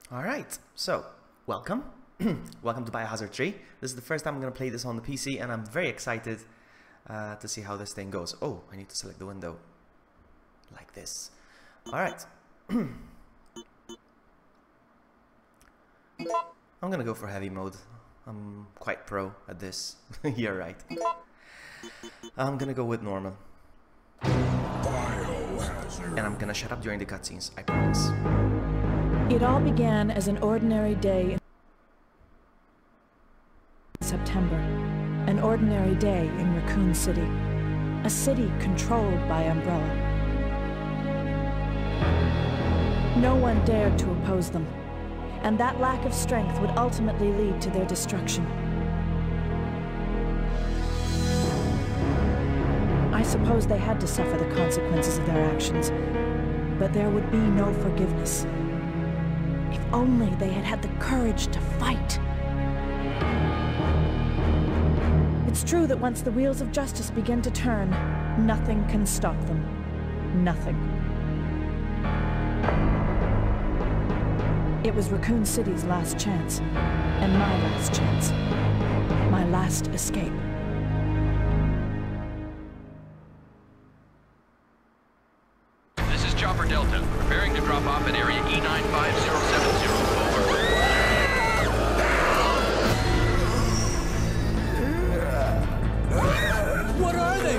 Alright, so, welcome. Welcome to Biohazard 3. This is the first time I'm going to play this on the PC, and I'm very excited to see how this thing goes. Oh, I need to select the window. Like this. Alright. I'm going to go for heavy mode. I'm quite pro at this. You're right. I'm going to go with normal. And I'm going to shut up during the cutscenes, I promise. It all began as an ordinary day in September. An ordinary day in Raccoon City. A city controlled by Umbrella. No one dared to oppose them, and that lack of strength would ultimately lead to their destruction. I suppose they had to suffer the consequences of their actions, but there would be no forgiveness. If only they had had the courage to fight. It's true that once the wheels of justice begin to turn, nothing can stop them. Nothing. It was Raccoon City's last chance, and my last chance. My last escape. This is Chopper Delta, preparing to drop off at area E95070. Over. What are they?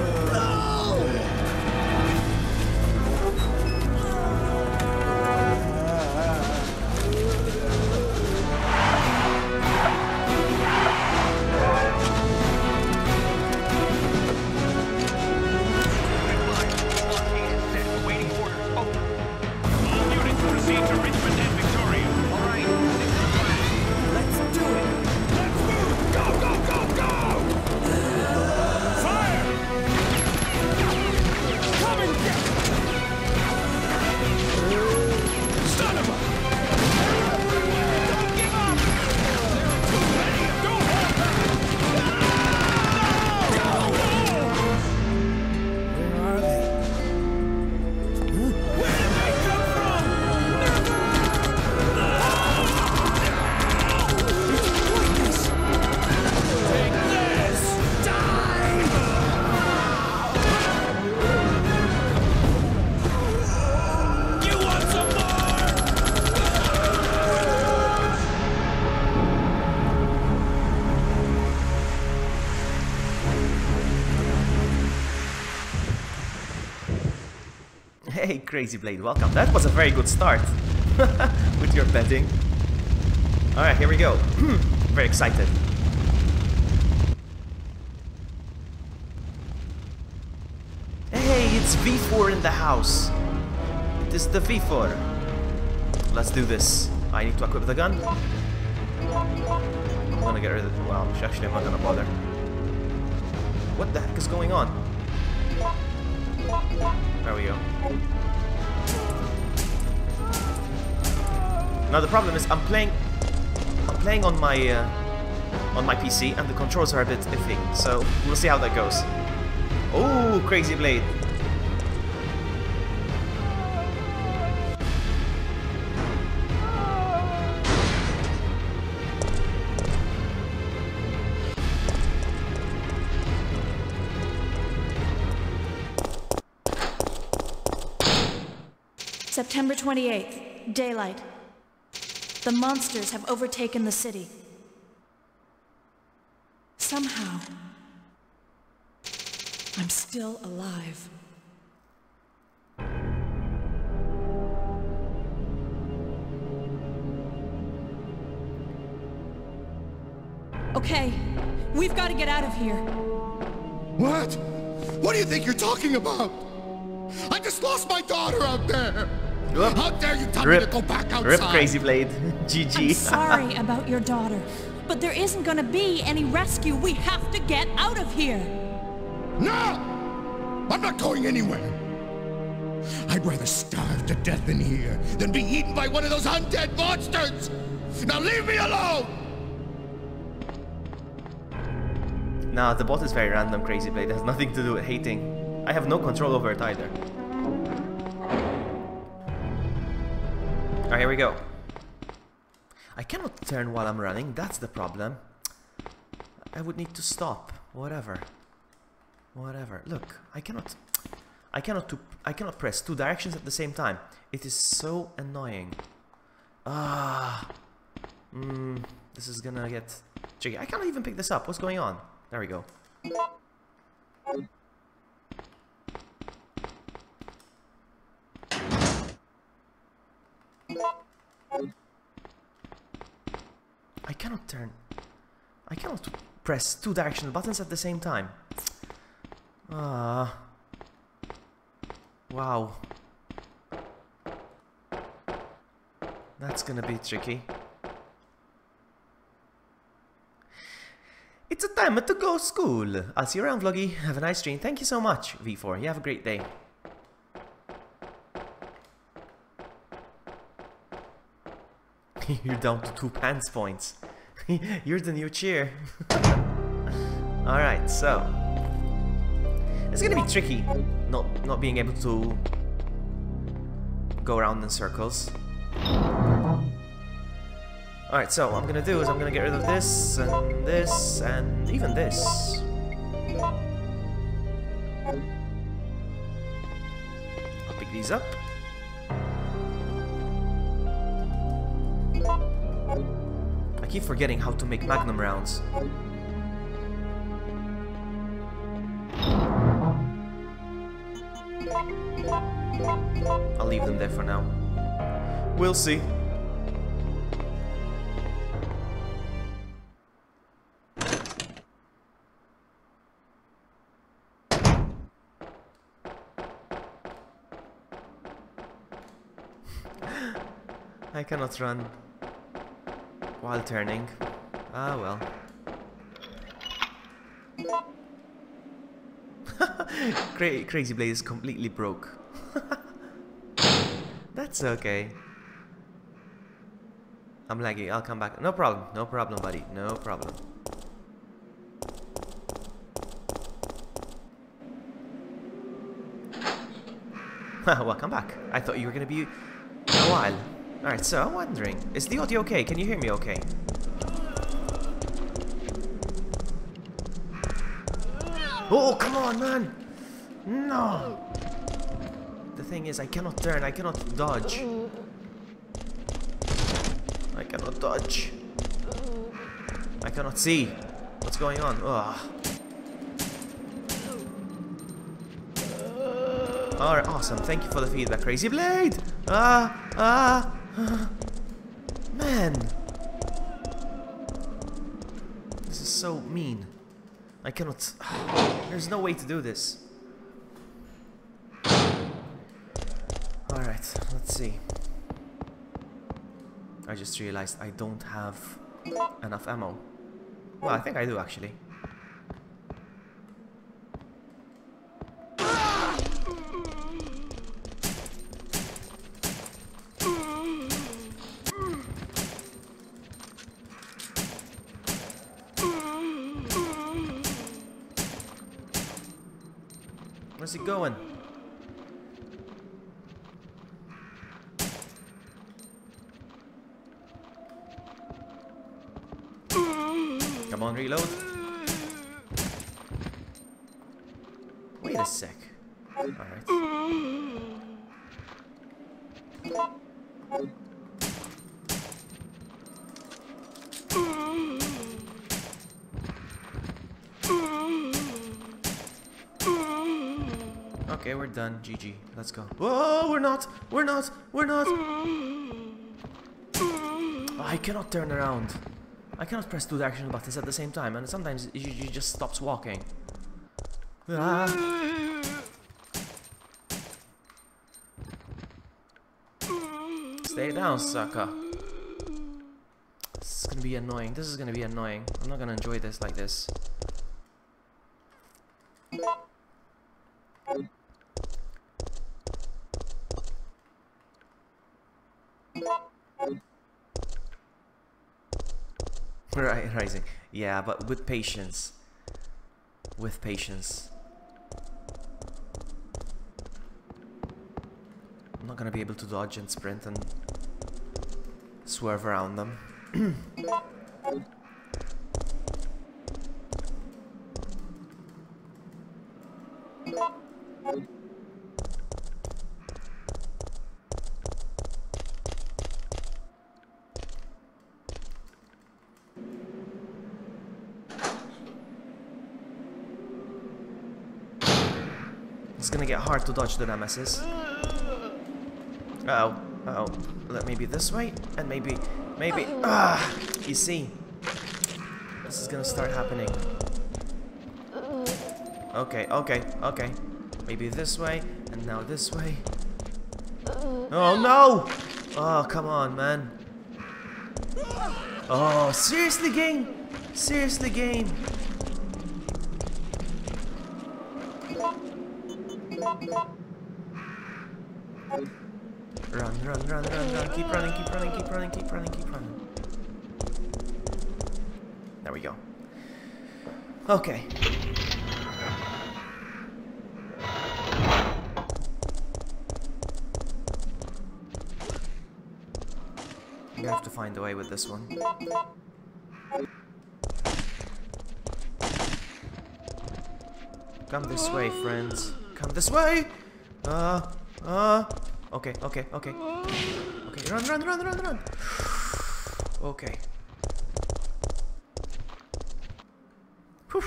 Hey, Crazy Blade, welcome. That was a very good start with your betting. Alright, here we go. Very excited. Hey, it's V4 in the house. It is the V4. Let's do this. I need to equip the gun. I'm gonna get rid of it. Well, actually, I'm not gonna bother. What the heck is going on? There we go. Now the problem is I'm playing on my PC and the controls are a bit iffy, so we'll see how that goes. Oh, Crazy Blade. September 28th, daylight. The monsters have overtaken the city. Somehow, I'm still alive. Okay, we've got to get out of here. What? What do you think you're talking about? I just lost my daughter out there! Whoop. How dare you tell me to go back outside? Rip, Crazy Blade. GG. I'm sorry about your daughter, but there isn't gonna be any rescue. We have to get out of here. No! I'm not going anywhere. I'd rather starve to death in here than be eaten by one of those undead monsters! Now leave me alone! Nah, the bot is very random, Crazy Blade. It has nothing to do with hating. I have no control over it either. Alright, here we go. I cannot turn while I'm running, that's the problem. I would need to stop. Whatever. Whatever. Look, I cannot press 2 directions at the same time. It is so annoying. This is gonna get tricky. I can't even pick this up. What's going on? There we go. I cannot turn. I cannot press 2 directional buttons at the same time. Wow. That's gonna be tricky. It's a time to go school. I'll see you around, Vloggy. Have a nice stream. Thank you so much, V4. You have a great day. You're down to 2 pants points. You're the new cheer. Alright, so it's gonna be tricky not being able to go around in circles. Alright, so what I'm gonna do is I'm gonna get rid of this and even this. I'll pick these up. I keep forgetting how to make magnum rounds. I'll leave them there for now. We'll see. I cannot run while turning. Ah well. Crazy Blade is completely broke. That's okay. I'm laggy. I'll come back. No problem. No problem, buddy. No problem. Welcome back. I thought you were gonna be a while. Alright, so I'm wondering, is the audio okay? Can you hear me okay? Oh, come on, man! No! The thing is, I cannot turn, I cannot dodge. I cannot dodge. I cannot see what's going on. Ugh. Alright, awesome. Thank you for the feedback, Crazy Blade! Man! This is so mean. I cannot... There's no way to do this. Alright, let's see. I just realized I don't have enough ammo. Well, I think I do actually. Where's he going? Come on, reload. Wait a sec. Alright. Okay, we're done. GG. Let's go. Whoa, we're not! We're not! We're not! Oh, I cannot turn around. I cannot press 2 directional buttons at the same time, and sometimes it just stops walking. Ah. Stay down, sucker. This is gonna be annoying. This is gonna be annoying. I'm not gonna enjoy this like this. Right, Rising. Yeah, but with patience. With patience. I'm not gonna be able to dodge and sprint and swerve around them. It's gonna get hard to dodge the nemesis. Uh-oh, uh-oh. Maybe this way, and maybe... you see? This is gonna start happening. Okay. Maybe this way, and now this way. Oh no! Oh, come on, man. Oh, seriously, game? Seriously, game? Run. Keep running. There we go. Okay. I'm gonna have to find a way with this one. Come this way, friends. Come this way! Okay. Okay, run. Okay. Whew.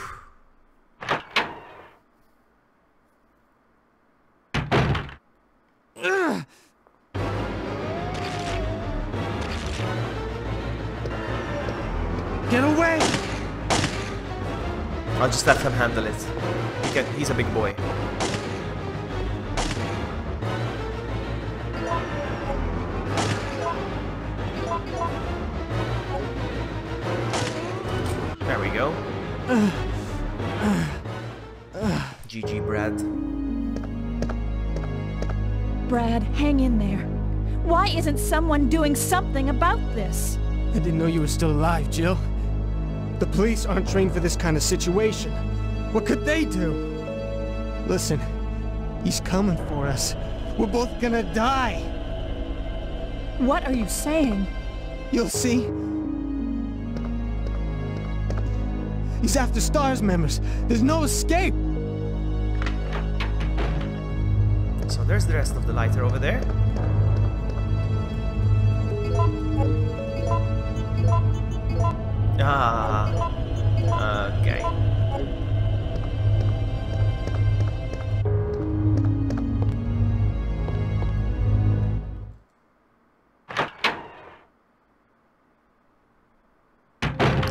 Get away! I'll just let him handle it. He's a big boy. There we go. GG, Brad. Brad, hang in there. Why isn't someone doing something about this? I didn't know you were still alive, Jill. The police aren't trained for this kind of situation. What could they do? Listen, he's coming for us. We're both gonna die. What are you saying? You'll see. He's after STARS members. There's no escape. So there's the rest of the lighter over there. Okay.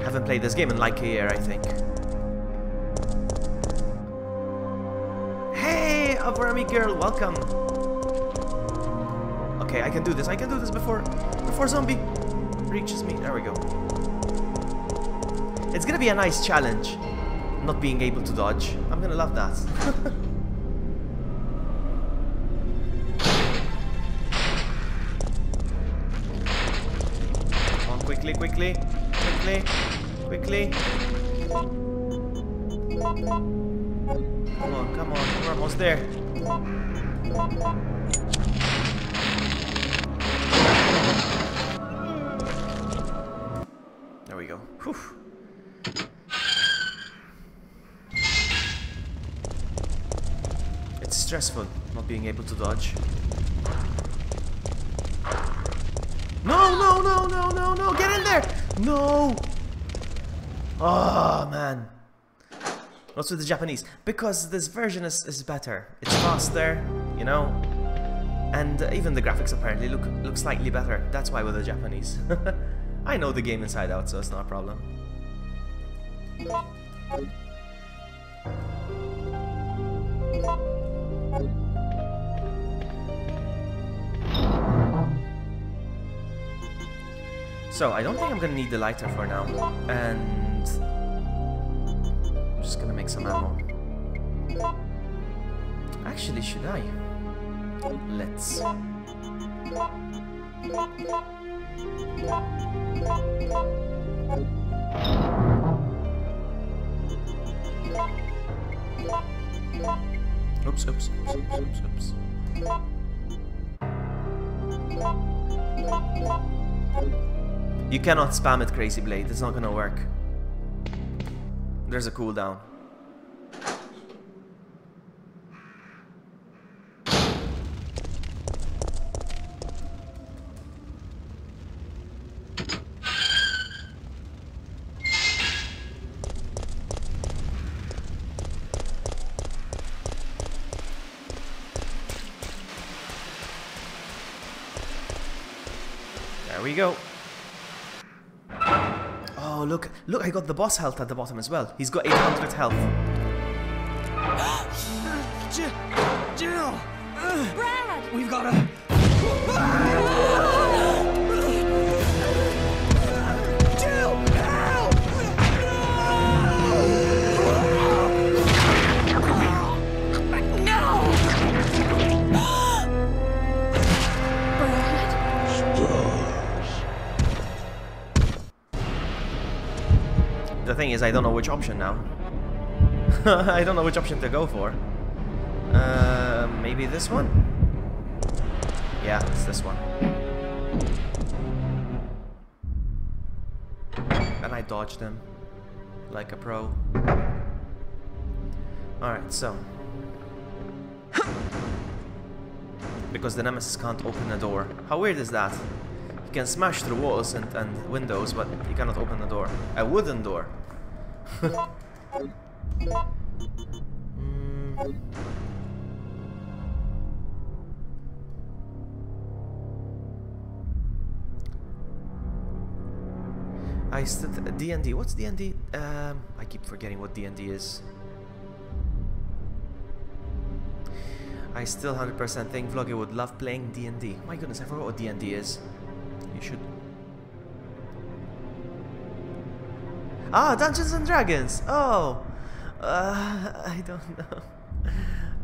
Haven't played this game in like a year, I think. Hey, Avrami girl, welcome. Okay, I can do this. I can do this before zombie reaches me. There we go. It's gonna be a nice challenge, not being able to dodge. I'm gonna love that. Come on, quickly. Come on, we're almost there. There we go. Whew. It's stressful not being able to dodge. No, get in there! No! Oh, man. What's with the Japanese? Because this version is better. It's faster, you know? And even the graphics apparently look slightly better. That's why with the Japanese. I know the game inside out, so it's not a problem. So, I don't think I'm gonna need the lighter for now. And I'm just gonna make some ammo. Actually, should I? Let's. Oops. You cannot spam it, Crazy Blade. It's not gonna work. There's a cooldown. There we go. Oh, look, I got the boss health at the bottom as well. He's got 800 health. Jill! Brad! We've got to... Jill! Help! No! The thing is, I don't know which option now. I don't know which option to go for. Maybe this one? Yeah, it's this one. And I dodged him like a pro. Alright, so. Because the Nemesis can't open a door. How weird is that? He can smash through walls and windows, but he cannot open the door. A wooden door. I still D&D. What's D&D? I keep forgetting what D&D is. I still 100% think Vloggy would love playing D&D. My goodness, I forgot what D&D is. You should. Ah, Dungeons and Dragons. Oh, I don't know.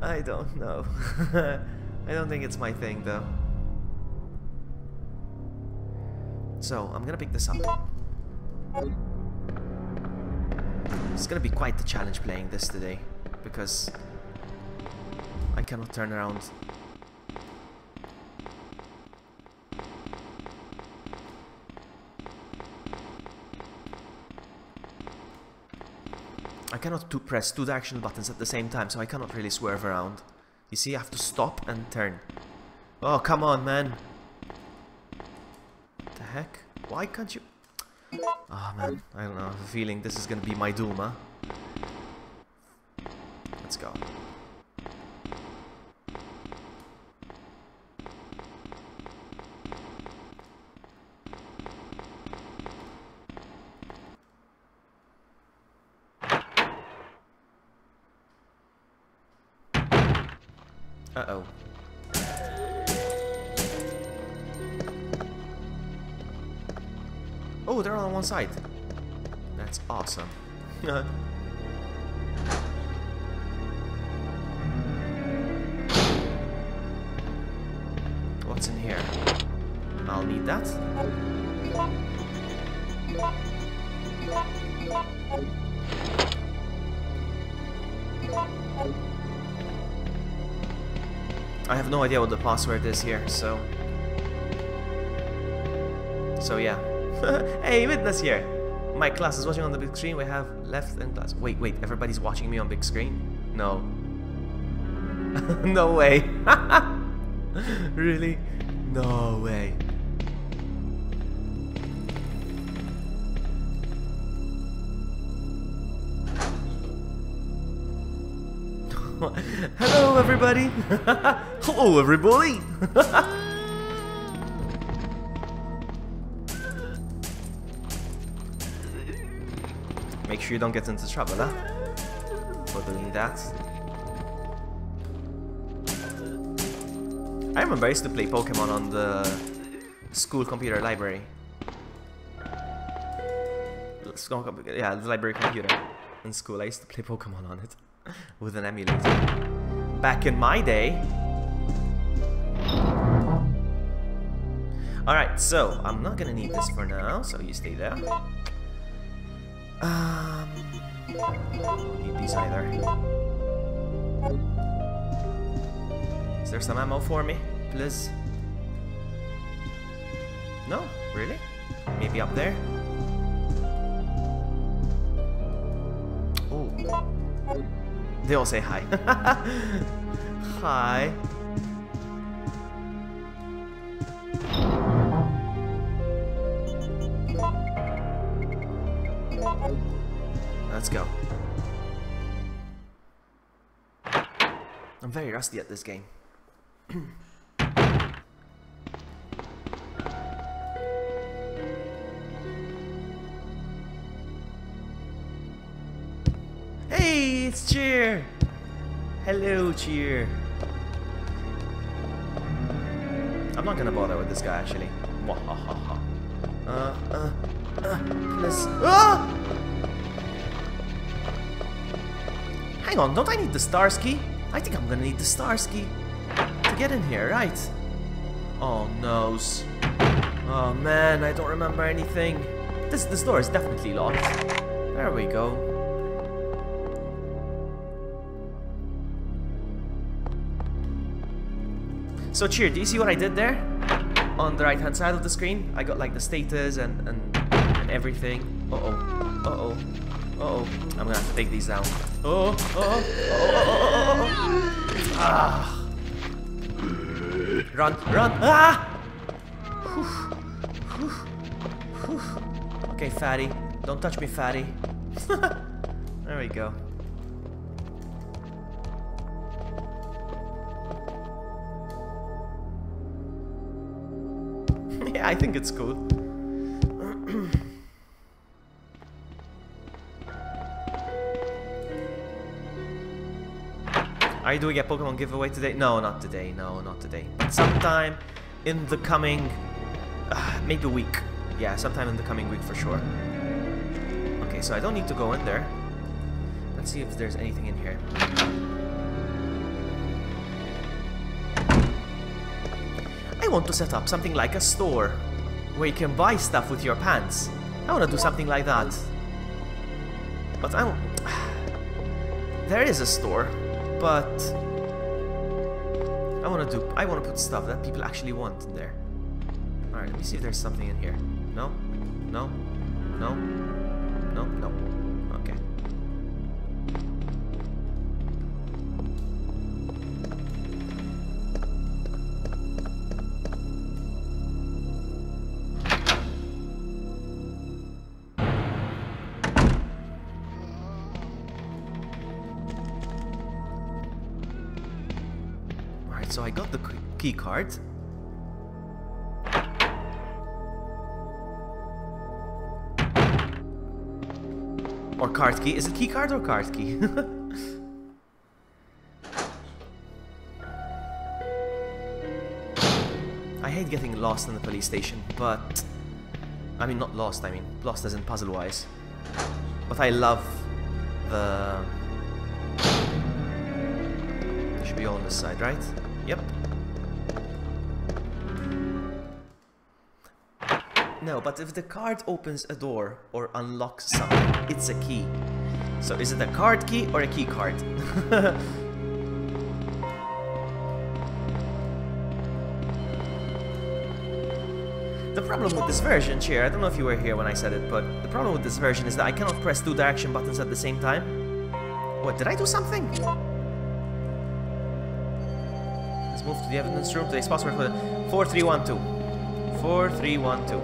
I don't know. I don't think it's my thing though. So I'm gonna pick this up. It's gonna be quite the challenge playing this today because I cannot turn around. I cannot press two action buttons at the same time, so I cannot really swerve around. You see, I have to stop and turn. Oh, come on, man. What the heck? Why can't you... Oh, man. I don't know. I have a feeling this is gonna be my doom, huh? Let's go. Uh-oh. Oh, they're all on one side. That's awesome. What's in here? I'll need that. I have no idea what the password is here, so yeah. Hey, Witness here! My class is watching on the big screen. We have left and class. Wait, everybody's watching me on big screen? No. No way. Really? No way. Hello, everybody. Hello, everybody. Make sure you don't get into trouble, huh? For doing that. I remember I used to play Pokemon on the school computer library. Yeah, the library computer in school. I used to play Pokemon on it with an emulator. Back in my day. Alright, so I'm not gonna need this for now, so you stay there. Don't need these either. Is there some ammo for me, please? No? Really? Maybe up there? Oh. They all say hi. Hi. Let's go. I'm very rusty at this game. Hey, it's Cheer! Hello, Cheer. I'm not gonna bother with this guy, actually. Wahahaha. Let's... Ah! Hang on, don't I need the Starsky? I think I'm gonna need the Starsky to get in here, right? Oh, noes. Oh man, I don't remember anything. This door is definitely locked. There we go. So Cheer, do you see what I did there? On the right hand side of the screen, I got like the status and everything. Uh-oh. Uh-oh. Uh-oh. I'm gonna have to take these down. Oh, oh, oh, oh, ah. Run, run, ah! Whew. Whew. Okay, fatty. Don't touch me, fatty. There we go. Yeah, I think it's cool. Are you doing a Pokemon giveaway today? No, not today. No, not today. But sometime in the coming... maybe a week. Yeah, sometime in the coming week for sure. Okay, so I don't need to go in there. Let's see if there's anything in here. I want to set up something like a store where you can buy stuff with your pants. I want to do something like that. But I don't... There is a store. But I want to put stuff that people actually want in there. Alright, let me see if there's something in here. No? No? No? No? No. Okay. So I got the key card. Or card key. Is it key card or card key? I hate getting lost in the police station, but... I mean, not lost, I mean lost as in puzzle-wise. But I love the... It should be all on this side, right? Yep. No, but if the card opens a door or unlocks something, it's a key. So is it a card key or a key card? The problem with this version, Cheer, I don't know if you were here when I said it, but the problem with this version is that I cannot press 2 direction buttons at the same time. What, did I do something? Move to the evidence room. Today's password for 4312. 4312.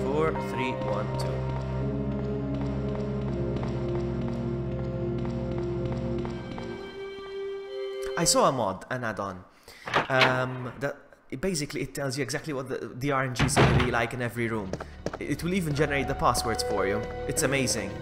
4312. I saw a mod, an add-on, that basically it tells you exactly what the RNG is going to be like in every room. It will even generate the passwords for you. It's amazing.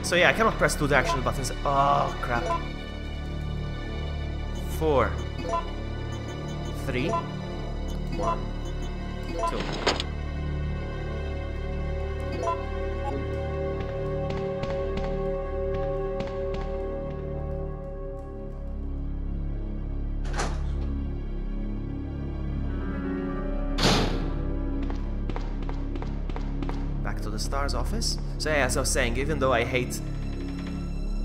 So yeah, I cannot press 2 directional buttons. Oh crap. 4, 3, 1, 2. Back to the STARS office. So yeah, as I was saying, even though I hate,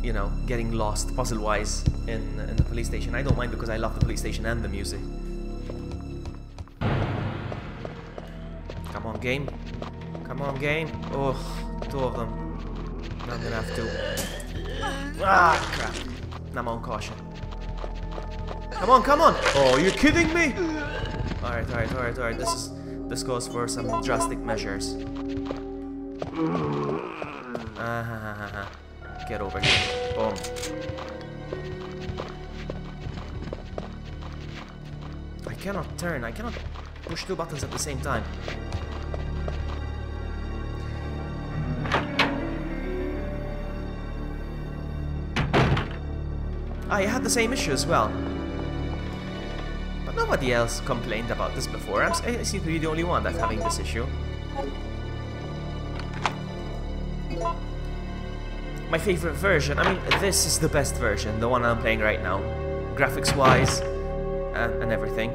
you know, getting lost puzzle-wise in the police station, I don't mind because I love the police station and the music. Come on, game. Come on, game. Oh, 2 of them. Now I'm gonna have to... Ah, crap. Now I'm on caution. Come on, come on! Oh, you're kidding me? Alright, alright, alright, alright. This calls for some drastic measures. Get over here. Boom. I cannot turn. I cannot push 2 buttons at the same time. I had the same issue as well. But nobody else complained about this before. I seem to be the only one that's having this issue. My favorite version, I mean, this is the best version, the one I'm playing right now. Graphics-wise and everything.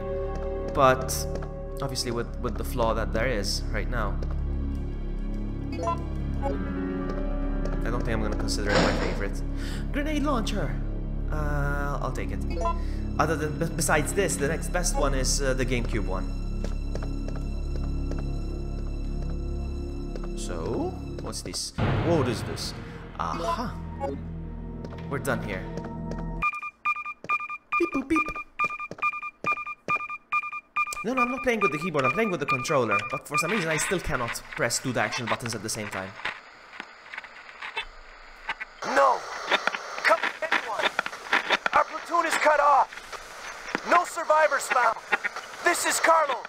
But obviously with the flaw that there is right now. I don't think I'm gonna consider it my favorite. Grenade launcher! I'll take it. Other than, besides this, the next best one is the GameCube one. So, what's this? What is this? Aha! We're done here. Beep boop beep. No, I'm not playing with the keyboard, I'm playing with the controller. But for some reason I still cannot press 2 action buttons at the same time. No! Come anyone! Our platoon is cut off! No survivors found! This is Carlos!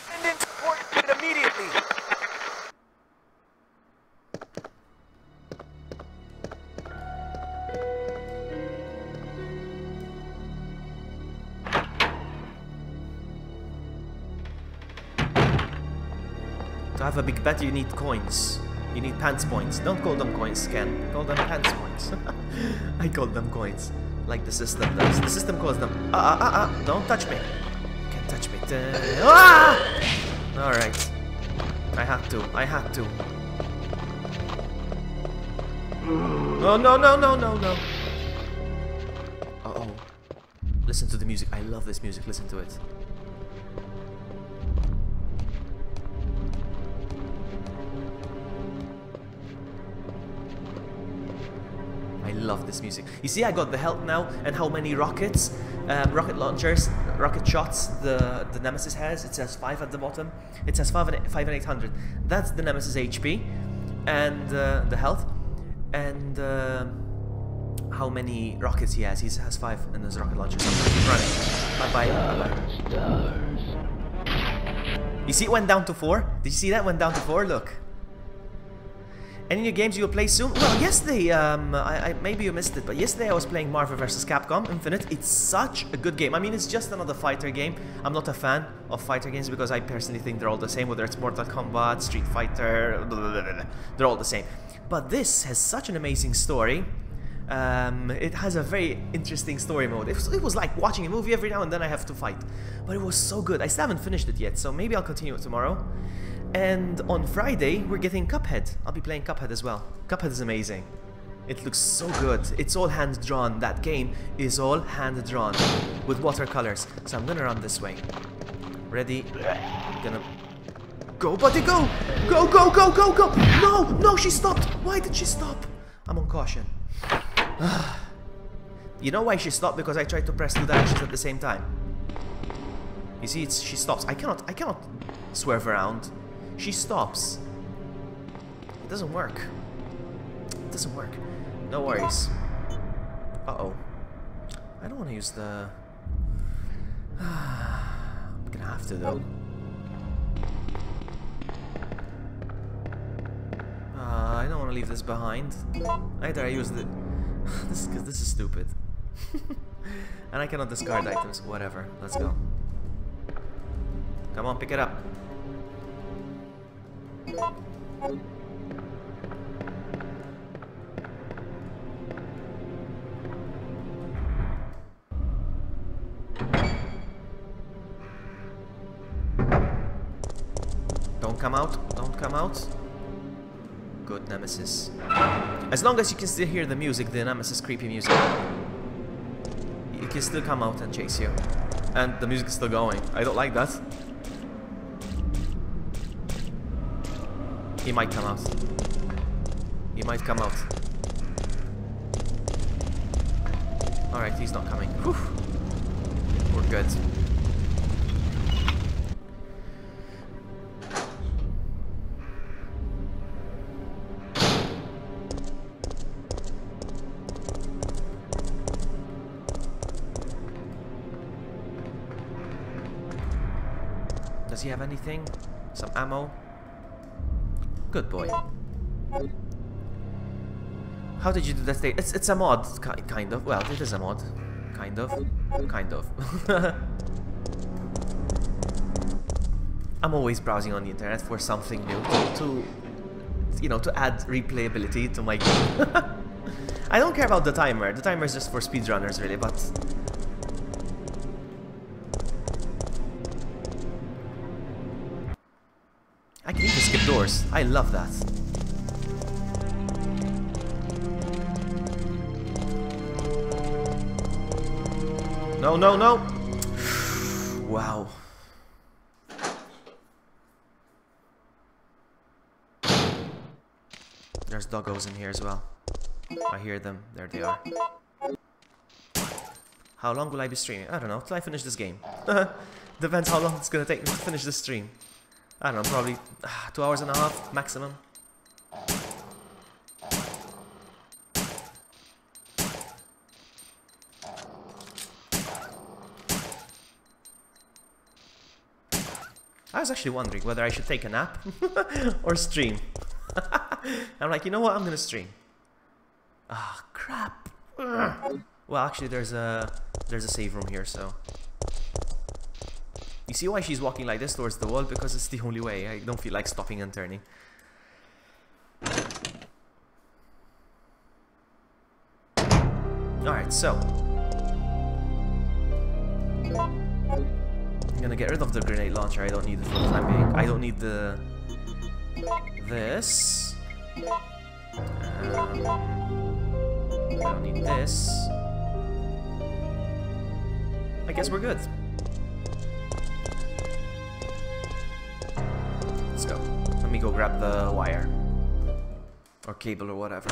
Send in support immediately! To have a big bet, you need coins. You need pants points. Don't call them coins, Ken. Call them pants points. I call them coins. Like the system does. The system calls them... Don't touch me. You can't touch me. Alright. I had to. Oh, no. Uh-oh. Listen to the music. I love this music. Listen to it. I love this music. You see, I got the health now and how many rockets, rocket launchers, rocket shots the Nemesis has. It says 5 at the bottom. It says 5 and 800. That's the Nemesis HP and the health and how many rockets he has. He has 5 in his rocket launcher. Running. Bye bye. You see, it went down to 4. Did you see that? Went down to 4. Look. Any new games you'll play soon? Well, yesterday, maybe you missed it, but yesterday I was playing Marvel vs. Capcom Infinite. It's such a good game. I mean, it's just another fighter game. I'm not a fan of fighter games because I personally think they're all the same, whether it's Mortal Kombat, Street Fighter, they're all the same. But this has such an amazing story. It has a very interesting story mode. It was like watching a movie every now and then I have to fight. But it was so good. I still haven't finished it yet, so maybe I'll continue it tomorrow. And on Friday, we're getting Cuphead. I'll be playing Cuphead as well. Cuphead is amazing. It looks so good. It's all hand-drawn. That game is all hand-drawn with watercolors. So I'm gonna run this way. Ready? I'm gonna... Go, buddy, go! Go, go, go, go, go! No! No, she stopped! Why did she stop? I'm on caution. You know why she stopped? Because I tried to press 2 directions at the same time. You see, she stops. I cannot swerve around. She stops. It doesn't work. It doesn't work. No worries. Uh-oh. I don't want to use the... I'm gonna have to, though. I don't want to leave this behind. Either I use the... This is stupid. And I cannot discard items. Whatever. Let's go. Come on, pick it up. Don't come out. Don't come out? Good, Nemesis. As long as you can still hear the music, the Nemesis creepy music, it can still come out and chase you. And the music is still going. I don't like that. He might come out. He might come out. Alright, he's not coming. Whew. We're good. Does he have anything? Some ammo? Good boy. How did you do that thing? It's a mod, kind of. Well, it is a mod. Kind of. Kind of. I'm always browsing on the internet for something new to you know, to add replayability to my game. I don't care about the timer. The timer is just for speedrunners, really, but... I can even skip doors. I love that. No, no, no! Wow. There's doggos in here as well. I hear them. There they are. How long will I be streaming? I don't know. Till I finish this game. Depends how long it's gonna take me to finish this stream. I don't know, probably 2 hours and a half maximum. I was actually wondering whether I should take a nap or stream. I'm like, you know what? I'm gonna stream. Ah, oh, crap. Ugh. Well, actually, there's a save room here, so. You see why she's walking like this towards the wall? Because it's the only way. I don't feel like stopping and turning. Alright, so. I'm gonna get rid of the grenade launcher. I don't need it for the time being. I don't need the... this. I don't need this. I guess we're good. Let's go. Let me go grab the wire. Or cable or whatever.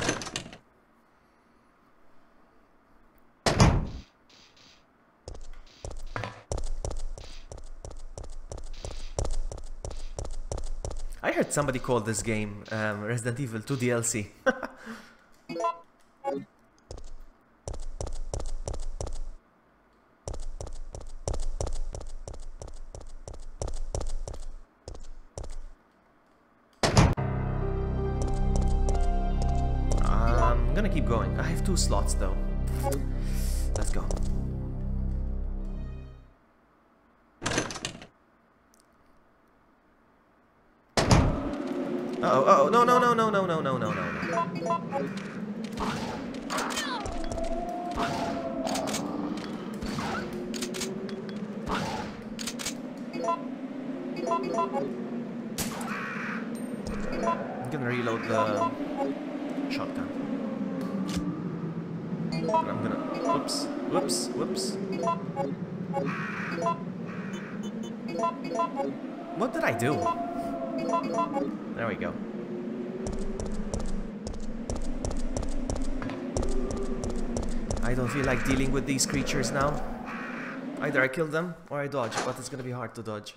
I heard somebody call this game Resident Evil 2 DLC. I'm gonna keep going. I have 2 slots though. Let's go. Uh-oh, no, no, no, no, no, no, no, no, no, no. I'm gonna reload the shotgun. But I'm gonna... Whoops, whoops, whoops. What did I do? There we go. I don't feel like dealing with these creatures now. Either I kill them or I dodge, but it's gonna be hard to dodge.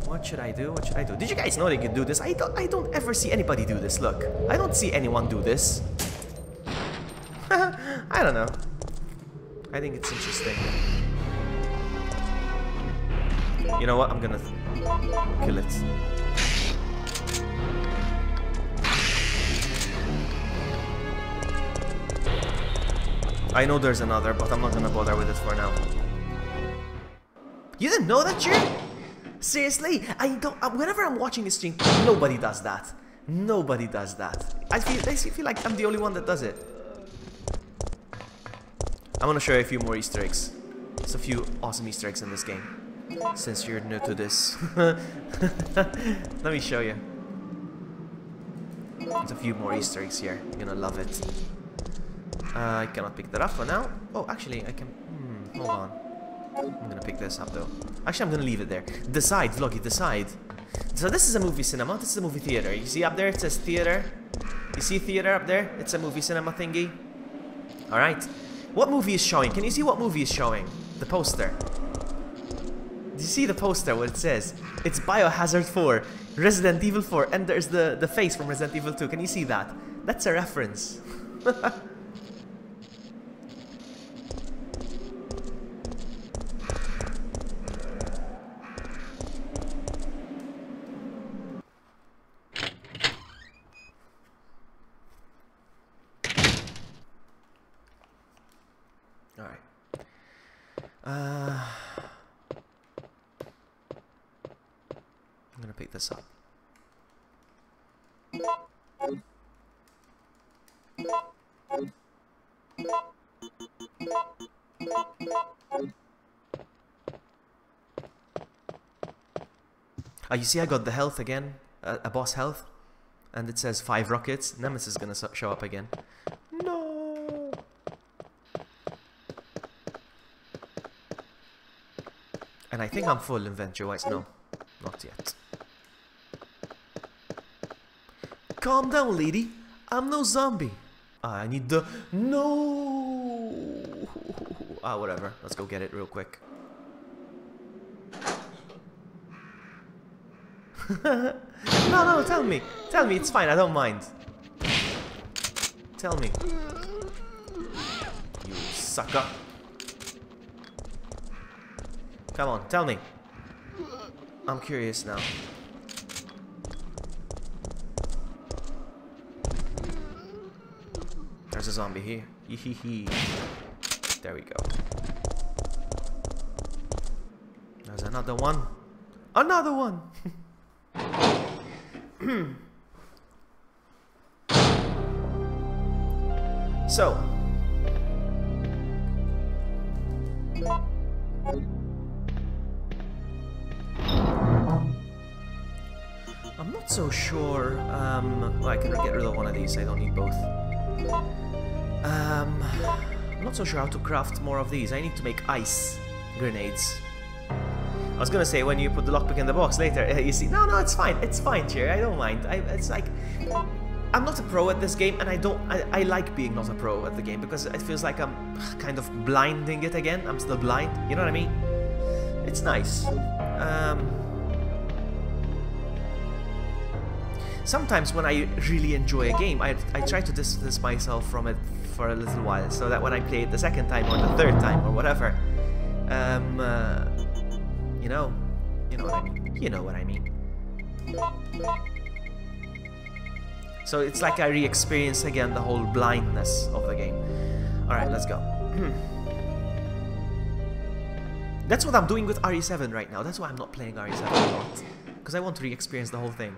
What should I do? What should I do? Did you guys know they could do this? I don't ever see anybody do this. Look, I don't see anyone do this. I don't know. I think it's interesting. You know what? I'm gonna kill it. I know there's another, but I'm not gonna bother with it for now. You didn't know that, Cheer? Seriously? I don't. Whenever I'm watching this stream, nobody does that. Nobody does that. I feel like I'm the only one that does it. I'm gonna show you a few more Easter eggs. There's a few awesome Easter eggs in this game. since you're new to this. Let me show you. There's a few more Easter eggs here. You're gonna love it. I cannot pick that up for now. Oh, actually, I can. Hold on. I'm gonna pick this up though. Actually, I'm gonna leave it there. Decide, Vloggy, decide. So this is a movie cinema. This is a movie theater. You see up there? It says theater. You see theater up there? It's a movie cinema thingy. All right. What movie is showing? Can you see what movie is showing? The poster. Do you see the poster? What it says? It's Biohazard 4, Resident Evil 4, and there's the face from Resident Evil 2. Can you see that? That's a reference. Alright. I'm gonna pick this up. You see I got the health again, a boss health, and it says 5 rockets. Nemesis is gonna show up again. No! And I think I'm full inventory-wise. No, not yet. Calm down, lady. I'm no zombie. I need the... No! Whatever. Let's go get it real quick. No, tell me. Tell me, it's fine. I don't mind. Tell me. You sucker. Come on, tell me. I'm curious now. There's a zombie here. Yee. There we go. There's another one. Another one! So. I'm not so sure. Well, I can get rid of one of these. I don't need both. I'm not so sure how to craft more of these. I need to make ice grenades. I was gonna say when you put the lockpick in the box later, you see. No, it's fine. It's fine, Jerry. I don't mind. It's like I'm not a pro at this game, and I like being not a pro at the game because it feels like I'm kind of blinding it again. I'm still blind. You know what I mean? It's nice. Sometimes when I really enjoy a game, I try to distance myself from it for a little while, so that when I play it the second time or the third time or whatever, you know what I mean. You know what I mean. So it's like I re-experience again the whole blindness of the game. All right, let's go. That's what I'm doing with RE7 right now. That's why I'm not playing RE7 a lot, because I want to re-experience the whole thing.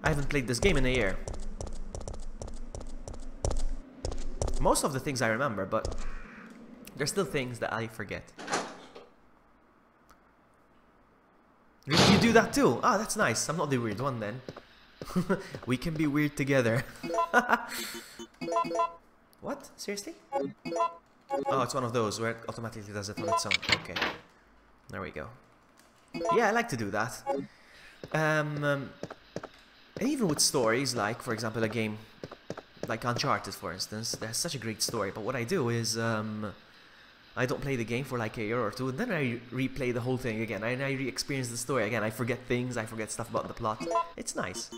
I haven't played this game in a year. Most of the things I remember, but there's still things that I forget. You do that too? Ah, that's nice. I'm not the weird one then. We can be weird together. What? Seriously? Oh, it's one of those where it automatically does it on its own. Okay. There we go. Yeah, I like to do that. And even with stories, like, for example, a game like Uncharted, for instance, there's such a great story, but what I do is, I don't play the game for like a year or two, and then I replay the whole thing again, and I re-experience the story again. I forget things, I forget stuff about the plot. It's nice.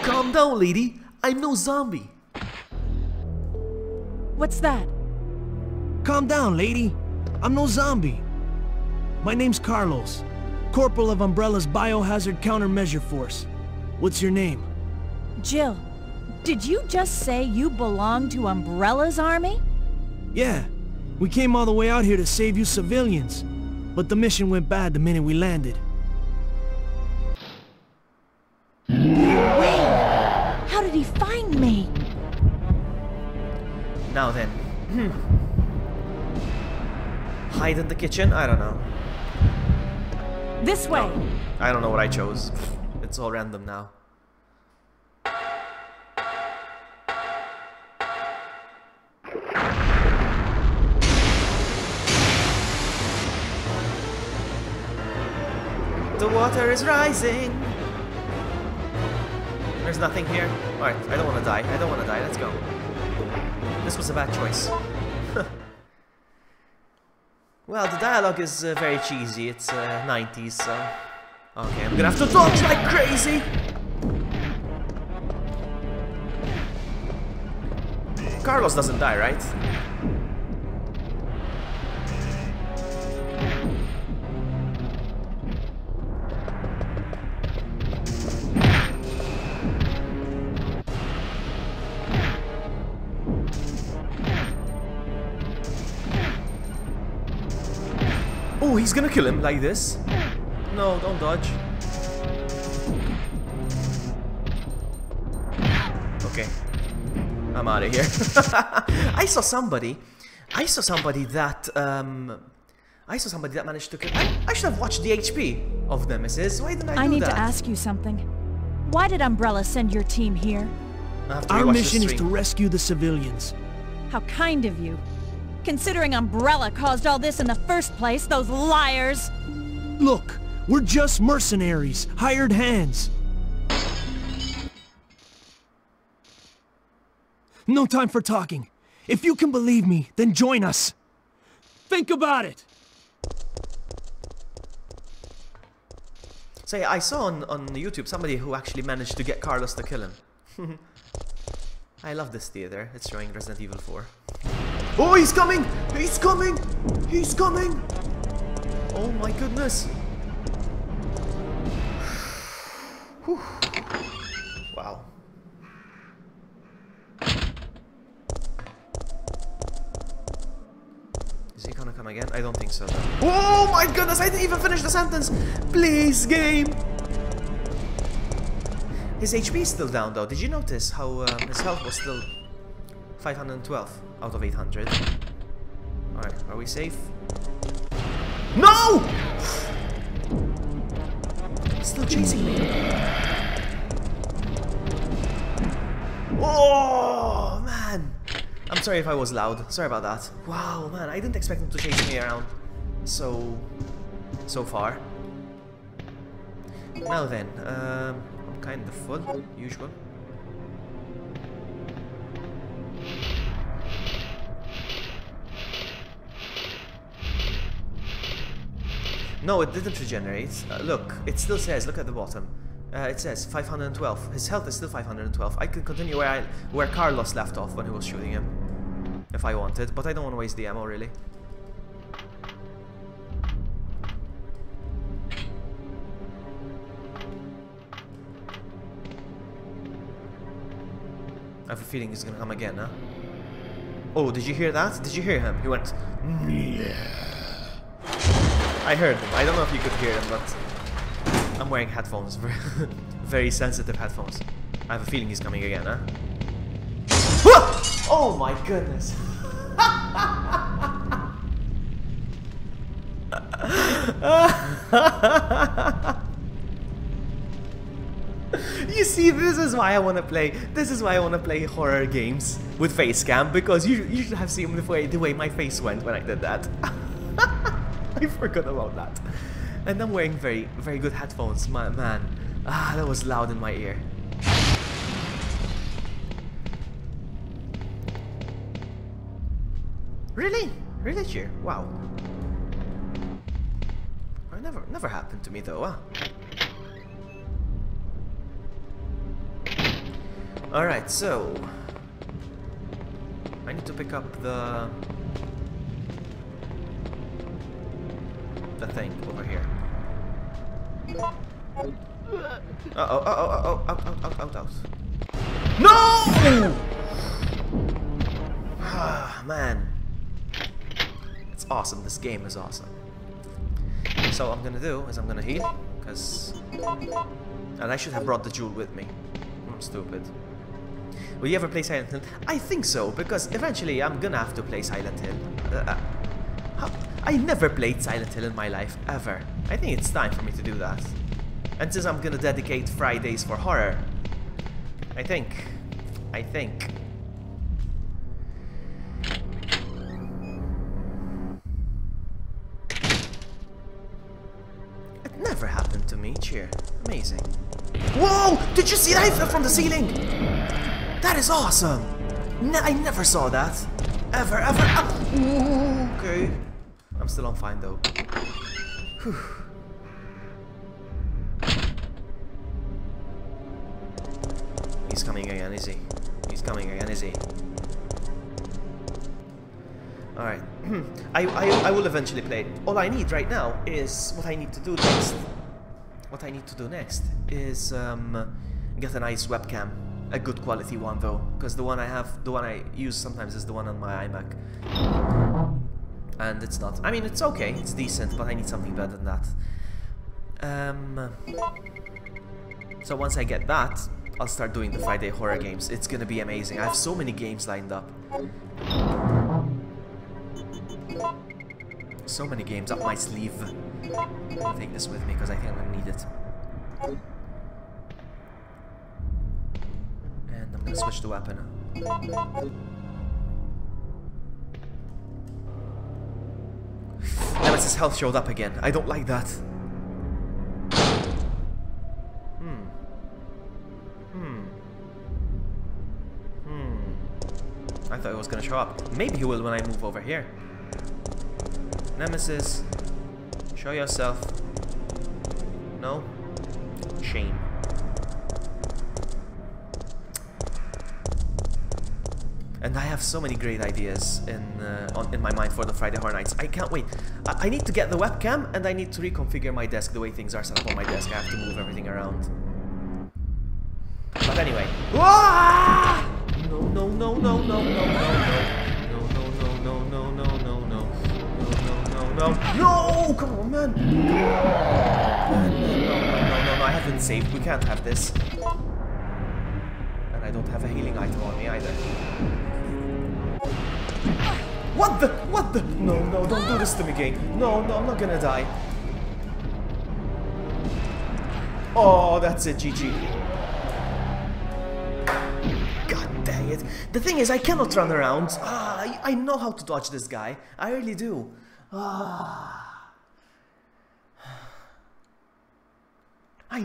Calm down, lady. I'm no zombie. What's that? Calm down, lady. I'm no zombie. My name's Carlos, Corporal of Umbrella's Biohazard Countermeasure Force. What's your name? Jill, did you just say you belong to Umbrella's army? Yeah. We came all the way out here to save you civilians. But the mission went bad the minute we landed. Wait! How did he find Now then. Hide in the kitchen? I don't know. This way! No, I don't know what I chose. It's all random now. The water is rising! There's nothing here. Alright, I don't want to die. I don't want to die. Let's go. This was a bad choice. Well, the dialogue is very cheesy. It's 90s, so... Okay, I'm gonna have to dodge like crazy! Carlos doesn't die, right? Oh, he's gonna kill him like this? No, don't dodge. Okay. I'm out of here. I saw somebody that managed to kill. I should have watched the HP of Nemesis. Why didn't I do that? I need to ask you something. Why did Umbrella send your team here? Our mission is to rescue the civilians. How kind of you. Considering Umbrella caused all this in the first place, those liars! Look, we're just mercenaries, hired hands. No time for talking. If you can believe me, then join us. Think about it! Say, I saw on YouTube somebody who actually managed to get Carlos to kill him. I love this theater. It's showing Resident Evil 4. Oh, he's coming! He's coming! He's coming! Oh my goodness! Whew. Wow. Is he gonna come again? I don't think so. Oh my goodness! I didn't even finish the sentence! Please, game! His HP is still down though. Did you notice how his health was still 512 out of 800? Alright, are we safe? No! He's still chasing me. Oh, man. I'm sorry if I was loud. Sorry about that. Wow, man. I didn't expect him to chase me around so far. Now then, I'm kind of full, usual. No, it didn't regenerate. Look, it still says, look at the bottom. It says 512. His health is still 512. I could continue where Carlos left off when he was shooting him. If I wanted, but I don't want to waste the ammo, really. I have a feeling he's gonna come again, huh? Oh, did you hear that? Did you hear him? He went... I heard him. I don't know if you could hear him, but... I'm wearing headphones. Very sensitive headphones. I have a feeling he's coming again, huh? Oh my goodness! You see, this is why I want to play. This is why I want to play horror games with face cam, because you should have seen the way my face went when I did that. I forgot about that. And I'm wearing very good headphones, man. That was loud in my ear. Really? Really, cheer? Wow. Never happened to me though, huh? Alright, so I need to pick up the thing over here. Out. No! Ah, man. It's awesome. This game is awesome. So what I'm gonna do is I'm gonna heal, because... And I should have brought the jewel with me. I'm stupid. Will you ever play Silent Hill? I think so, because eventually I'm gonna have to play Silent Hill. I never played Silent Hill in my life, ever. I think it's time for me to do that. And since I'm gonna dedicate Fridays for horror, I think. It never happened to me, cheer. Amazing. Whoa! Did you see that? I fell from the ceiling! That is awesome! I never saw that. Ever. Ooh, okay. I'm still on fine though. Whew. He's coming again, is he? He's coming again, is he? Alright. I will eventually play it. All I need right now is what I need to do next. What I need to do next is get a nice webcam. A good quality one though. Because the one I use sometimes is the one on my iMac. And it's not. I mean, it's okay, it's decent, but I need something better than that. So once I get that, I'll start doing the Friday horror games. It's gonna be amazing. I have so many games lined up. So many games up my sleeve. I'll take this with me because I think I'm gonna need it. And I'm gonna switch the weapon. Nemesis health showed up again. I don't like that. I thought it was gonna show up. Maybe he will when I move over here. Nemesis, show yourself. No? Shame. And I have so many great ideas in my mind for the Friday Horror Nights. I can't wait. I need to get the webcam and I need to reconfigure my desk the way things are set up on my desk. I have to move everything around. But anyway. Whoa! No. No! Come on, man! No, I haven't saved. We can't have this. And I don't have a healing item on me either. What the? No, don't do this to me, gang. No, I'm not gonna die. Oh, that's it, GG. God dang it. The thing is, I cannot run around. I know how to dodge this guy. I really do. I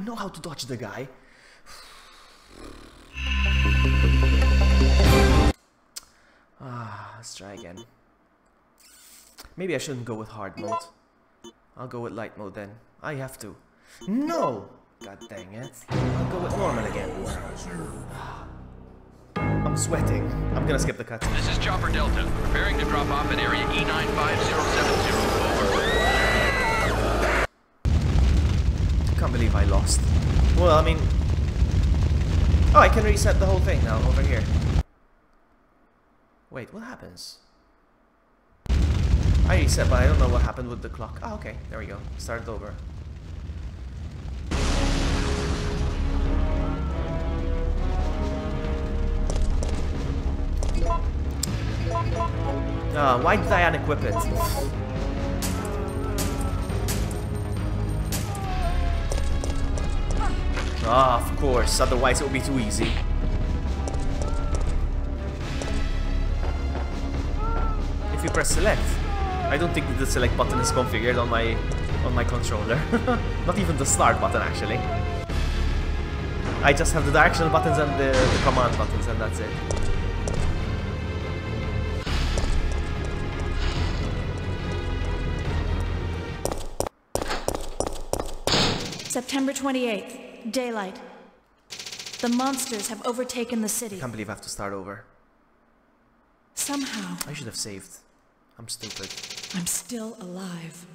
know how to dodge the guy. Let's try again. Maybe I shouldn't go with hard mode. I'll go with light mode then. I have to. No! God dang it. I'll go with normal again. I'm sweating. I'm gonna skip the cutscene. This is Chopper Delta, preparing to drop off at area E95070. Over. Can't believe I lost. Well, I mean... Oh, I can reset the whole thing now, over here. Wait, what happens? I reset, but I don't know what happened with the clock. Oh, okay, there we go. Start it over. Why did I unequip it? Of course, otherwise it would be too easy. If you press select, I don't think that the select button is configured on my controller. Not even the start button actually. I just have the directional buttons and the command buttons and that's it. September 28th, daylight. The monsters have overtaken the city. I can't believe I have to start over. Somehow, I should have saved. I'm stupid. I'm still alive.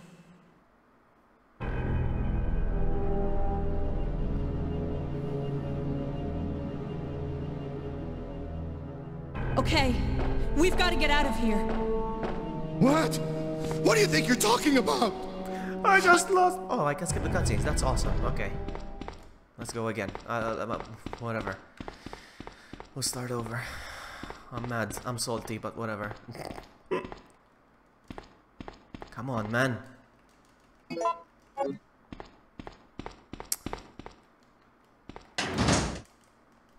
Okay, we've got to get out of here. What? What do you think you're talking about? I just lost. Oh, I can skip the cutscenes. That's awesome. Okay. Let's go again. Whatever. We'll start over. I'm mad. I'm salty, but whatever. Come on, man. I'm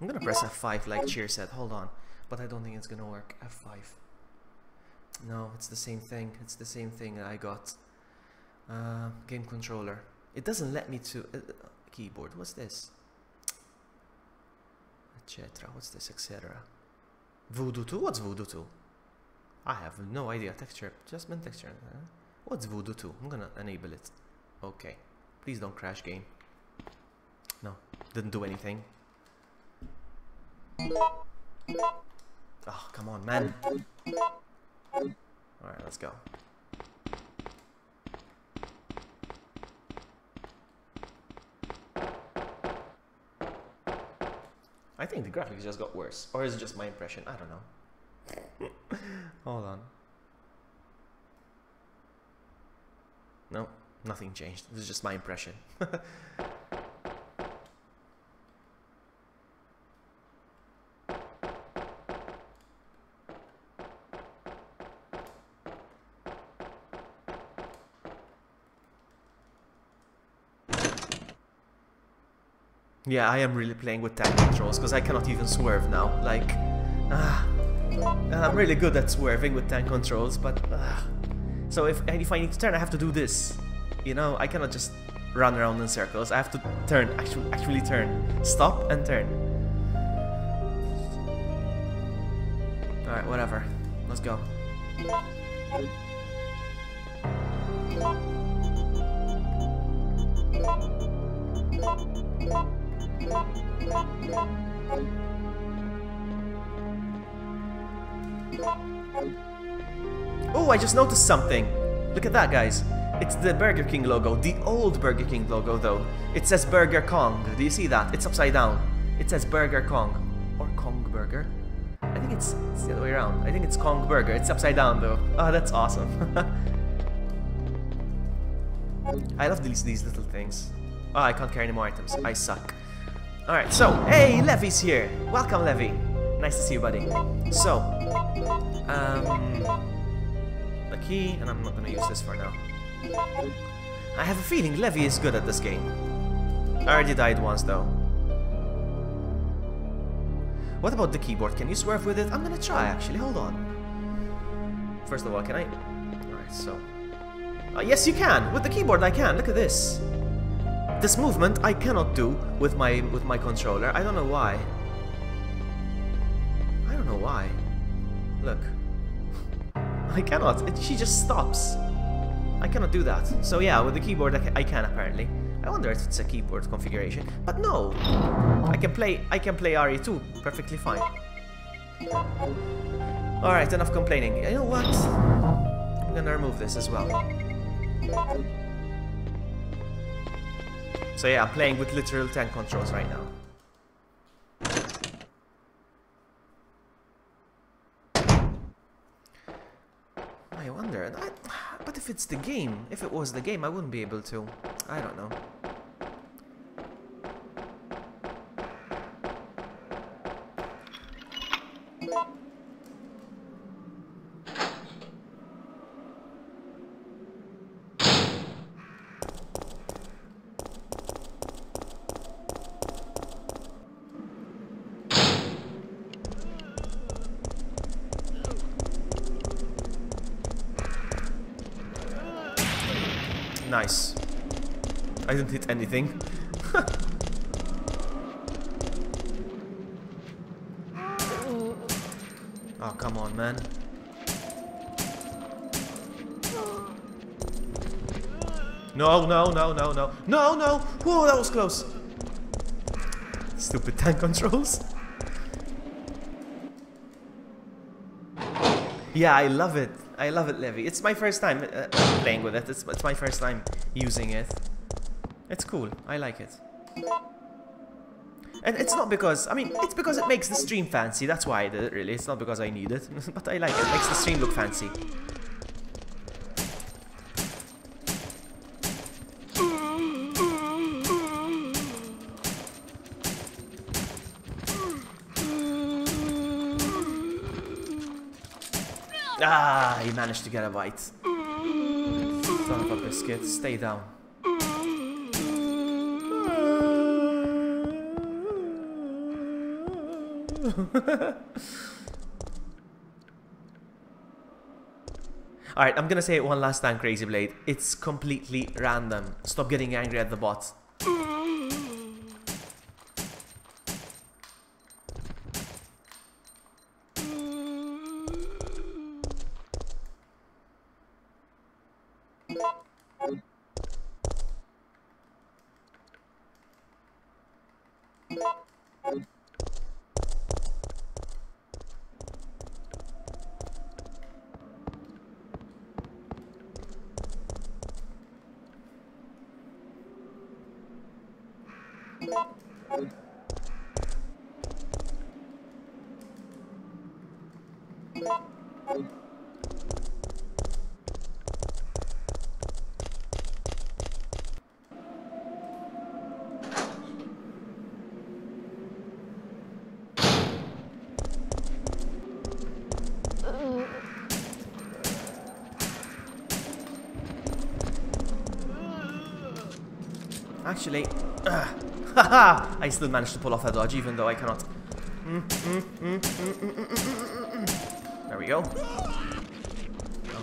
gonna press F5 like Cheer said. Hold on. But I don't think it's gonna work. F5. No, it's the same thing. It's the same thing that I got. Game controller. It doesn't let me to... keyboard. What's this? Etc. What's this? Etc. Voodoo 2? What's Voodoo 2? I have no idea. Texture. Adjustment texture. What's Voodoo 2? I'm gonna enable it. Okay. Please don't crash game. No. Didn't do anything. Oh, come on, man. Alright, let's go. I think the graphics just got worse. Or is it just my impression? I don't know. Hold on. No, nothing changed. This is just my impression. Yeah, I am really playing with tank controls because I cannot even swerve now. Like, and I'm really good at swerving with tank controls, but so if I need to turn, I have to do this. You know, I cannot just run around in circles. I have to turn, actually turn, stop and turn. All right, whatever. Let's go. Oh, I just noticed something. Look at that, guys. It's the Burger King logo. The old Burger King logo, though. It says Burger Kong. Do you see that? It's upside down. It says Burger Kong. Or Kong Burger. I think it's the other way around. I think it's Kong Burger. It's upside down, though. Oh, that's awesome. I love these little things. Oh, I can't carry any more items. I suck. Alright, so, hey, Levy's here. Welcome, Levy. Nice to see you, buddy. So, a key, and I'm not gonna use this for now. I have a feeling Levy is good at this game. I already died once, though. What about the keyboard? Can you swerve with it? I'm gonna try, actually. Hold on. First of all, can I? Alright, so. Yes, you can. With the keyboard, I can. Look at this. This movement I cannot do with my controller. I don't know why. I don't know why. Look. I cannot. She just stops. I cannot do that. So yeah, with the keyboard I can apparently. I wonder if it's a keyboard configuration. But no. I can play RE2 perfectly fine. Alright, enough complaining. You know what? I'm gonna remove this as well. So yeah, I'm playing with literal tank controls right now. I wonder, but if it's the game, if it was the game, I wouldn't be able to. I don't know. Nice. I didn't hit anything. Oh, come on, man. No, no, no, no, no. No, no! Whoa, that was close. Stupid tank controls. Yeah, I love it. I love it, Levy. It's my first time playing with it. It's my first time using it. It's cool. I like it. And it's not because... I mean, it's because it makes the stream fancy. That's why I did it, really. It's not because I need it. But I like it. It makes the stream look fancy. Ah, he managed to get a bite. Son of a biscuit, stay down. Alright, I'm gonna say it one last time, Crazy Blade. It's completely random. Stop getting angry at the bot. Actually, haha! I still managed to pull off a dodge, even though I cannot. There we go.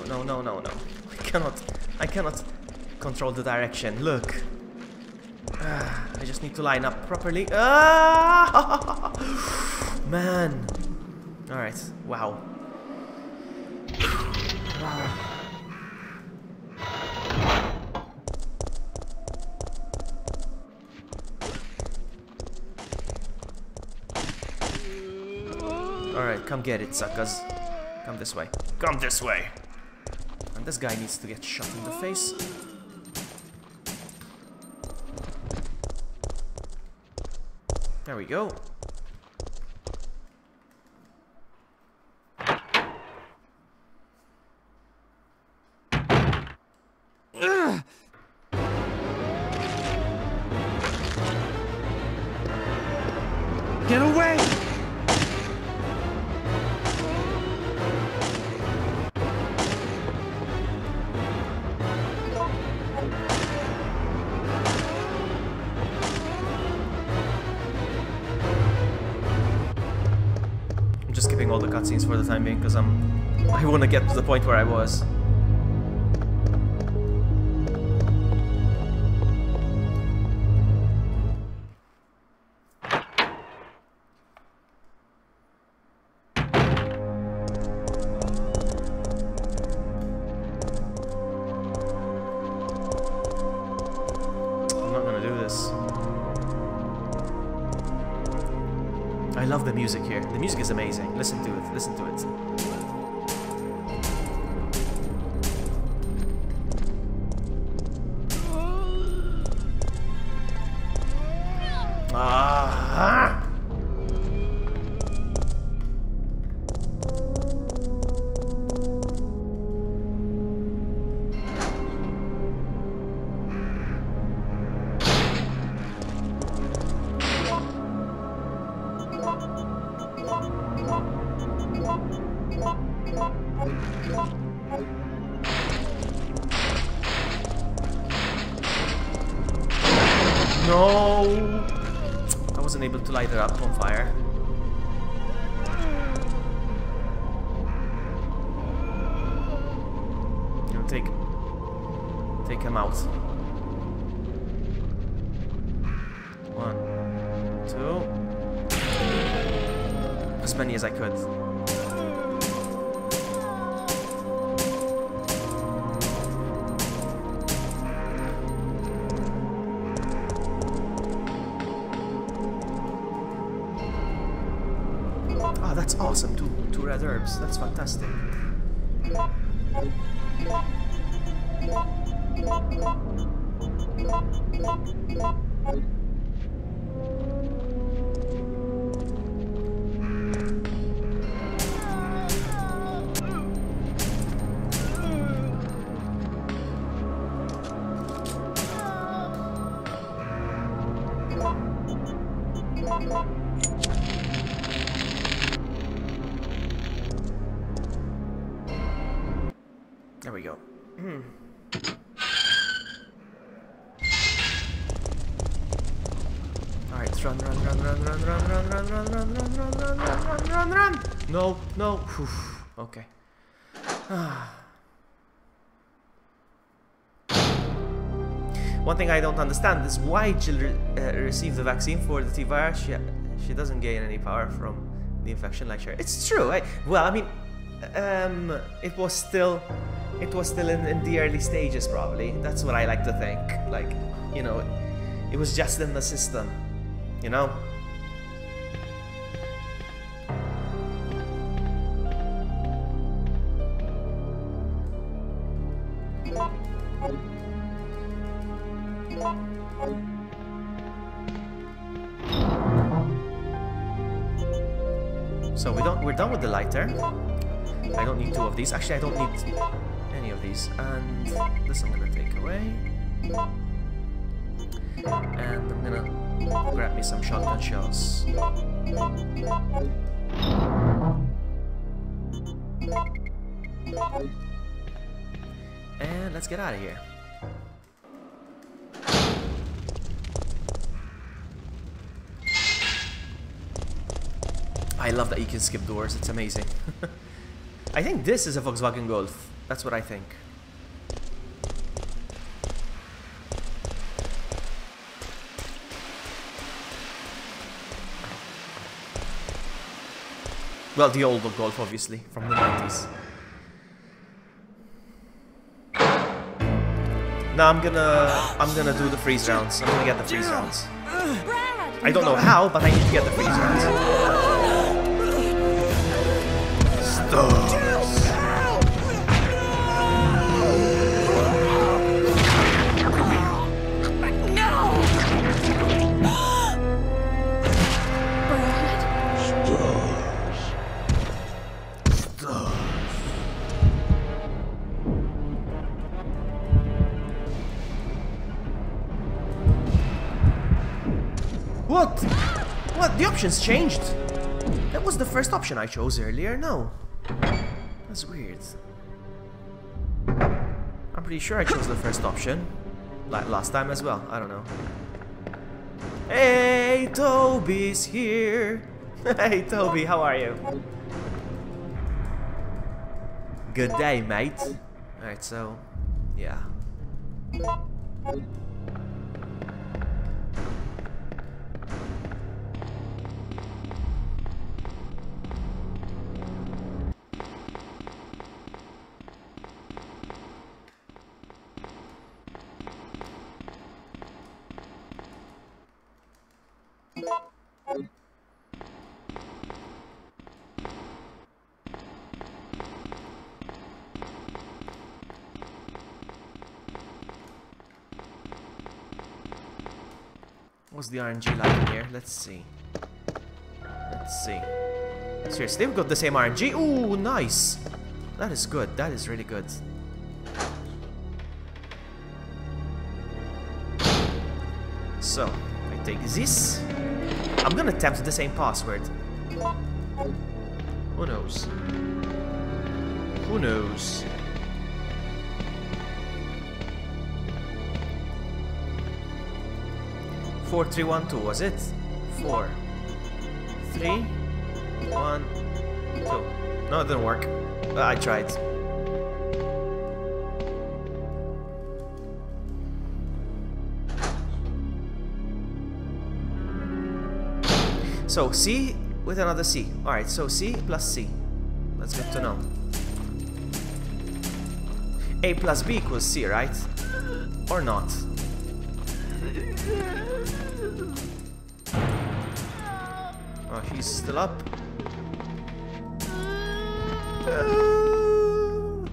No, no, no, no, no! I cannot control the direction. Look, I just need to line up properly. Man! All right. Wow. Alright, come get it, suckers. Come this way. Come this way! And this guy needs to get shot in the face. There we go. Get away! I'm just skipping all the cutscenes for the time being because I want to get to the point where I was. I love the music here. The music is amazing. Listen to it. Listen to it. Ah! No! I wasn't able to light it up on fire. You know, take him out. 1, 2. As many as I could. That's awesome, two red herbs. That's fantastic. There we go. Alright, run. No. Whew. Okay. One thing I don't understand is why Jill received the vaccine for the T-virus. She doesn't gain any power from the infection like her. It's true. Well, I mean, it was still in the early stages, probably. That's what I like to think. Like, you know, it was just in the system, you know. So we're done with the lighter. I don't need 2 of these. Actually, I don't need any of these. And this I'm gonna take away. And I'm gonna grab me some shotgun shells. And let's get out of here. I love that you can skip doors, it's amazing. I think this is a Volkswagen Golf. That's what I think. Well, the old Golf, obviously, from the 90s. Now I'm gonna do the freeze rounds. I'm gonna get the freeze rounds. I don't know how, but I need to get the freeze rounds. What? What? The options changed? That was the first option I chose earlier, no. That's weird. I'm pretty sure I chose the first option. Like last time as well, I don't know. Hey, Toby's here! Hey Toby, how are you? Good day, mate. Alright, so... yeah. What's the RNG like in here? Let's see. Let's see. Seriously, we've got the same RNG. Ooh, nice. That is good. That is really good. So, I take this. I'm gonna attempt the same password. Who knows? Who knows? Four, 3, 1, 2, was it? 4, 3, 1, 2. No, it didn't work. I tried. So C with another C. Alright, so C plus C. That's good to know. A plus B equals C, right? Or not? Oh, he's still up.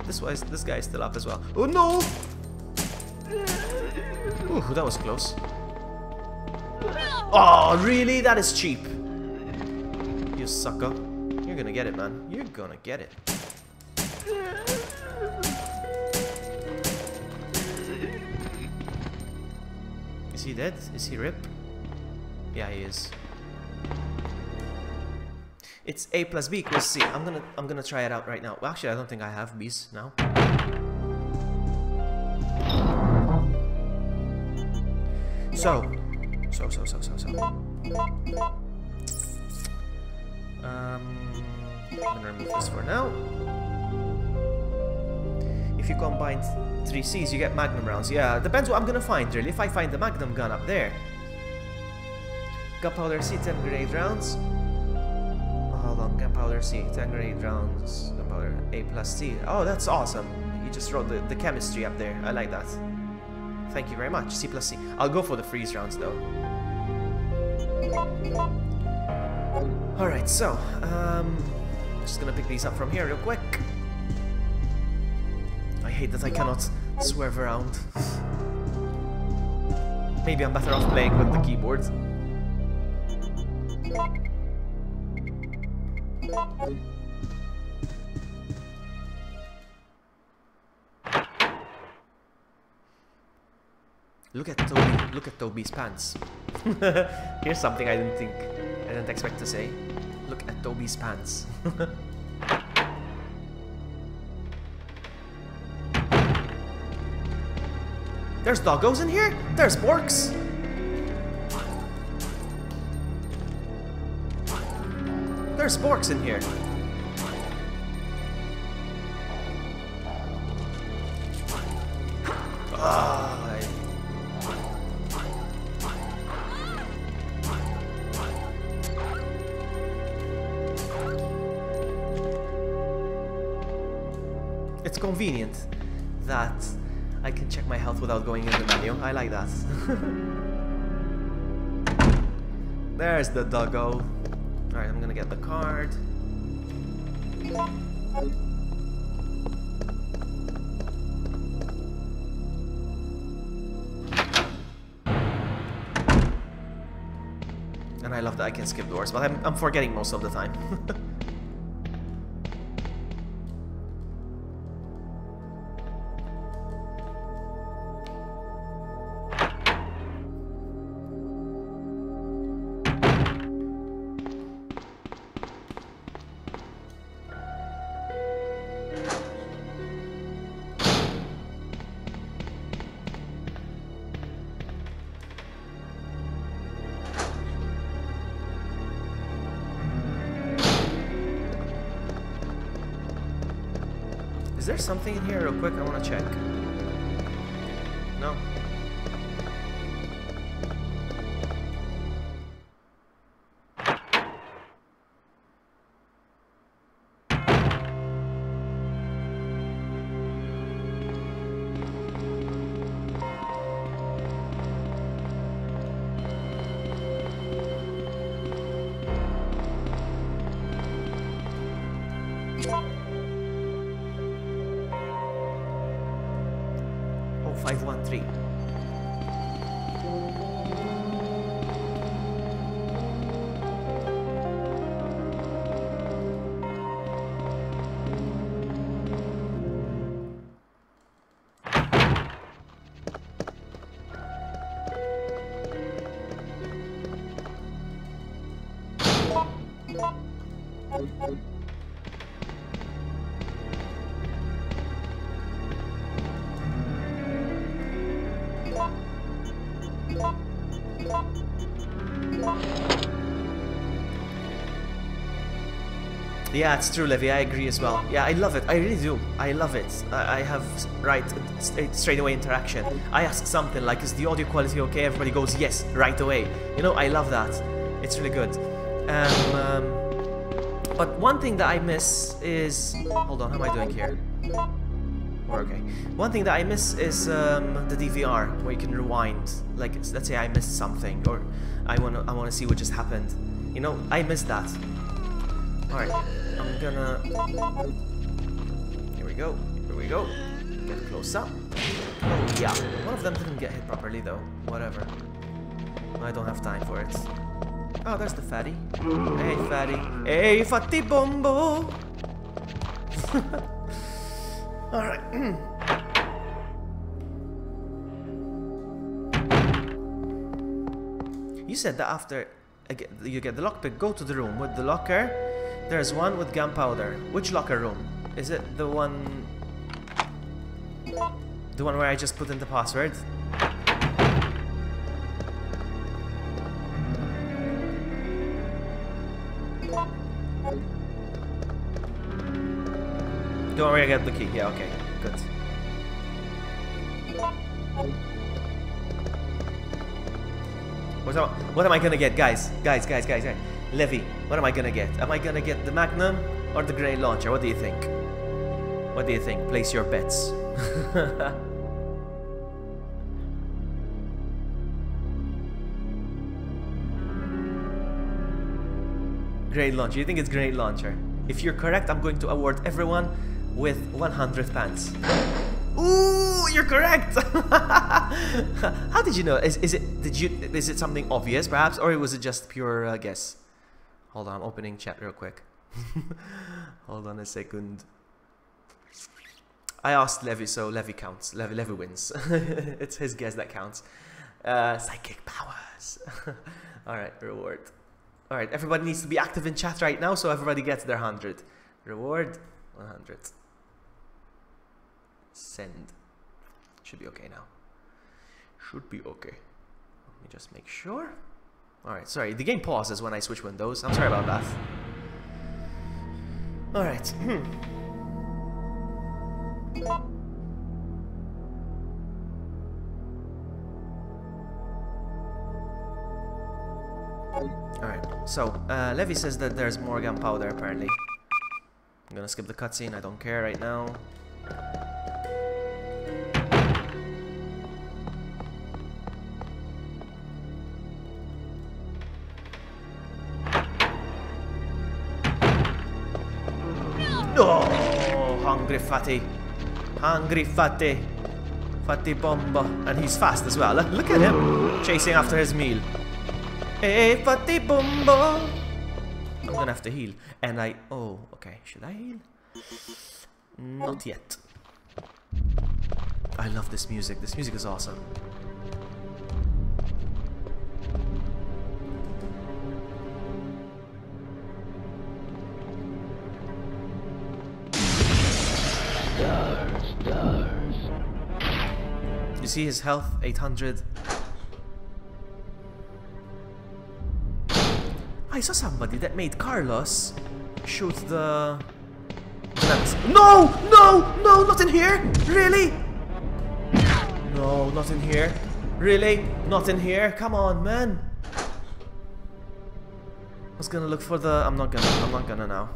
This guy is still up as well. Oh no! Ooh, that was close. Oh, really? That is cheap. You sucker. You're gonna get it, man. You're gonna get it. Is he dead? Is he RIP? Yeah, he is. It's A plus B equals C. I'm gonna try it out right now. Well, actually, I don't think I have B's now. So. I'm gonna remove this for now. If you combine 3 C's, you get Magnum rounds. Yeah, depends what I'm gonna find, really. If I find the Magnum gun up there. Gunpowder C, 10 grenade rounds. Oh, hold on, gunpowder C, 10 grenade rounds. Gunpowder A plus C. Oh, that's awesome. You just wrote the chemistry up there. I like that. Thank you very much. C plus C. I'll go for the freeze rounds, though. Alright, so, just gonna pick these up from here real quick. I hate that I cannot swerve around. Maybe I'm better off playing with the keyboard. Look at Toby's pants. Here's something I didn't expect to say. Look at Toby's pants. There's doggos in here? There's Borks! There's Borks in here. It's convenient that I can check my health without going in the menu. I like that. There's the doggo. Alright, I'm gonna get the card. And I love that I can skip doors, but I'm forgetting most of the time. Is there something in here real quick? I want to check. No. Oh, 513. Yeah, it's true, Livy. I agree as well. Yeah, I love it. I really do. I love it. I have straight away interaction. I ask something like, "Is the audio quality okay?" Everybody goes, "Yes," right away. You know, I love that. It's really good. But one thing that I miss is, hold on, how am I doing here? We're okay. One thing that I miss is the DVR, where you can rewind. Like, let's say I missed something, or I wanna see what just happened. You know, I missed that. All right. I'm gonna... Here we go. Here we go. Get close up. Oh, yeah. One of them didn't get hit properly, though. Whatever. I don't have time for it. Oh, there's the fatty. Hey, fatty. Hey, fatty bombo! Alright. You said that after you get the lockpick, go to the room with the locker. There's one with gunpowder. Which locker room? Is it the one... the one where I just put in the password? Don't worry, I got the key. Yeah, okay. Good. What am I gonna get, guys? Guys. Levy, what am I gonna get? Am I gonna get the Magnum or the grenade launcher? What do you think? What do you think? Place your bets. Grenade launcher. You think it's grenade launcher? If you're correct, I'm going to award everyone with 100 pants. Ooh, you're correct. How did you know? Is it something obvious perhaps, or was it just pure guess? Hold on, I'm opening chat real quick. Hold on a second. I asked Levy, so Levy counts. Levy wins. It's his guess that counts. Psychic powers. All right, reward. All right, everybody needs to be active in chat right now, so everybody gets their 100. Reward 100. Send. Should be okay now. Should be okay. Let me just make sure. Alright, sorry. The game pauses when I switch windows. I'm sorry about that. Alright. Alright, so Levy says that there's more gunpowder apparently. I'm gonna skip the cutscene, I don't care right now. Oh, hungry fatty. Hungry fatty. Fatty bomba. And he's fast as well. Look at him chasing after his meal. Hey, fatty bomba. I'm gonna have to heal. And oh, okay. Should I heal? Not yet. I love this music. This music is awesome. You see his health, 800. I saw somebody that made Carlos shoot the... No! No! No! Not in here! Really? No, not in here. Really? Not in here? Come on, man. I was gonna look for the... I'm not gonna now.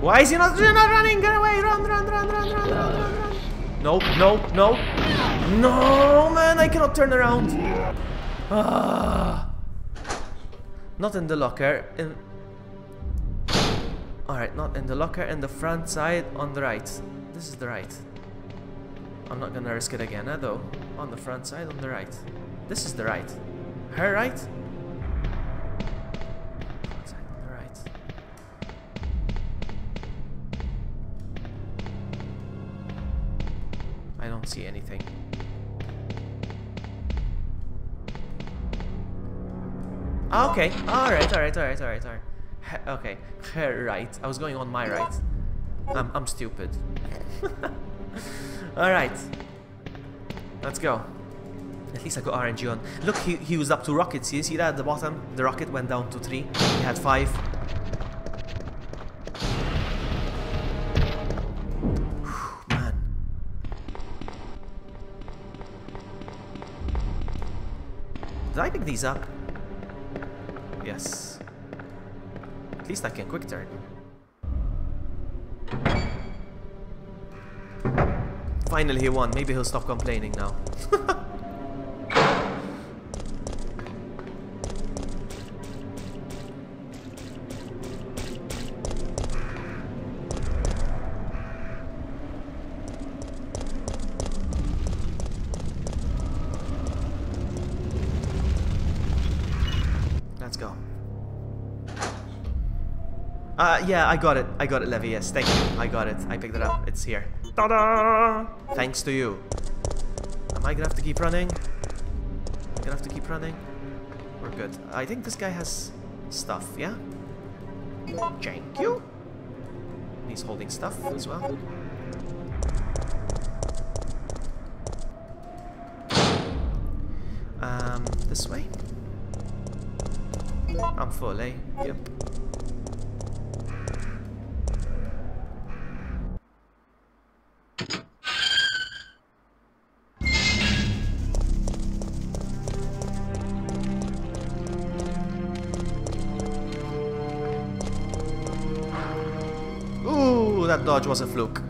Why is he not running? Get away! Run! No, no, no. No, man, I cannot turn around. Ah. Not in the locker. Alright, not in the locker. In the front side, on the right. This is the right. I'm not gonna risk it again, though. On the front side, on the right. This is the right. Her right? I don't see anything. Okay. Alright. Okay. Her right. I was going on my right. I'm stupid. Alright. Let's go. At least I got RNG on. Look, he was up to rockets. You see that at the bottom? The rocket went down to 3. He had 5. Did I pick these up? Yes. At least I can quick turn. Finally he won. Maybe he'll stop complaining now. Yeah, I got it, Levy, yes, thank you. I got it, I picked it up, it's here. Ta-da! Thanks to you. Am I gonna have to keep running? I'm gonna have to keep running. We're good. I think this guy has stuff, yeah? Thank you. He's holding stuff as well. This way? I'm full, eh? Yep. Ooh, that dodge was a fluke.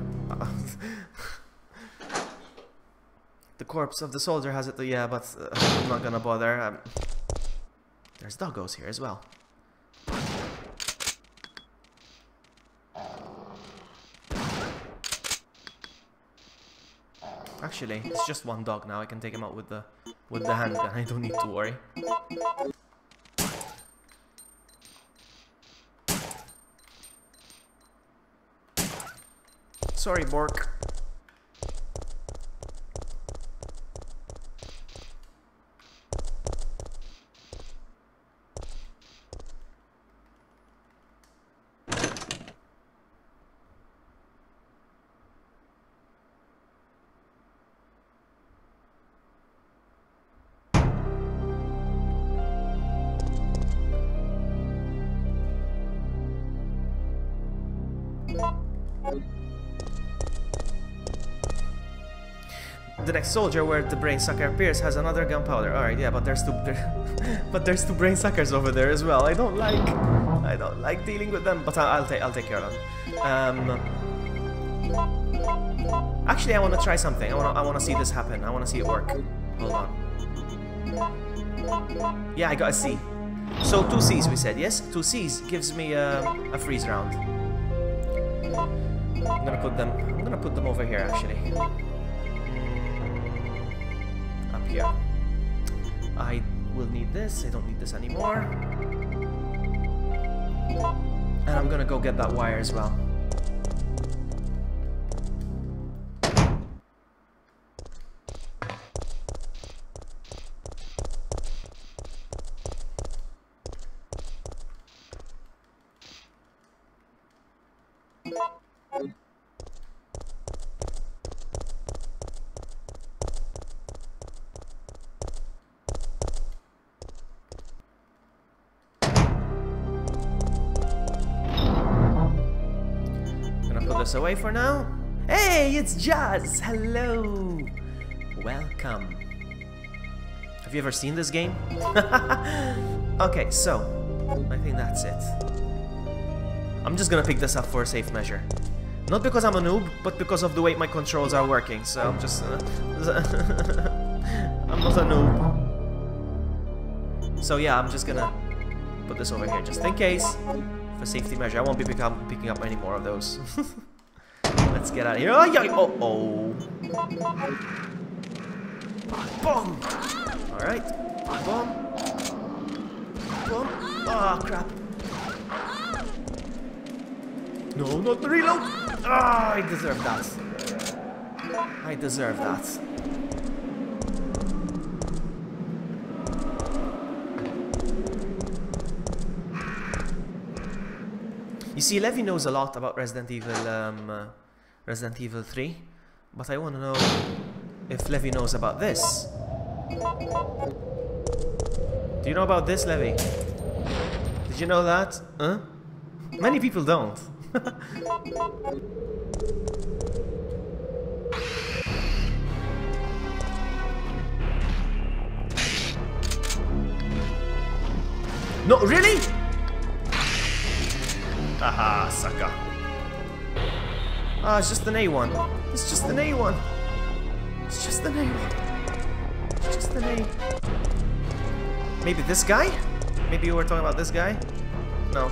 The corpse of the soldier has it, yeah, but I'm not gonna bother. There's doggos here as well. Actually, it's just one dog now. I can take him out with the handgun. I don't need to worry. Sorry, Bork. The next soldier where the brain sucker appears has another gunpowder. Alright, yeah, but there's two brain suckers over there as well. I don't like dealing with them, but I'll take care of them. Actually, I want to try something. I want to see this happen. I want to see it work. Hold on. Yeah, I got a C. So 2 C's we said, yes? 2 C's gives me a freeze round. I'm gonna put them over here actually. Up here. I will need this. I don't need this anymore. And I'm gonna go get that wire as well. Away for now. Hey, it's Jazz. Hello. Welcome. Have you ever seen this game? Okay, so I think that's it. I'm just gonna pick this up for a safe measure. Not because I'm a noob, but because of the way my controls are working. So I'm just I'm not a noob. So yeah, I'm just gonna put this over here just in case for safety measure. I won't be picking up any more of those. Let's get out of here. Oh, yeah. Oh, oh. Boom. All right. Boom. Boom. Oh, crap. No, not the reload. Ah, I deserve that. I deserve that. You see, Levy knows a lot about Resident Evil 3, but I want to know if Levy knows about this. Do you know about this, Levy? Did you know that? Huh? Many people don't. No, really? Aha, sucker. Ah, it's just an A1. It's just an A1. It's just an A1. It's just an A. Maybe this guy? Maybe you were talking about this guy? No.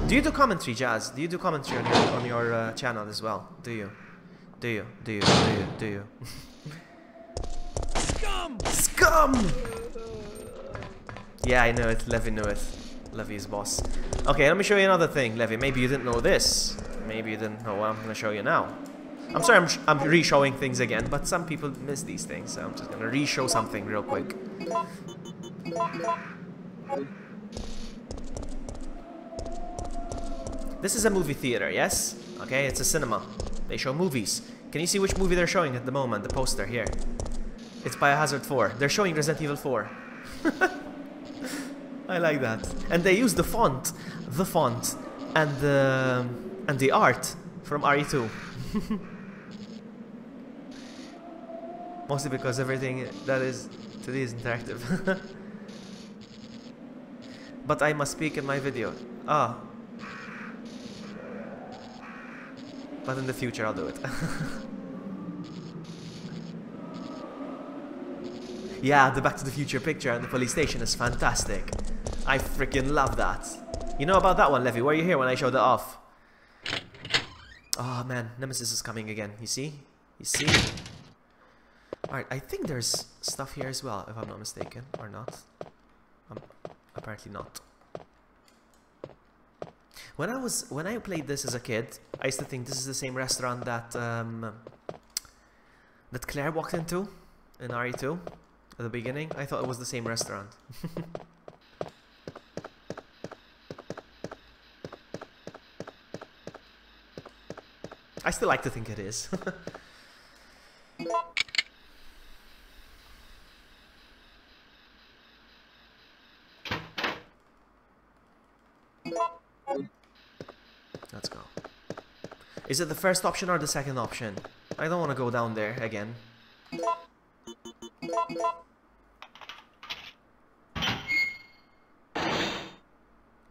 Do you do commentary, Jazz? Do you do commentary on your channel as well? Do you? Do you? Do you? Do you? Do you? Scum! Scum! Yeah, I know it. Levy knew it. Levy's boss. Okay, let me show you another thing, Levy. Maybe you didn't know this. Maybe you didn't know what I'm gonna show you now. I'm sorry I'm re-showing things again, but some people miss these things, so I'm just gonna re-show something real quick. This is a movie theater, yes? Okay, it's a cinema. They show movies. Can you see which movie they're showing at the moment? The poster here. It's Biohazard 4. They're showing Resident Evil 4. I like that. And they use the font, and the art from RE2. Mostly because everything that is today is interactive. But I must speak in my video. Ah. But in the future I'll do it. Yeah, the Back to the Future picture and the police station is fantastic. I freaking love that. You know about that one, Levy? Were you here when I showed it off? Oh man, Nemesis is coming again. You see? You see? Alright, I think there's stuff here as well, if I'm not mistaken. Or not. Apparently not. When I played this as a kid, I used to think this is the same restaurant that that Claire walked into in RE2 at the beginning. I thought it was the same restaurant. I still like to think it is. Let's go. Is it the first option or the second option? I don't want to go down there again.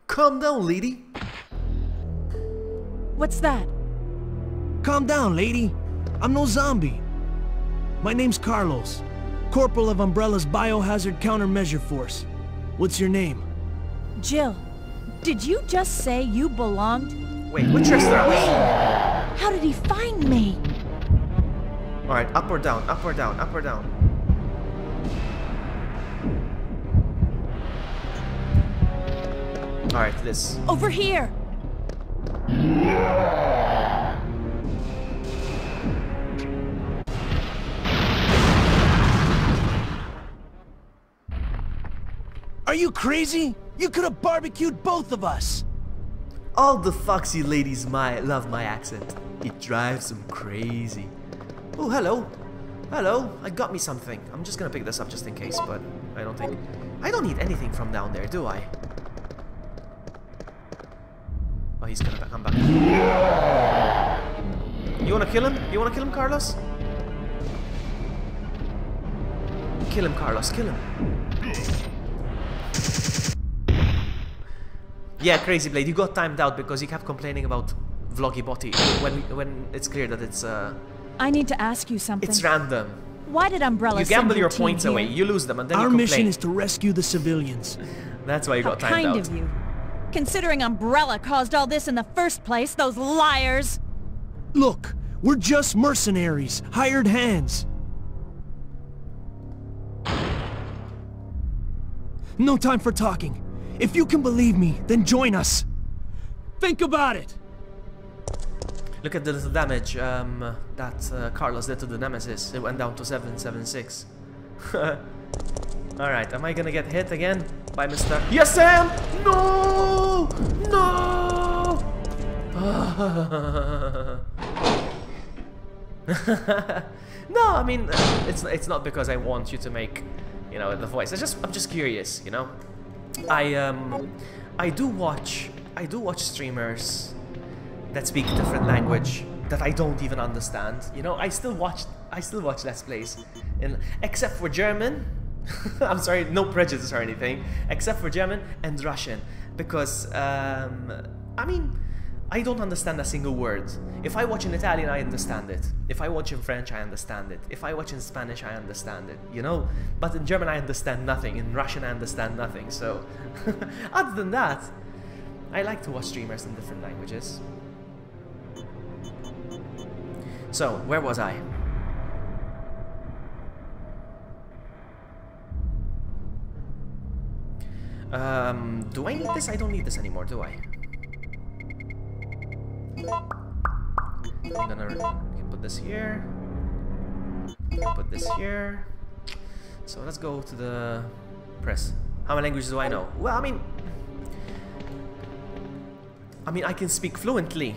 Calm down, lady. What's that? Calm down, lady. I'm no zombie. My name's Carlos, Corporal of Umbrella's Biohazard Countermeasure Force. What's your name? Jill, did you just say you belonged? Wait, which restaurant? How did he find me? Alright, up or down, up or down, up or down. Alright, this. Over here. Are you crazy? You could have barbecued both of us! All the foxy ladies love my accent. It drives them crazy. Oh, hello. Hello, I got me something. I'm just gonna pick this up just in case, but I don't need anything from down there, do I? Oh, he's gonna come back. You wanna kill him? You wanna kill him, Carlos? Kill him, Carlos, kill him. Yeah, Crazy Blade, you got timed out because you kept complaining about Vloggy Botty when it's clear that it's I need to ask you something. it's random. Why did Umbrella You send gamble your team points here? away, you lose them, and then Our you complain. mission is to rescue the civilians. That's why you How got timed kind out. of you. Considering Umbrella caused all this in the first place, those liars! Look, we're just mercenaries, hired hands. No time for talking. If you can believe me, then join us. Think about it. Look at the little damage that Carlos did to the Nemesis. It went down to 776. Alright, am I gonna get hit again by Mr. Yes, Sam! No! No! No, I mean, it's not because I want you to make, you know, the voice. I'm just curious, you know. I do watch streamers that speak a different language that I don't even understand. You know, I still watch Let's Plays, except for German. I'm sorry, no prejudice or anything, except for German and Russian, because I mean, I don't understand a single word. If I watch in Italian, I understand it. If I watch in French, I understand it. If I watch in Spanish, I understand it, you know? But in German, I understand nothing. In Russian, I understand nothing. So, other than that, I like to watch streamers in different languages. So, where was I? Do I need this? I don't need this anymore, do I? I'm gonna put this here. Put this here. So let's go to the press. How many languages do I know? Well, I mean, I can speak fluently.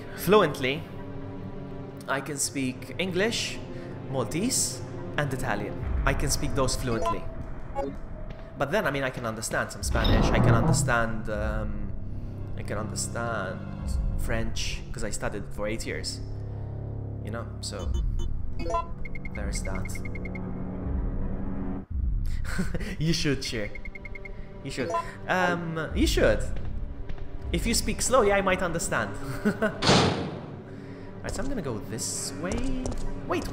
I can speak English, Maltese, and Italian. I can speak those fluently. But then, I mean, I can understand some Spanish. I can understand French because I studied for 8 years. You know, so there's that. You should share. You should. You should. If you speak slowly, I might understand. Alright, so I'm gonna go this way. Wait.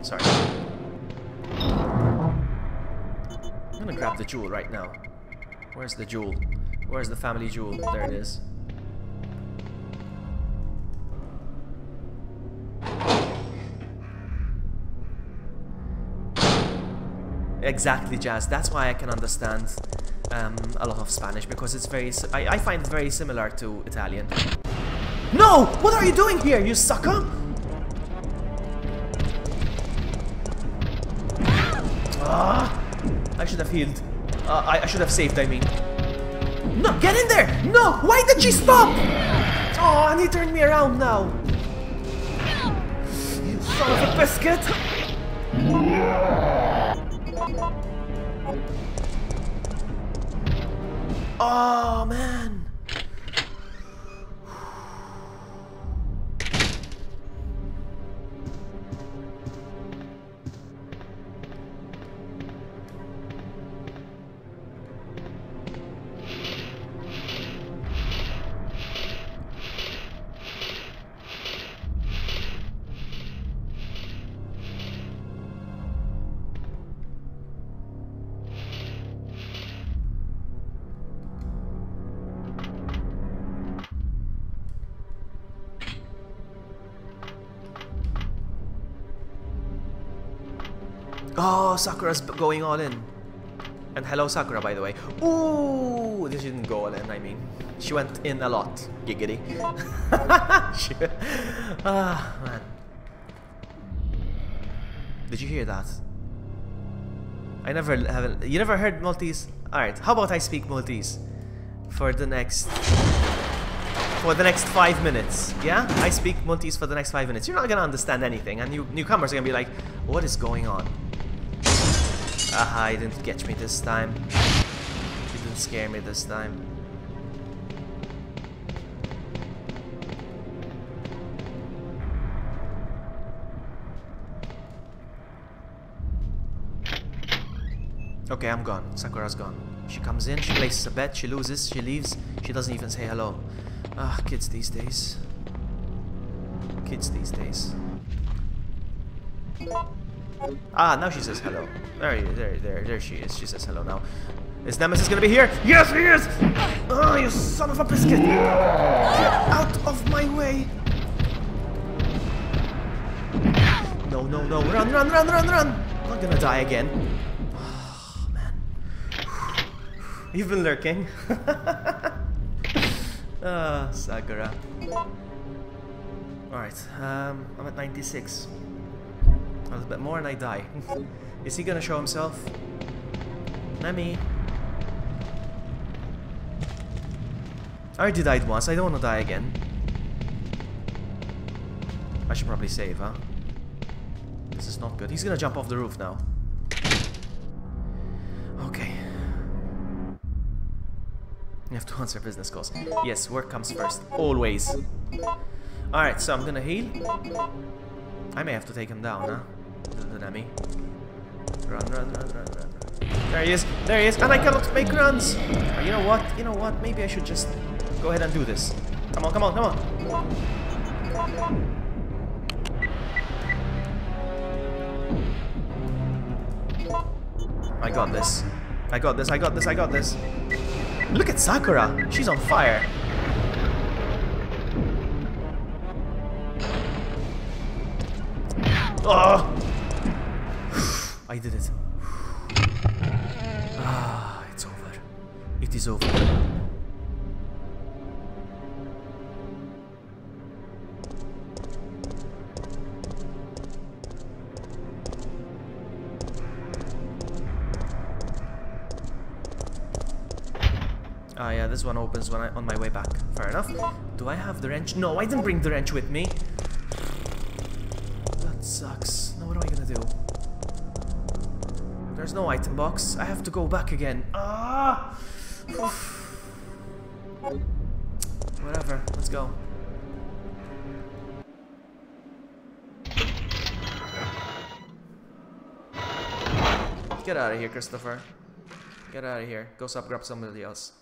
Sorry. I'm gonna grab the jewel right now. Where's the jewel? Where's the family jewel? There it is. Exactly, Jazz. That's why I can understand a lot of Spanish, because it's very. I find it very similar to Italian. No! What are you doing here, you sucker? I should have healed. I should have saved, I mean. No, get in there! No! Why did she stop? Oh, and he turned me around now. You son of a biscuit! Oh, man. Oh, Sakura's going all in. And hello, Sakura, by the way. Ooh, she didn't go all in, I mean. She went in a lot. Giggity. Ah, man. Did you hear that? You never heard Maltese? Alright, how about I speak Maltese? For the next 5 minutes, yeah? I speak Maltese for the next 5 minutes. You're not gonna understand anything, and newcomers are gonna be like, what is going on? Aha, he didn't catch me this time. He didn't scare me this time. Okay, I'm gone. Sakura's gone. She comes in, she places a bet, she loses, she leaves, she doesn't even say hello. Ah, kids these days. Kids these days. Ah, now she says hello. There she is. She says hello now. Is Nemesis gonna be here? Yes, he is! Oh, you son of a biscuit! Get out of my way! No, run! I'm not gonna die again. Oh, man. You've been lurking. Ah, Sakura. Alright, I'm at 96. A little bit more and I die. Is he gonna show himself? Nemi. I already died once, I don't wanna die again. I should probably save, huh? This is not good. He's gonna jump off the roof now. Okay. You have to answer business calls. Yes, work comes first. Always. Alright, so I'm gonna heal. I may have to take him down, huh? The Nemi. Run. There he is, and I cannot make runs! You know what? Maybe I should just go ahead and do this. Come on. I got this. Look at Sakura! She's on fire! Oh! I did it. Ah, it's over. shift is over. Ah yeah, this one opens when on my way back. Fair enough. Do I have the wrench? No, I didn't bring the wrench with me. That sucks. Now what am I gonna do? There's no item box. I have to go back again. Ah! Whatever, let's go. Get out of here, Christopher. Get out of here. Go grab somebody else.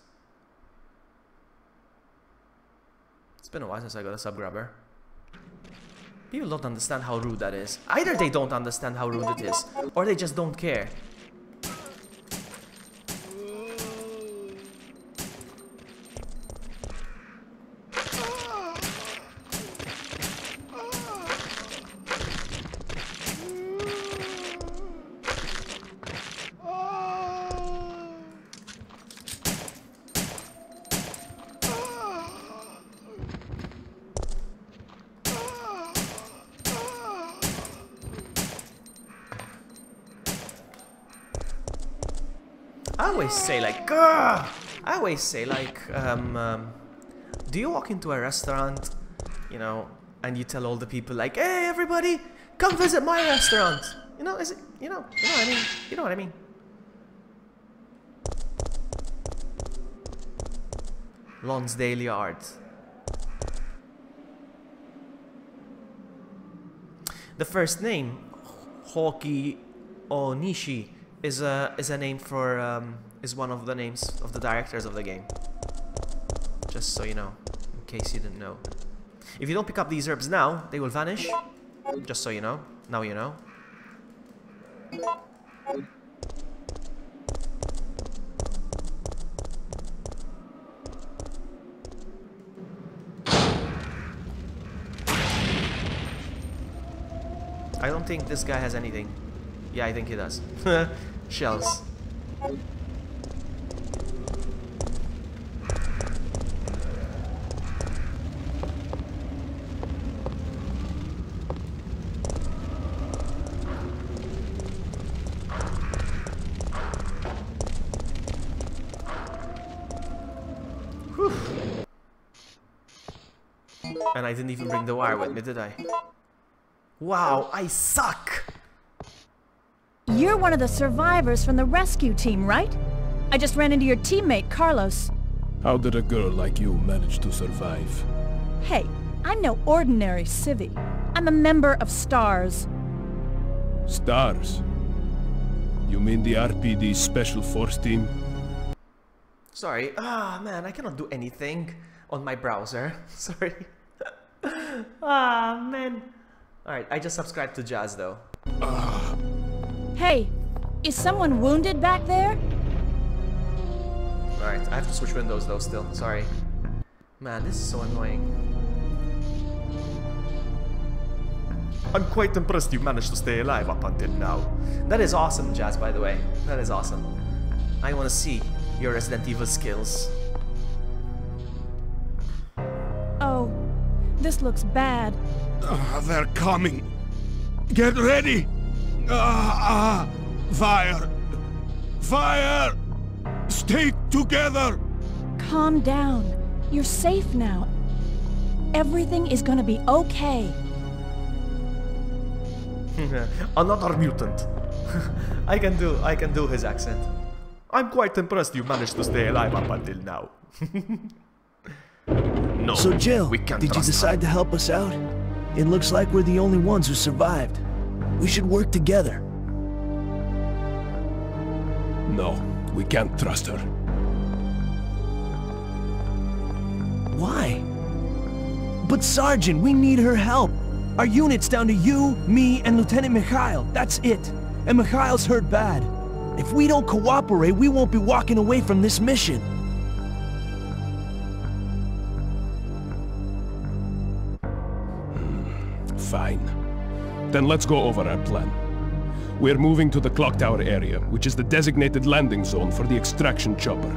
It's been a while since I got a sub grabber. People don't understand how rude that is. Either they don't understand how rude it is, or they just don't care. I always say like, do you walk into a restaurant, you know, and you tell all the people like, hey everybody, come visit my restaurant. You know, is it, you know what I mean? You know what I mean? Lonsdale Yard. The first name, Hoki Onishi, is a name for is one of the names of the directors of the game. Just so you know, in case you didn't know. If you don't pick up these herbs now, they will vanish. Just so you know. Now you know. I don't think this guy has anything. Yeah, I think he does. Shells. Whew. And I didn't even bring the wire with me, did I? Wow, I suck! You're one of the survivors from the rescue team, right? I just ran into your teammate, Carlos. How did a girl like you manage to survive? Hey, I'm no ordinary civvy. I'm a member of STARS. STARS? You mean the RPD Special Force Team? Sorry. Ah, man, I cannot do anything on my browser. Sorry. Ah, man. Alright, I just subscribed to Jazz, though. Hey, is someone wounded back there? Alright, I have to switch windows, though, still. Sorry. Man, this is so annoying. I'm quite impressed you managed to stay alive up until now. That is awesome, Jazz, by the way. That is awesome. I want to see your Resident Evil skills. Oh, this looks bad. They're coming. Get ready. Fire. Fire. Stay together. Calm down. You're safe now. Everything is gonna be okay. Another mutant. I can do his accent. I'm quite impressed you managed to stay alive up until now. No, So Jill, we can't did you trust decide to help us out? It looks like we're the only ones who survived. We should work together. No, we can't trust her. Why? But Sergeant, we need her help. Our unit's down to you, me, and Lieutenant Mikhail. That's it. And Mikhail's hurt bad. If we don't cooperate, we won't be walking away from this mission. Fine. Then let's go over our plan. We're moving to the clock tower area, which is the designated landing zone for the extraction chopper.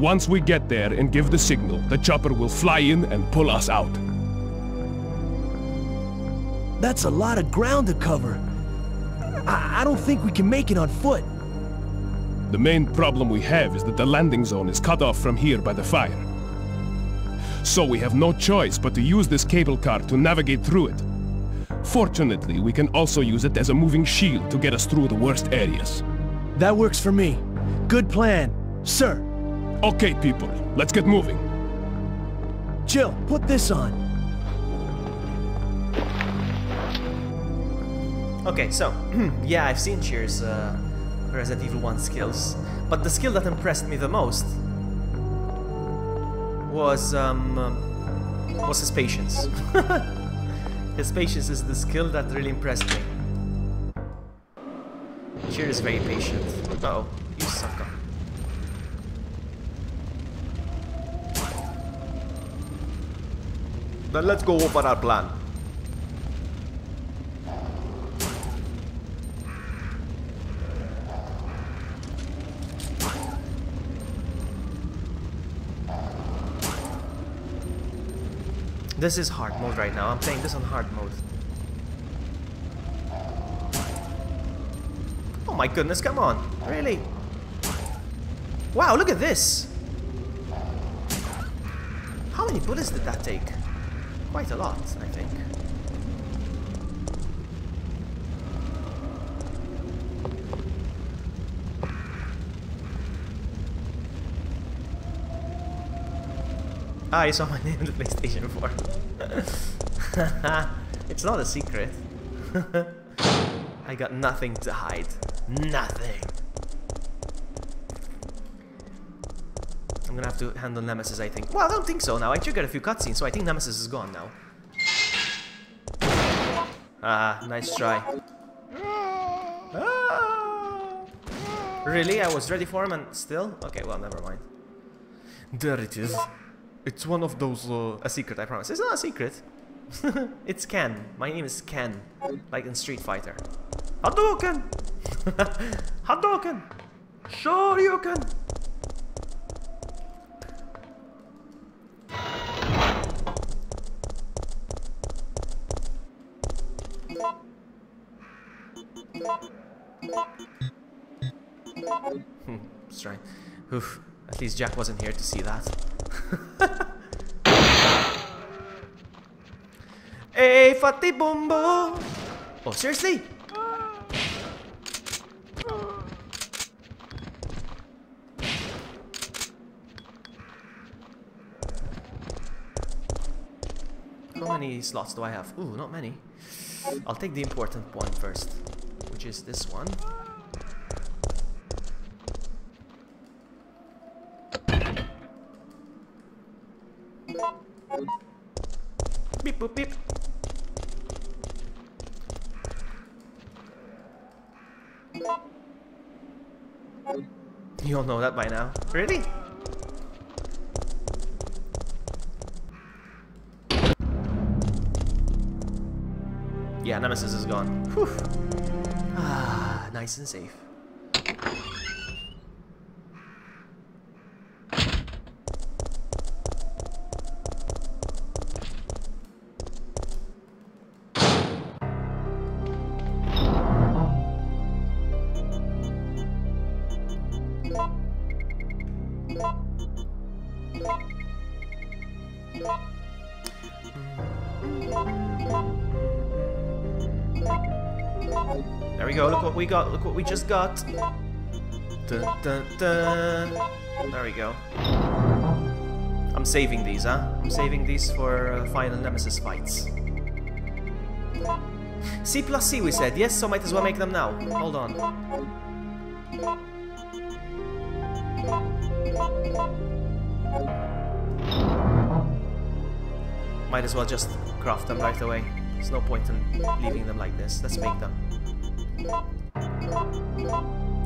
Once we get there and give the signal, the chopper will fly in and pull us out. That's a lot of ground to cover. I don't think we can make it on foot. The main problem we have is that the landing zone is cut off from here by the fire. So we have no choice but to use this cable car to navigate through it. Fortunately, we can also use it as a moving shield to get us through the worst areas. That works for me. Good plan, sir. Okay, people, let's get moving. Jill, put this on. Okay, so, yeah, I've seen Cheers Resident Evil 1 skills, but the skill that impressed me the most was his patience. His patience is the skill that really impressed me. Cheers is very patient. Uh-oh, you sucker. Then let's go over our plan. This is hard mode right now. I'm playing this on hard mode. Oh my goodness, come on. Really? Wow, look at this. How many bullets did that take? Quite a lot, I think. Ah, I saw my name in the PlayStation 4. It's not a secret. I got nothing to hide. Nothing. I'm gonna have to handle Nemesis, I think. Well, I don't think so now. I triggered a few cutscenes, so I think Nemesis is gone now. Ah, nice try. Ah. Really? I was ready for him and still? Okay, well, never mind. There it is. It's one of those, a secret, I promise. It's not a secret. It's Ken. My name is Ken. Like in Street Fighter. Hadouken! Hadouken! Shoryuken! Let's try. Oof. At least Jack wasn't here to see that. Hey, Fatty Bumbo! Oh, seriously? How many slots do I have? Ooh, not many. I'll take the important one first, which is this one. Beep boop beep. You all know that by now. Really? Yeah, Nemesis is gone. Whew. Ah, nice and safe. There we go, look what we got, look what we just got. Dun, dun, dun. There we go. I'm saving these, huh? I'm saving these for final Nemesis fights. C plus C we said, yes, so might as well make them now. Hold on. Might as well just craft them right away. There's no point in leaving them like this. Let's make them.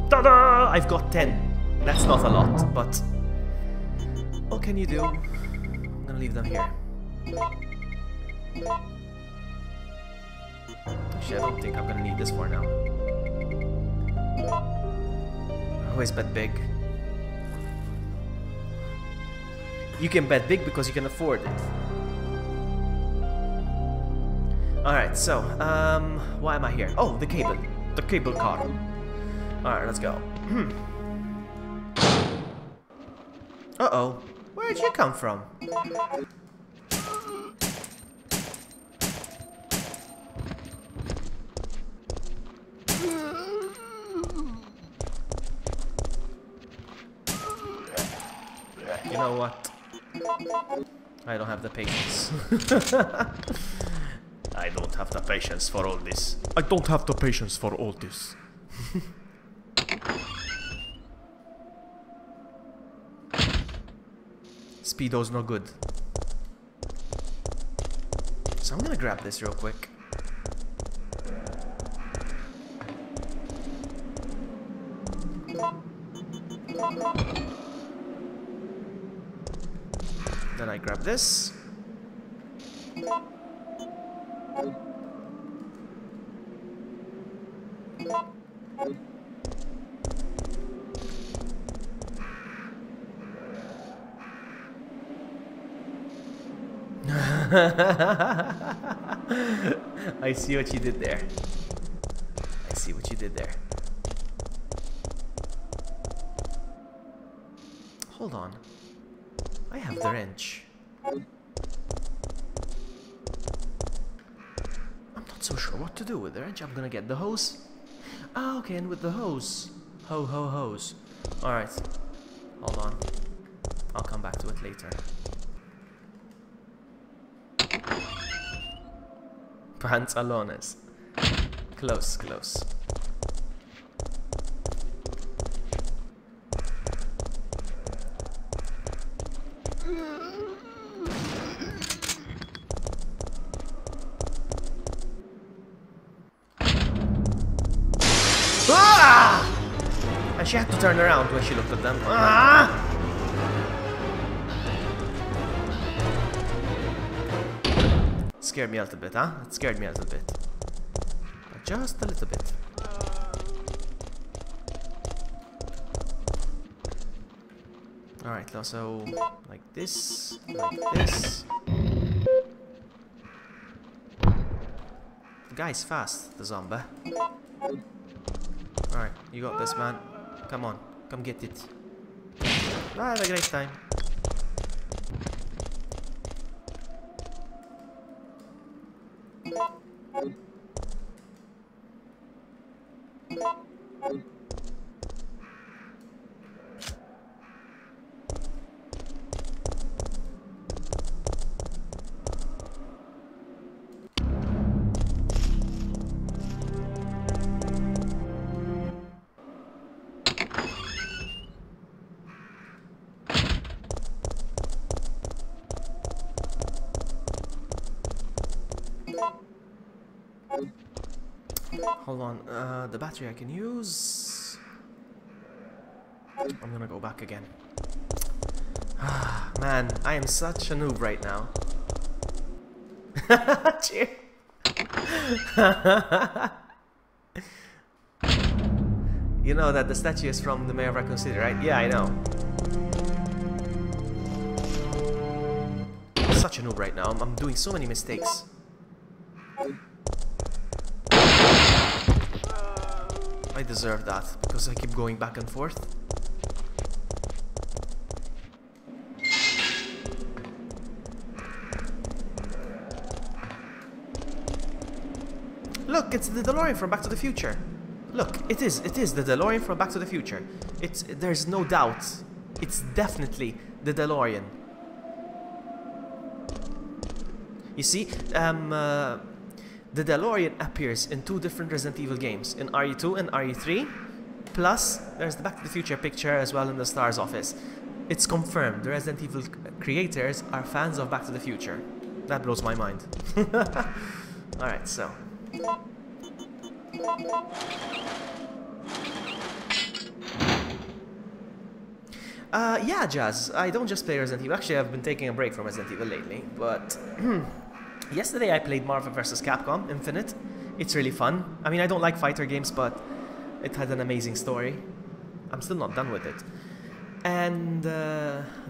Ta-da! I've got 10. That's not a lot, but what can you do? I'm gonna leave them here. Actually, I don't think I'm gonna need this for now. I always bet big. You can bet big because you can afford it. Alright, so, why am I here? Oh, the cable. The cable car. Alright, let's go. Uh-oh. Where'd you come from? You know what? I don't have the patience. I don't have the patience for all this. I don't have the patience for all this. Speedo's no good. So I'm gonna grab this real quick. Then I grab this. I see what you did there. I see what you did there. Hold on. I have the wrench. I'm not so sure what to do with the wrench. I'm gonna get the hose. Ah, okay, and with the hose. Hose. Alright. Hold on. I'll come back to it later. Pantalones. Close. Ah! And she had to turn around when she looked at them. Ah! Scared me a little bit, huh? It scared me a little bit. But just a little bit. Alright, so like this, like this. The guy's fast, the zombie. Alright, you got this, man. Come on, come get it. Have a great time. Hold on, the battery I can use. I'm gonna go back again. Man, I am such a noob right now. Cheers. You know that the statue is from the Mayor of Raccoon City, right? Yeah, I know. I'm such a noob right now. I'm doing so many mistakes. I deserve that because I keep going back and forth. Look, it's the DeLorean from Back to the Future. Look, it is the DeLorean from Back to the Future. There's no doubt. It's definitely the DeLorean. You see, the DeLorean appears in 2 different Resident Evil games, in RE2 and RE3. Plus, there's the Back to the Future picture as well in the STARS office. It's confirmed, the Resident Evil creators are fans of Back to the Future. That blows my mind. Alright, so. Yeah, Jazz, I don't just play Resident Evil. Actually, I've been taking a break from Resident Evil lately, but yesterday I played Marvel vs. Capcom Infinite. It's really fun. I mean, I don't like fighter games, but it had an amazing story. I'm still not done with it. And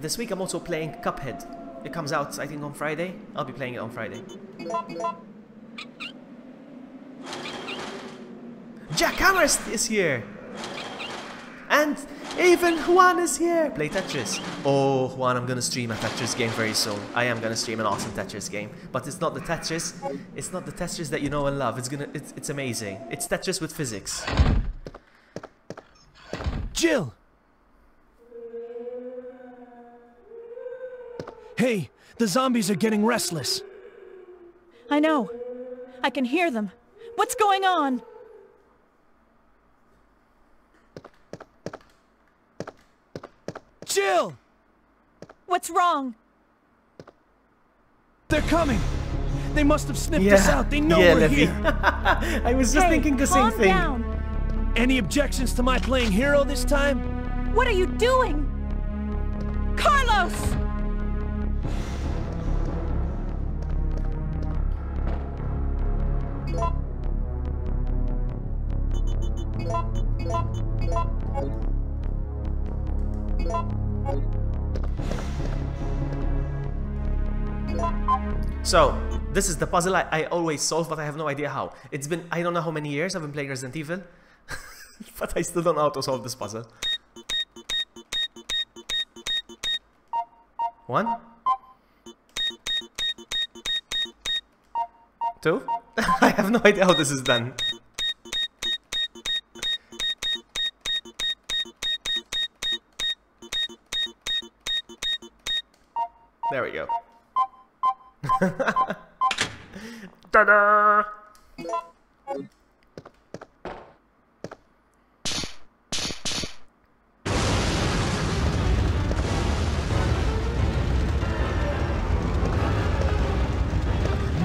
this week I'm also playing Cuphead. It comes out, I think, on Friday. I'll be playing it on Friday. Jack Hammer is here! And even Juan is here! Play Tetris. Oh, Juan, I'm gonna stream a Tetris game very soon. I am gonna stream an awesome Tetris game. But it's not the Tetris. It's not the Tetris that you know and love. It's amazing. It's Tetris with physics. Jill! Hey, the zombies are getting restless. I know. I can hear them. What's going on? Jill! What's wrong? They're coming! They must have sniffed us out. They know we're Levy. here. I was just thinking the same thing. Calm down. Any objections to my playing hero this time? What are you doing? Carlos! So, this is the puzzle I always solve, but I have no idea how. It's been, I don't know how many years I've been playing Resident Evil, but I still don't know how to solve this puzzle. 1, 2. I have no idea how this is done. There we go. Ta-da!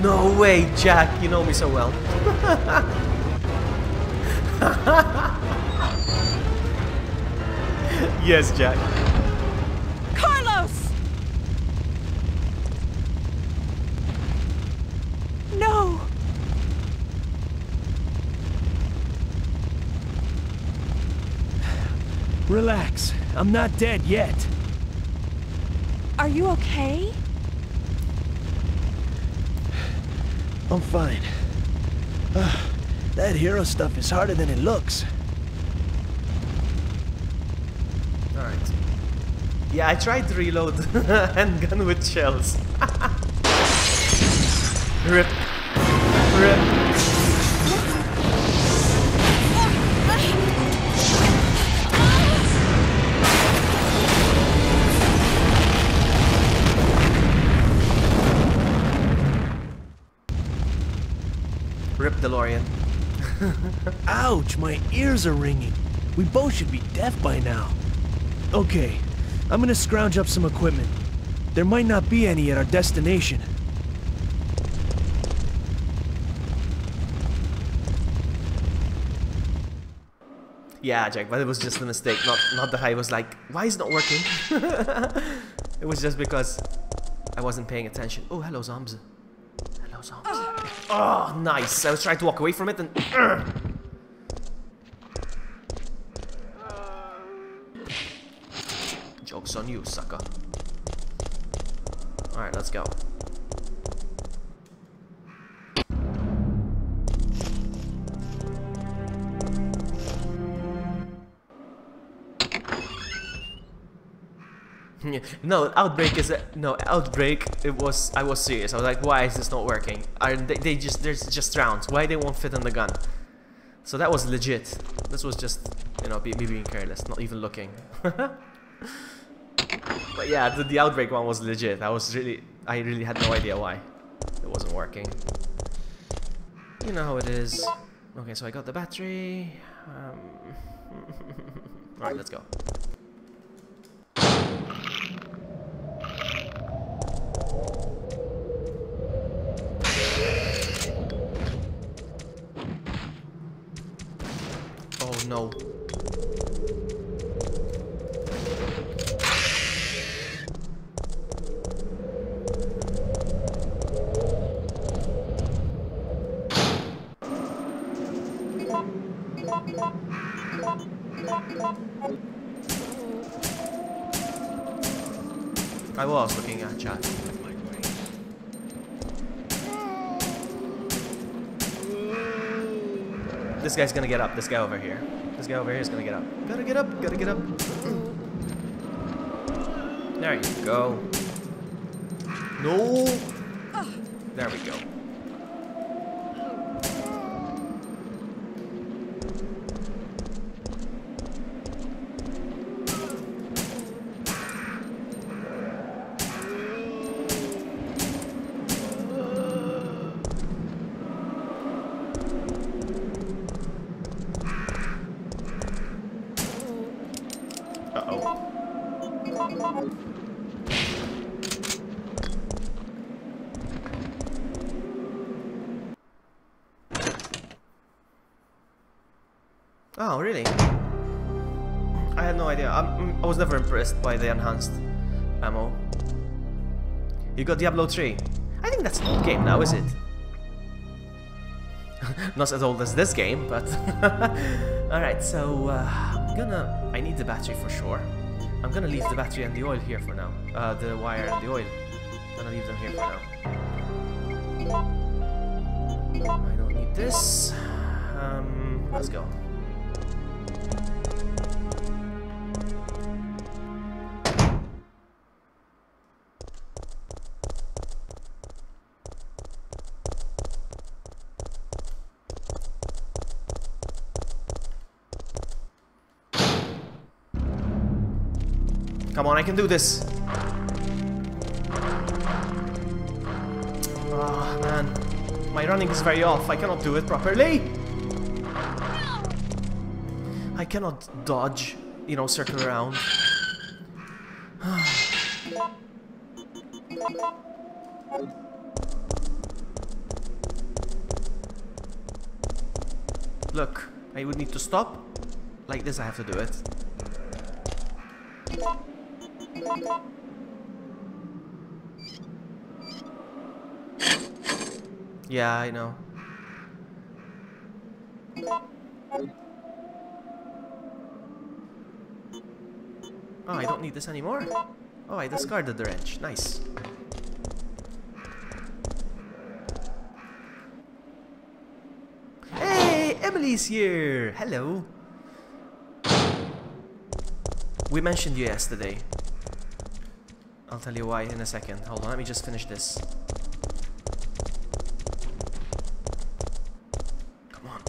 No way, Jack, you know me so well. Yes, Jack. Carlos! No! Relax. I'm not dead yet. Are you okay? I'm fine. That hero stuff is harder than it looks. Alright. Yeah, I tried to reload handgun with shells. Rip. Rip. Rip DeLorean. Ouch, my ears are ringing. We both should be deaf by now. Okay, I'm gonna scrounge up some equipment. There might not be any at our destination. Yeah, Jack, but it was just a mistake. Not that I was like, why is it not working? It was just because I wasn't paying attention. Oh, hello, zombies. Hello, zombies. Oh, nice. I was trying to walk away from it and... Joke's on you, sucker. Alright, let's go. No, Outbreak is no Outbreak. I was serious. I was like, why is this not working? They're just rounds. Why they won't fit in the gun? So that was legit. This was just, you know, me being careless, not even looking. But yeah, the Outbreak one was legit. I really had no idea why it wasn't working. You know how it is. Okay, so I got the battery. All right, let's go. Oh no. I was looking at chat. This guy's gonna get up. This guy over here. This guy over here is gonna get up. Gotta get up. Gotta get up. There you go. No. There we go. Oh, really? I had no idea. I was never impressed by the enhanced ammo. You got Diablo 3. I think that's an old game now, is it? Not as old as this game, but... Alright, so... I need the battery for sure. I'm gonna leave the battery and the oil here for now. The wire and the oil. I'm gonna leave them here for now. I don't need this. Let's go. Come on, I can do this. Oh, man. My running is very off. I cannot do it properly. I cannot dodge, you know, circle around. Look, I would need to stop. Like this, I have to do it. Yeah, I know. Oh, I don't need this anymore. Oh, I discarded the wrench. Nice. Hey, Emily's here. Hello. We mentioned you yesterday. I'll tell you why in a second. Hold on, let me just finish this. Come on.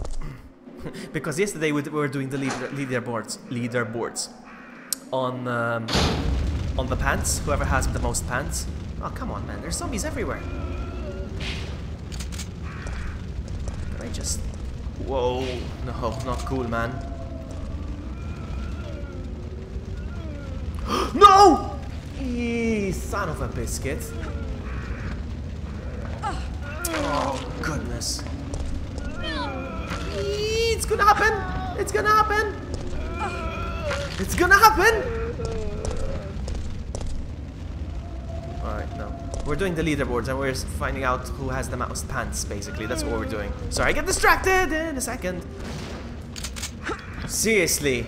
Because yesterday we were doing the leaderboards on the pants. Whoever has the most pants. Oh, come on, man. There's zombies everywhere. Can I just... Whoa. No, not cool, man. No! Son of a biscuit. Oh, goodness. It's gonna happen! It's gonna happen! It's gonna happen! Alright, no. We're doing the leaderboards and we're finding out who has the most pants, basically. That's what we're doing. Sorry, I get distracted in a second. Seriously.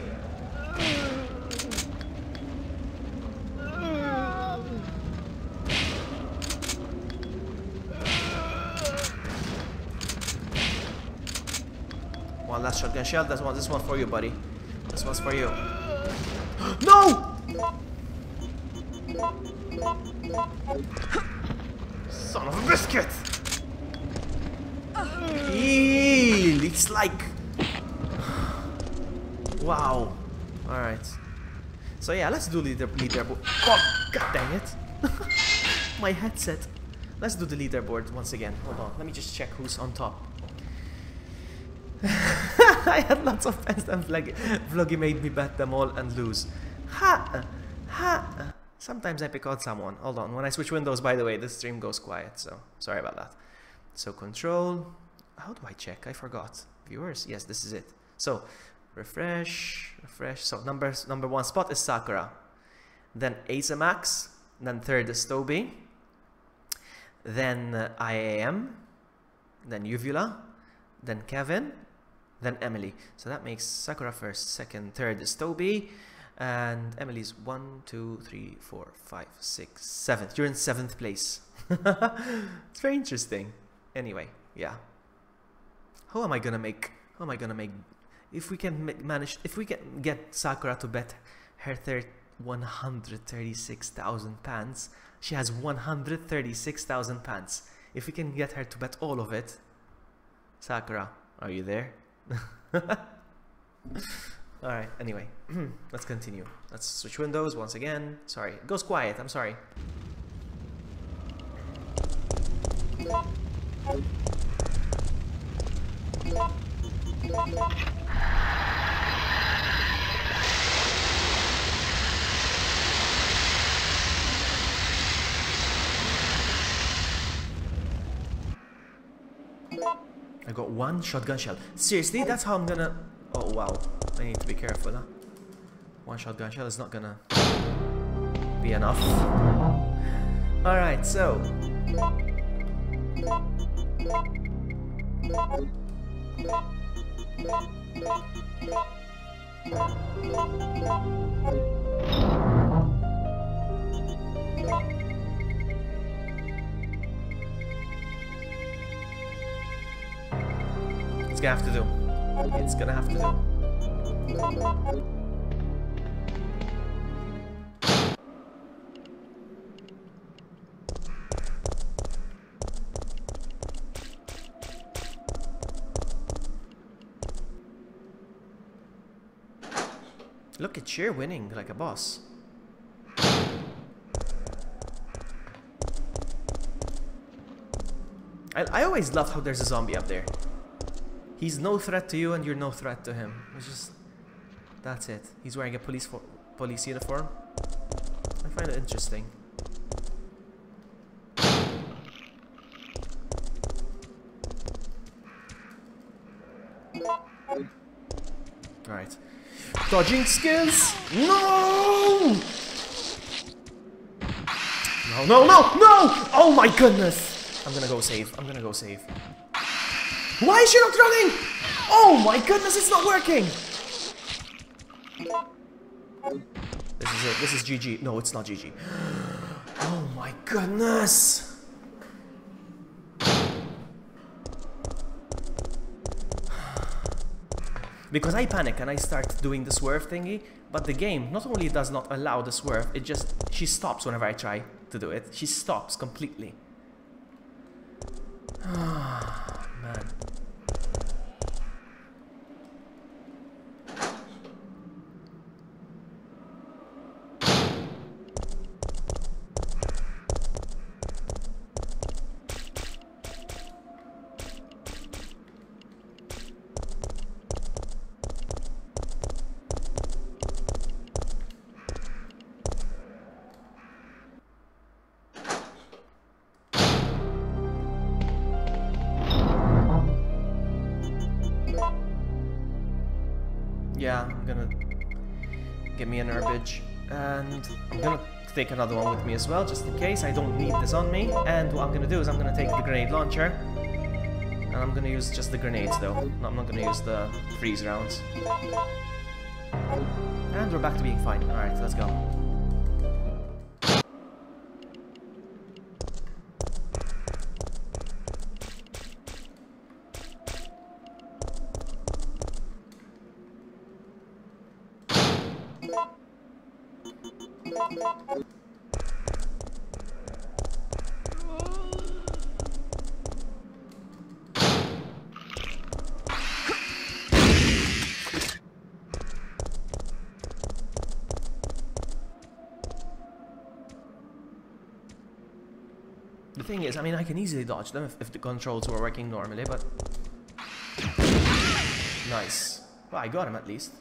One last shotgun shell. This one's for you, buddy. This one's for you. No! Son of a biscuit! It's like... Wow. Alright. So yeah, let's do leaderboard. Oh, god dang it. My headset. Let's do the leaderboard once again. Hold on. Let me just check who's on top. I had lots of pens and Vloggy made me bet them all and lose. Ha! Ha! Sometimes I pick out someone. Hold on. When I switch windows, by the way, the stream goes quiet. So, sorry about that. So, control. How do I check? I forgot. Viewers? Yes, this is it. So, refresh. Refresh. So, number one spot is Sakura. Then Asamax. Then third is Toby. Then IAM. Then Uvula. Then Kevin. Then Emily. So that makes Sakura first, second, third is Toby, And Emily's 1, 2, 3, 4, 5, 6, 7th. You're in 7th place. It's very interesting. Anyway, yeah. How am I gonna make? If we can manage, if we can get Sakura to bet her 136,000 pants, she has 136,000 pants. If we can get her to bet all of it, Sakura, are you there? Alright, anyway, let's continue. Let's switch windows once again. Sorry, it goes quiet, I'm sorry. I got 1 shotgun shell. Seriously, that's how I'm gonna... Oh wow, I need to be careful, huh? 1 shotgun shell is not gonna be enough. Alright, so... It's gonna have to do. It's gonna have to do. Look at Cheer winning like a boss. I always love how there's a zombie up there. He's no threat to you and you're no threat to him. It's just... That's it. He's wearing a police uniform. I find it interesting. Alright. Dodging skills! No! No, no, no, no! Oh my goodness! I'm gonna go save. I'm gonna go save. Why is she not running? Oh my goodness, it's not working! This is it. This is GG. No, it's not GG. Oh my goodness! Because I panic and I start doing the swerve thingy, but the game not only does not allow the swerve, it just... She stops whenever I try to do it. She stops completely. Ah, man. Yeah, I'm gonna get me an herbage, and I'm gonna take another one with me as well, just in case. I don't need this on me. And what I'm gonna do is I'm gonna take the grenade launcher, and I'm gonna use just the grenades though. No, I'm not gonna use the freeze rounds. And we're back to being fine. Alright, let's go. The thing is, I mean, I can easily dodge them if the controls were working normally, but... Nice. Well, I got him at least.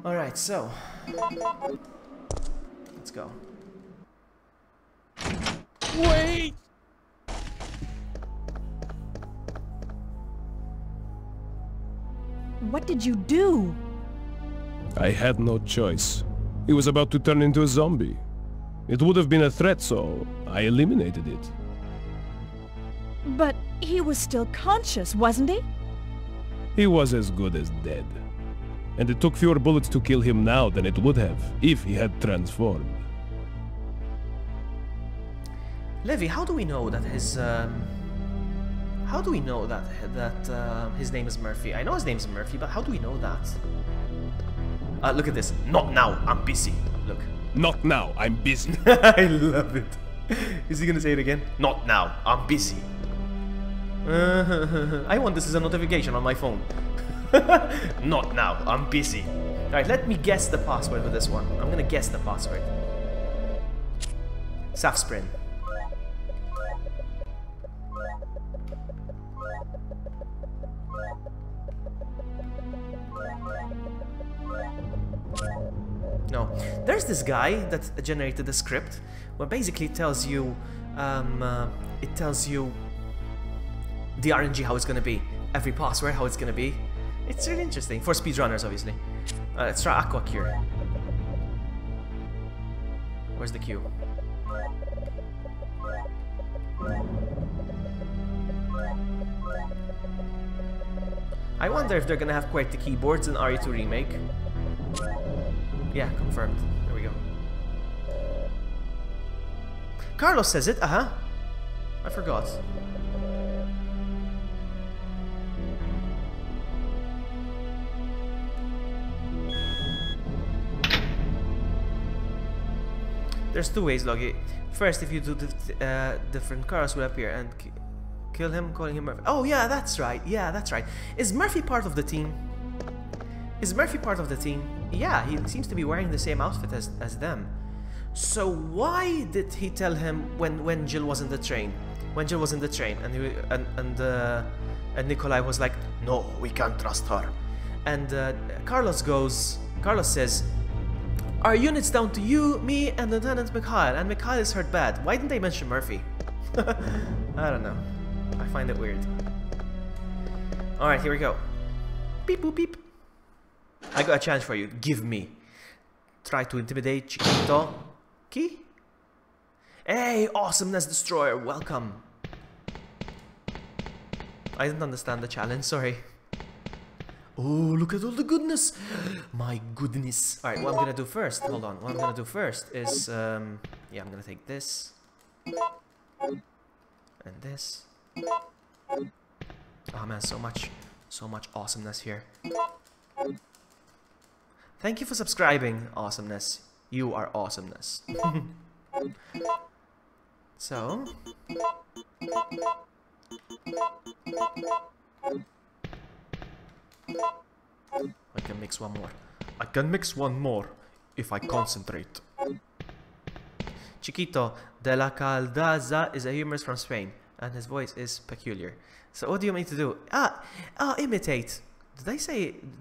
Alright, so... Let's go. Wait! What did you do? I had no choice. He was about to turn into a zombie. It would have been a threat, so I eliminated it. But he was still conscious, wasn't he? He was as good as dead. And it took fewer bullets to kill him now than it would have if he had transformed. Levi, how do we know that his how do we know that his name is Murphy? I know his name is Murphy, but how do we know that? Look at this. Not now. I'm busy. Look. Not now. I'm busy. I love it. Is he gonna say it again? Not now. I'm busy. I want this as a notification on my phone. Not now. I'm busy. Alright, let me guess the password for this one. I'm gonna guess the password. Safsprin. No. There's this guy that generated the script where basically it tells you the RNG how it's gonna be. Every password how it's gonna be. It's really interesting. For speedrunners, obviously. Let's try Aqua Cure. Where's the queue? I wonder if they're gonna have QWERTY keyboards in RE2 Remake. Yeah, confirmed. There we go. Carlos says it, I forgot. There's two ways, Logi. First, if you do different cars will appear and kill him, calling him Murphy. Oh yeah, that's right. Yeah, that's right. Is Murphy part of the team? Is Murphy part of the team? Yeah, he seems to be wearing the same outfit as them. So why did he tell him when Jill was in the train? When Jill was in the train and Nikolai was like, no, we can't trust her. And Carlos says, our unit's down to you, me, and Lieutenant Mikhail, and Mikhail is hurt bad. Why didn't they mention Murphy? I don't know. I find it weird. Alright, here we go. Beep boop beep. I got a challenge for you. Give me. Try to intimidate Chiquito. Key? Hey, Awesomeness Destroyer, welcome. I didn't understand the challenge, sorry. Oh, look at all the goodness. My goodness. Alright, what I'm gonna do first, hold on. What I'm gonna do first is, yeah, I'm gonna take this. And this. Oh man, so much awesomeness here. Thank you for subscribing, Awesomeness. You are awesomeness. So. I can mix one more. I can mix one more if I concentrate. Chiquito de la Caldaza is a humorist from Spain, and his voice is peculiar. So what do you want me to do? Imitate. Did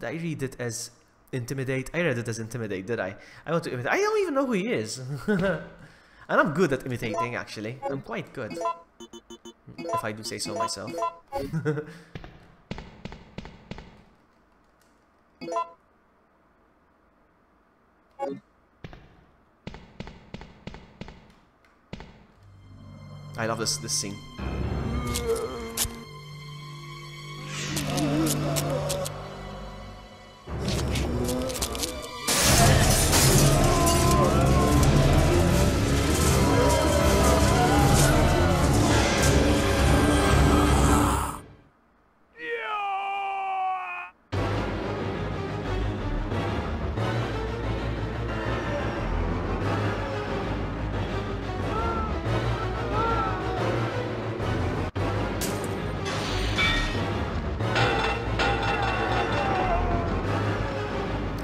I read it as intimidate? I read it as intimidate, did I? I want to imitate. I don't even know who he is. And I'm good at imitating, actually. I'm quite good. If I do say so myself. I love this scene.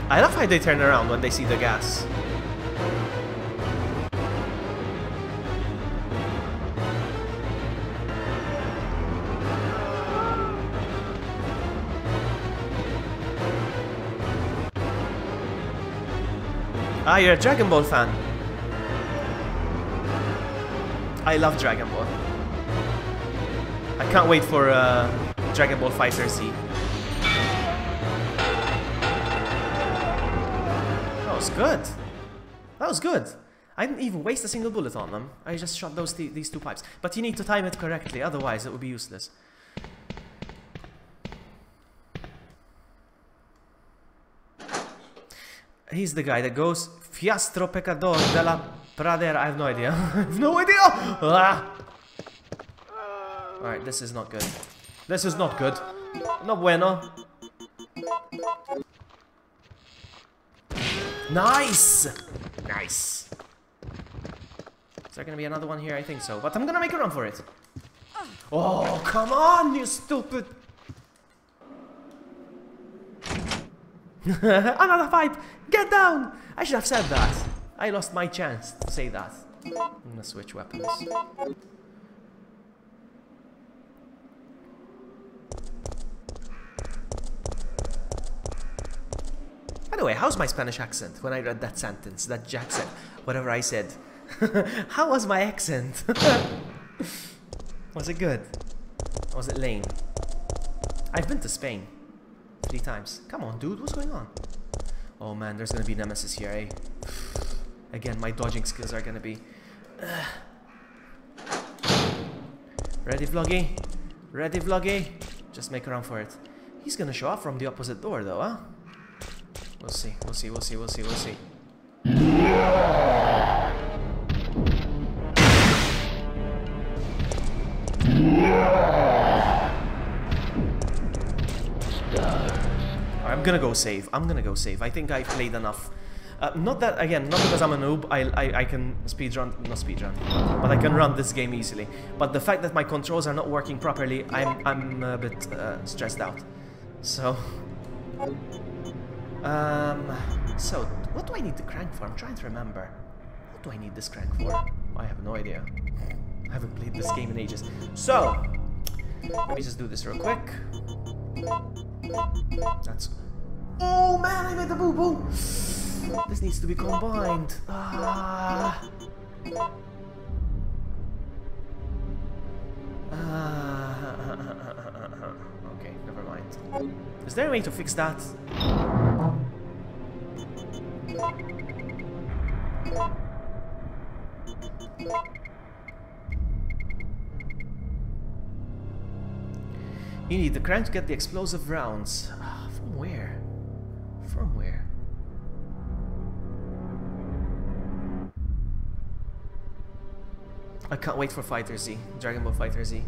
I love how they turn around when they see the gas. Ah, you're a Dragon Ball fan. I love Dragon Ball. I can't wait for Dragon Ball Fighter Z. That was good. That was good. I didn't even waste a single bullet on them. I just shot these two pipes. But you need to time it correctly, otherwise it would be useless. He's the guy that goes Fiastro Pecador de la Pradera. I have no idea. I have no idea! Ah! Alright, this is not good. This is not good. No bueno. Nice! Nice. Is there gonna be another one here? I think so. But I'm gonna make a run for it. Oh, come on, you stupid! Another pipe! Get down! I should have said that. I lost my chance to say that. I'm gonna switch weapons. By the way, how's my Spanish accent when I read that sentence that Jack said? Whatever I said. How was my accent? Was it good? Or was it lame? I've been to Spain 3 times. Come on, dude, what's going on? Oh man, there's gonna be Nemesis here, eh? Again, my dodging skills are gonna be... Ready, Vloggy? Ready, Vloggy? Just make a run for it. He's gonna show up from the opposite door, though, huh? We'll see, we'll see, we'll see, we'll see, we'll see. I'm gonna go save. I'm gonna go save. I think I've played enough. Not that, again, not because I'm a noob. I can speedrun, not speedrun, but I can run this game easily. But the fact that my controls are not working properly, I'm a bit stressed out. So, so what do I need the crank for? I'm trying to remember. What do I need this crank for? I have no idea. I haven't played this game in ages. So, let me just do this real quick. That's... Oh man, I made the boo-boo! This needs to be combined. Ah. Okay, never mind. Is there a way to fix that? You need the crank to get the explosive rounds. From where? From where? I can't wait for Fighter Z. Dragon Ball Fighter Z.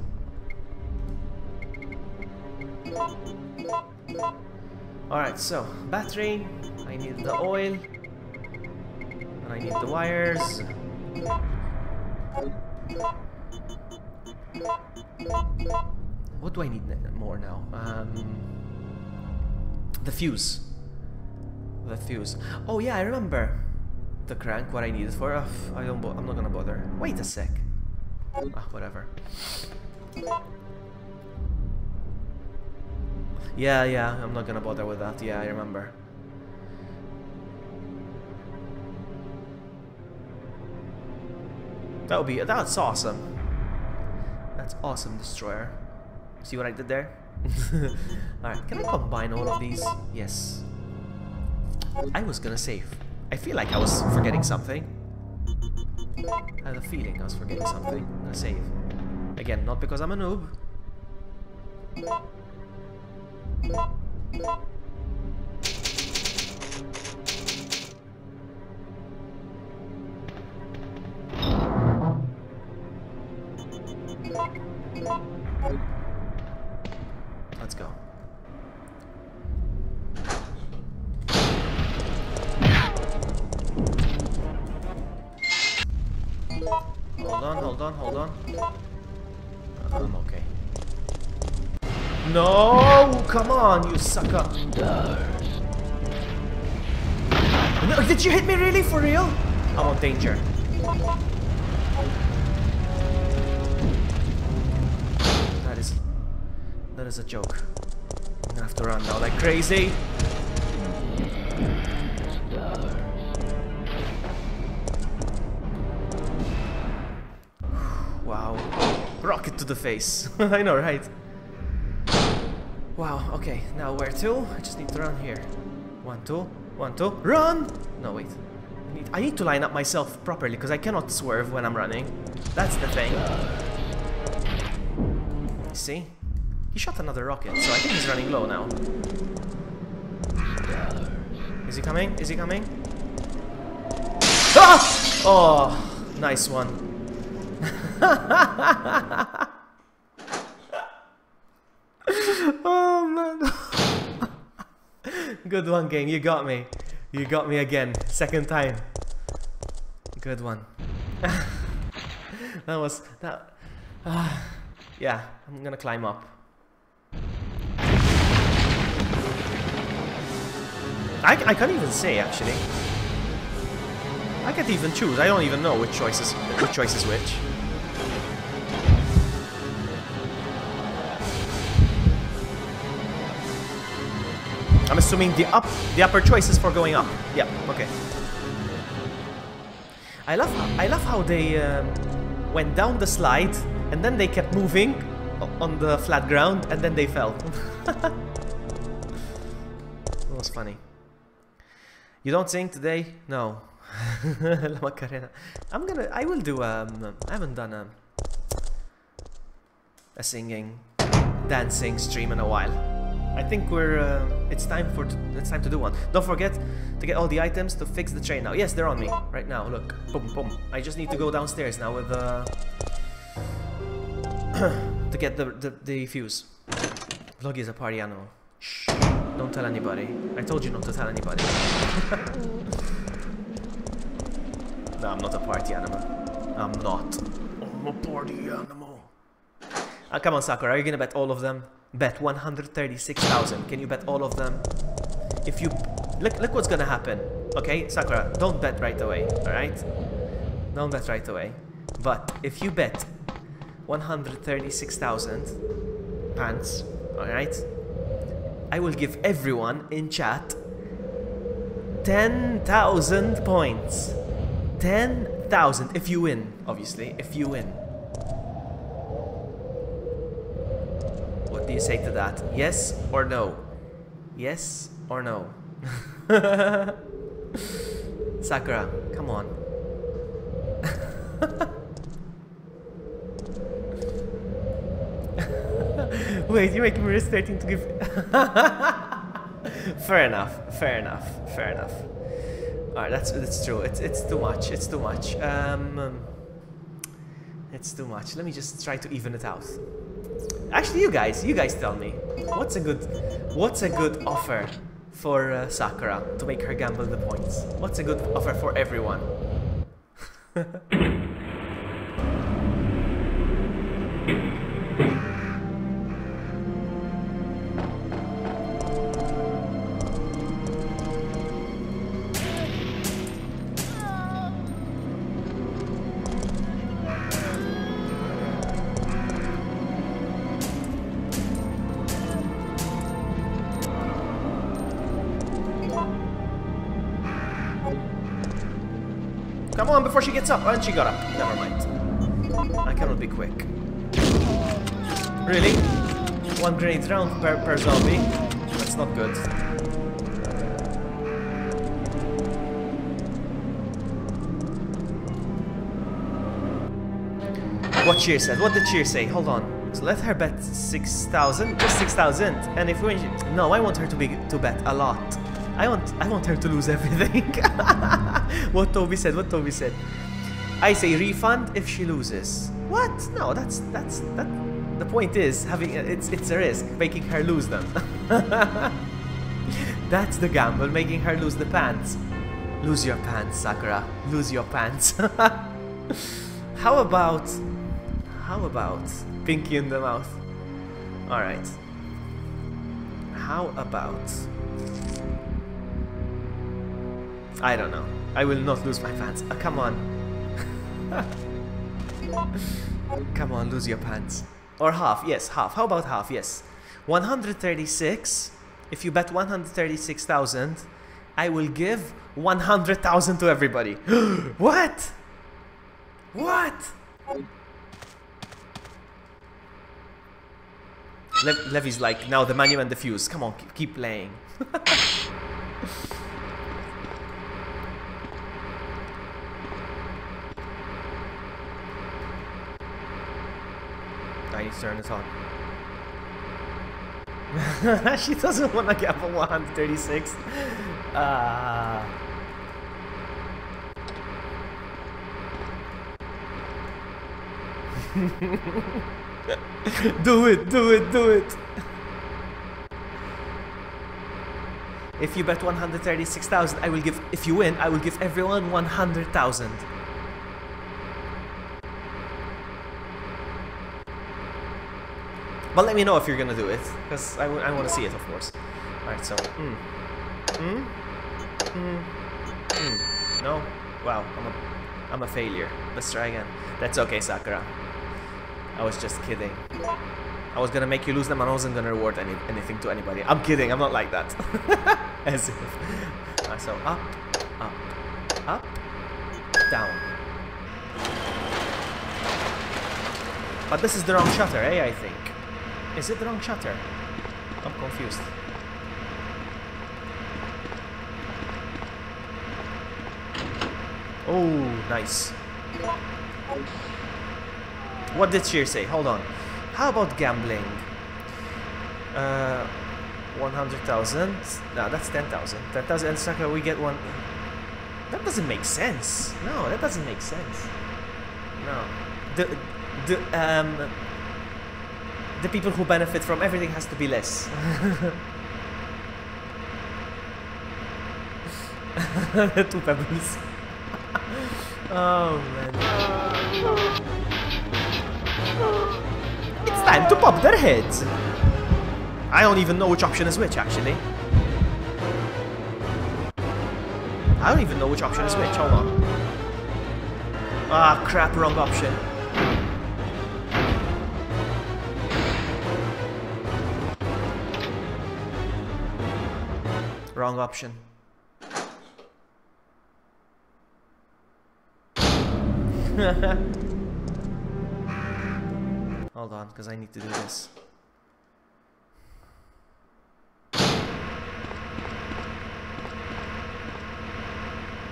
Alright, so battery. I need the oil. And I need the wires. What do I need more now? The fuse. The fuse. Oh yeah, I remember the crank. What I need it for. I'm not gonna bother. Wait a sec. Whatever. Yeah. I'm not gonna bother with that. Yeah, I remember. That's awesome. That's awesome, Destroyer. See what I did there? Alright, can I combine all of these? Yes. I was gonna save. I feel like I was forgetting something. I have a feeling I was forgetting something. I'm gonna save. Again, not because I'm a noob. Let's go. Hold on. I'm okay. No! Come on, you sucker! No, did you hit me really? For real? I'm on danger. That is a joke. I'm gonna have to run now like crazy. Wow. Rocket to the face. I know, right? Wow, okay. Now where to? I just need to run here. 1, 2, 1, 2. Run! No, wait. I need to line up myself properly because I cannot swerve when I'm running. That's the thing. See? He shot another rocket, so I think he's running low now. Is Is he coming? Is he coming? Ah! Oh, nice one. Oh man. Good one, game. You got me. You got me again. Second time. Good one. That was that. Yeah, I'm gonna climb up. I can't even say actually. I can't even choose. I don't even know which choice is which. I'm assuming the upper choice is for going up. Yeah, okay. I love how they went down the slide and then they kept moving on the flat ground and then they fell. That was funny. You don't sing today? No. La Macarena. I will do I haven't done a singing, dancing stream in a while. I think it's time to do one. Don't forget to get all the items to fix the train now. Yes, they're on me right now. Look, boom, boom. I just need to go downstairs now with to get the fuse. Vloggy is a party animal. Shh. Don't tell anybody. I told you not to tell anybody. No, I'm not a party animal. I'm not. I'm a party animal. Come on, Sakura. Are you gonna bet all of them? Bet 136,000. Can you bet all of them? If you look what's gonna happen. Okay, Sakura, don't bet right away. All right? Don't bet right away. But if you bet 136,000 pants, all right? I will give everyone in chat 10,000 points. 10,000 if you win, obviously, if you win. What do you say to that? Yes or no? Yes or no? Sakura, come on. Wait, you're making me risk 13 to give... Fair enough, fair enough, fair enough. Alright, that's true. It's too much. It's too much. It's too much. Let me just try to even it out. Actually, you guys tell me. What's a good offer for Sakura to make her gamble the points? What's a good offer for everyone? Come on, before she gets up. And she got up. Never mind. I cannot be quick. Really? 1 grenade round per zombie? That's not good. What Cheer said? What did Cheer say? Hold on. So let her bet 6,000, just 6,000. And if we... No, I want her to bet a lot. I want her to lose everything. What Toby said, I say refund if she loses. What? No, that's the point is having it's a risk, making her lose them. That's the gamble, making her lose the pants. Lose your pants, Sakura. Lose your pants. How about pinky in the mouth? Alright. How about... I don't know. I will not lose my pants. Come on. Come on, lose your pants. Or half. Yes, half. How about half? Yes. 136. If you bet 136,000, I will give 100,000 to everybody. What? What? Levy's like, now the manual and the fuse. Come on, keep playing. I need to turn this on. She doesn't want to gamble 136. Do it, do it, do it. If you bet 136,000, I will give, if you win, I will give everyone 100,000. But let me know if you're gonna do it, because I want to see it, of course. Alright, so, no? Wow, I'm a failure. Let's try again. That's okay, Sakura. I was just kidding. I was gonna make you lose them and I wasn't gonna reward anything to anybody. I'm kidding, I'm not like that. As if. So up, up, up, down. But this is the wrong shutter, I think. Is it the wrong shutter? I'm confused. Oh, nice. What did Cheer say? Hold on. How about gambling? 100,000. No, that's 10,000. 10,000 and Sakura, we get one. That doesn't make sense. No, that doesn't make sense. No. The people who benefit from everything has to be less. 2 pebbles. Oh man. It's time to pop their heads. I don't even know which option is which, actually. I don't even know which option is which. Hold on. Ah, crap, wrong option. Wrong option. Hold on, because I need to do this.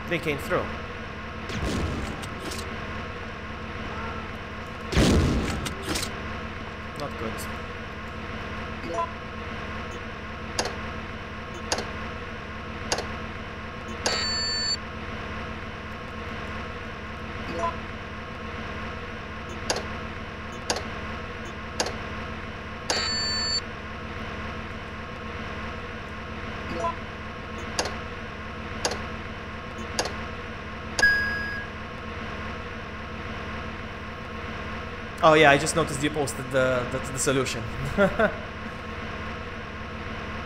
They came through. Not good. Oh yeah, I just noticed you posted the solution.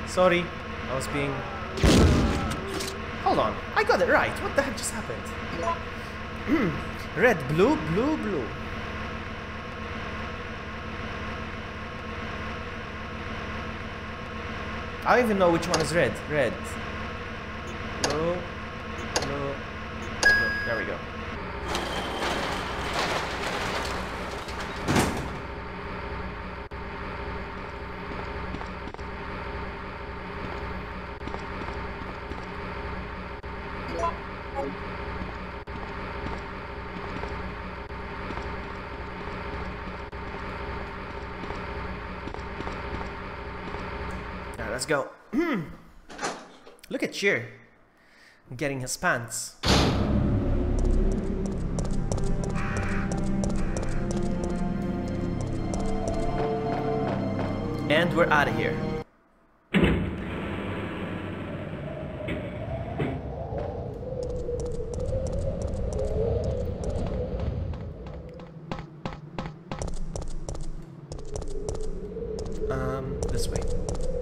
Sorry, I was being... Hold on, I got it right. What the heck just happened? Red, blue, blue, blue. I don't even know which one is red. Red. Blue, blue, blue. There we go. Let's go. Look at Cheer getting his pants. And we're out of here. This way.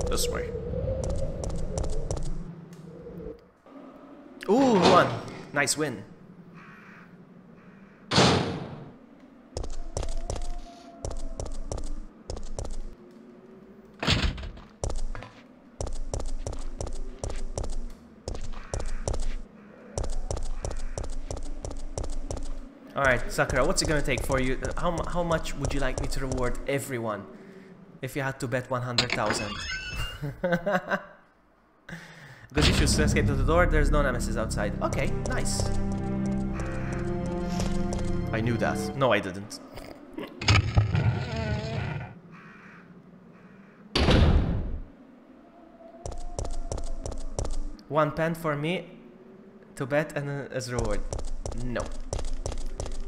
This way. Ooh, won. Nice win. Alright, Sakura, what's it gonna take for you? How much would you like me to reward everyone if you had to bet 100,000? Because you should escape to the door, there's no nemesis outside. Okay, nice. I knew that. No, I didn't. 1 pen for me to bet and as reward. No.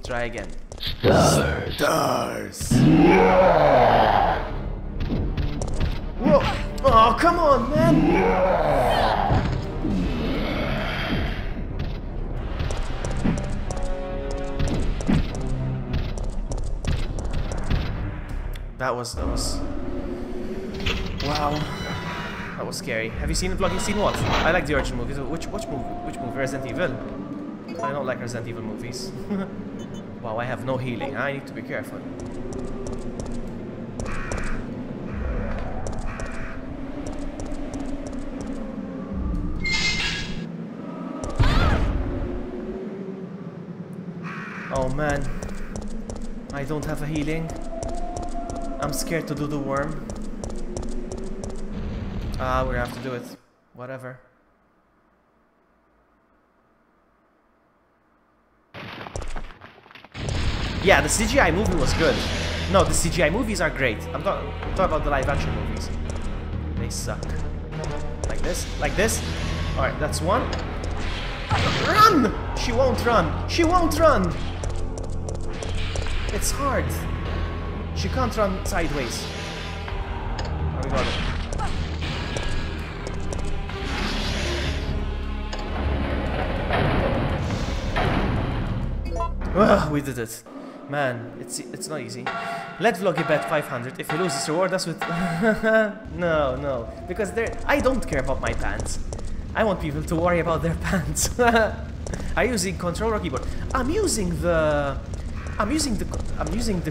Try again. Stars. Stars. Whoa! Oh, come on, man! That was wow. That was scary. Have you seen the vlog? You've seen what? I like the Origin movies. Which movie? Resident Evil? I don't like Resident Evil movies. Wow, I have no healing. I need to be careful. Oh man. I don't have a healing. I'm scared to do the worm. We're gonna have to do it. Whatever. Yeah, the CGI movie was good. No, the CGI movies are great. I'm talking about the live action movies. They suck. Like this? Like this? Alright, that's one. Run! She won't run. She won't run! It's hard. She can't run sideways. Oh, we got it. Ugh, we did it. Man, it's not easy. Let Vloggy bet 500. If he loses, reward us with... No. Because I don't care about my pants. I want people to worry about their pants. Are you using controller or keyboard? I'm using the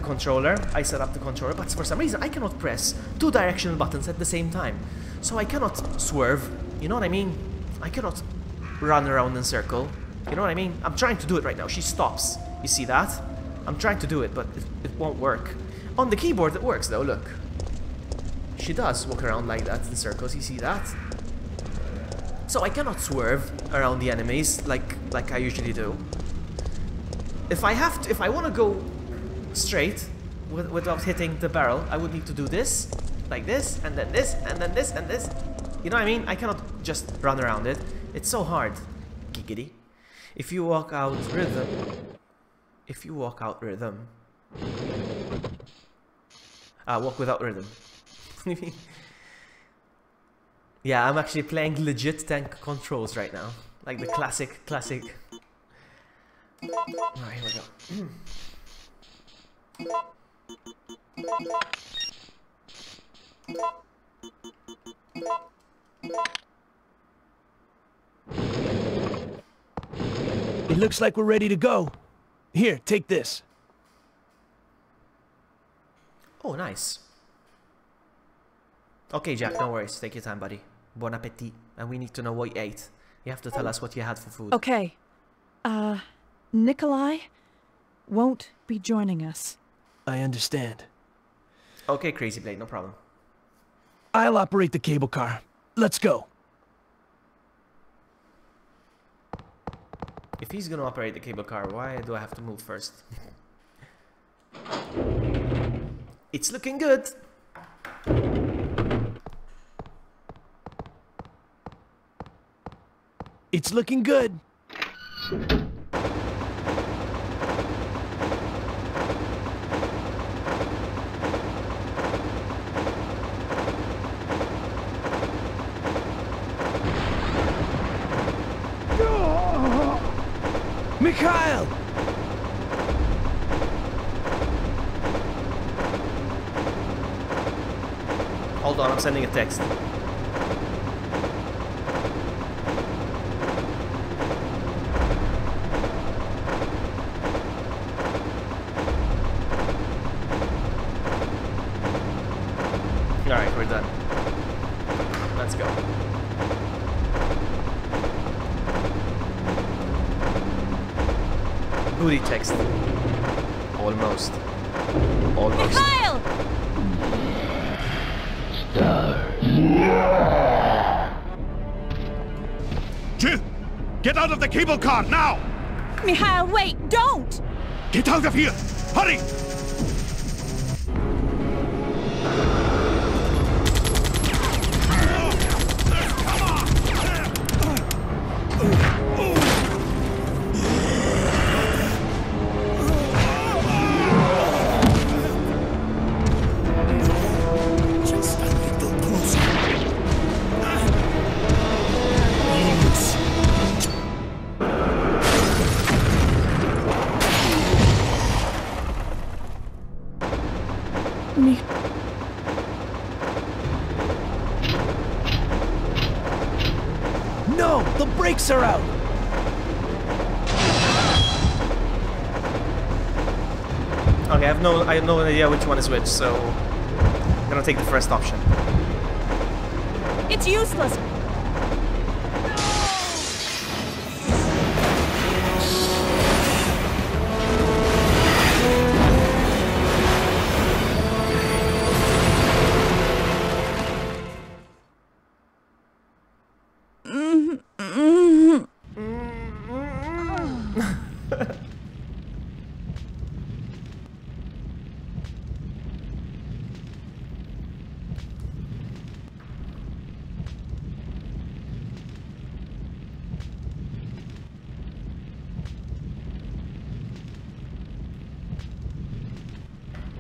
controller. I set up the controller, but for some reason I cannot press 2 directional buttons at the same time. So I cannot swerve. You know what I mean? I cannot run around in circle. You know what I mean? I'm trying to do it right now. She stops. You see that? I'm trying to do it, but it won't work. On the keyboard it works though, look. She does walk around like that in circles, you see that? So I cannot swerve around the enemies like I usually do. If I want to go straight without hitting the barrel, I would need to do this, like this, and then this, and then this, and this. You know what I mean? I cannot just run around it. It's so hard. Giggity. If you walk out rhythm... walk without rhythm. Yeah, I'm actually playing legit tank controls right now. Like the classic. Alright, here we go. It looks like we're ready to go. Here, take this. Oh, nice. Okay, Jack, no worries. Take your time, buddy. Bon appetit. And we need to know what you ate. You have to tell us what you had for food. Okay. Nikolai won't be joining us. I understand. Okay, Crazy Blade, no problem. I'll operate the cable car. Let's go. If he's gonna operate the cable car, why do I have to move first? It's looking good. It's looking good. Mikhail! Hold on, I'm sending a text. Alright, we're done. Let's go. Booty text. Almost. Mikhail! Jill! Get out of the cable car, now! Mikhail, wait! Don't! Get out of here! Hurry! No! The brakes are out! Okay, I have no idea which one is which, so I'm gonna take the first option. It's useless.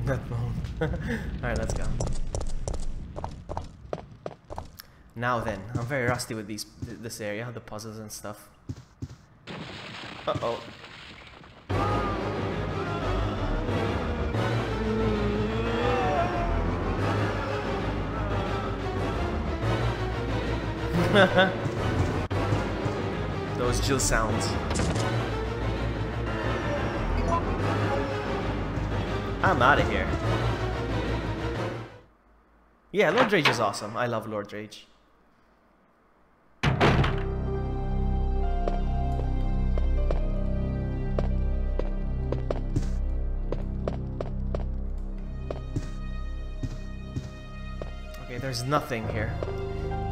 That bone. Alright, let's go. Now then, I'm very rusty with this area, the puzzles and stuff. Uh-oh. Those Jill sounds. I'm out of here. Yeah, Lord Rage is awesome. I love Lord Rage. Okay, there's nothing here.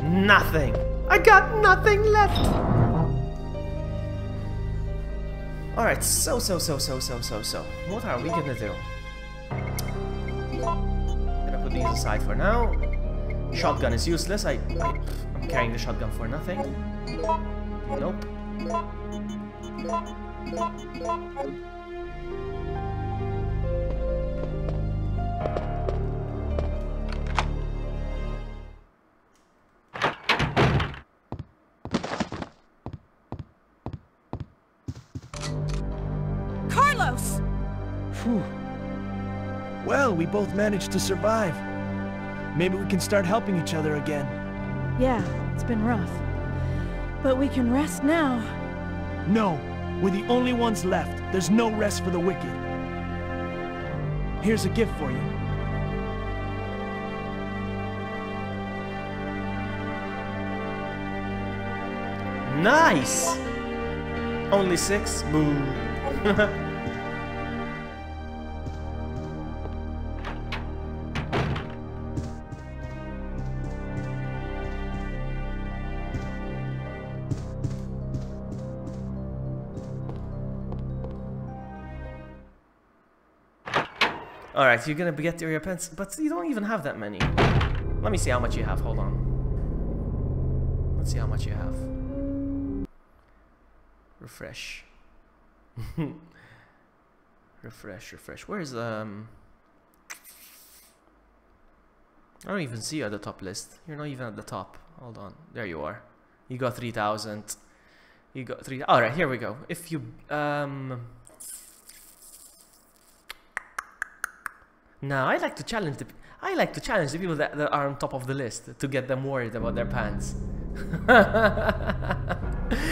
Nothing! I got nothing left! Alright, so. What are we gonna do? Gonna put these aside for now. Shotgun is useless. I'm carrying the shotgun for nothing. Nope. Carlos! Phew. Well, we both managed to survive. Maybe we can start helping each other again. Yeah, it's been rough. But we can rest now. No, we're the only ones left. There's no rest for the wicked. Here's a gift for you. Nice! Only 6? Boo. Alright, you're gonna get your pens, but you don't even have that many. Let me see how much you have, hold on. Let's see how much you have. Refresh. refresh. Where's I don't even see you at the top list. You're not even at the top. Hold on. There you are. You got 3,000. You got 3. All right, here we go. If you now I like to challenge the people that are on top of the list to get them worried about their pants.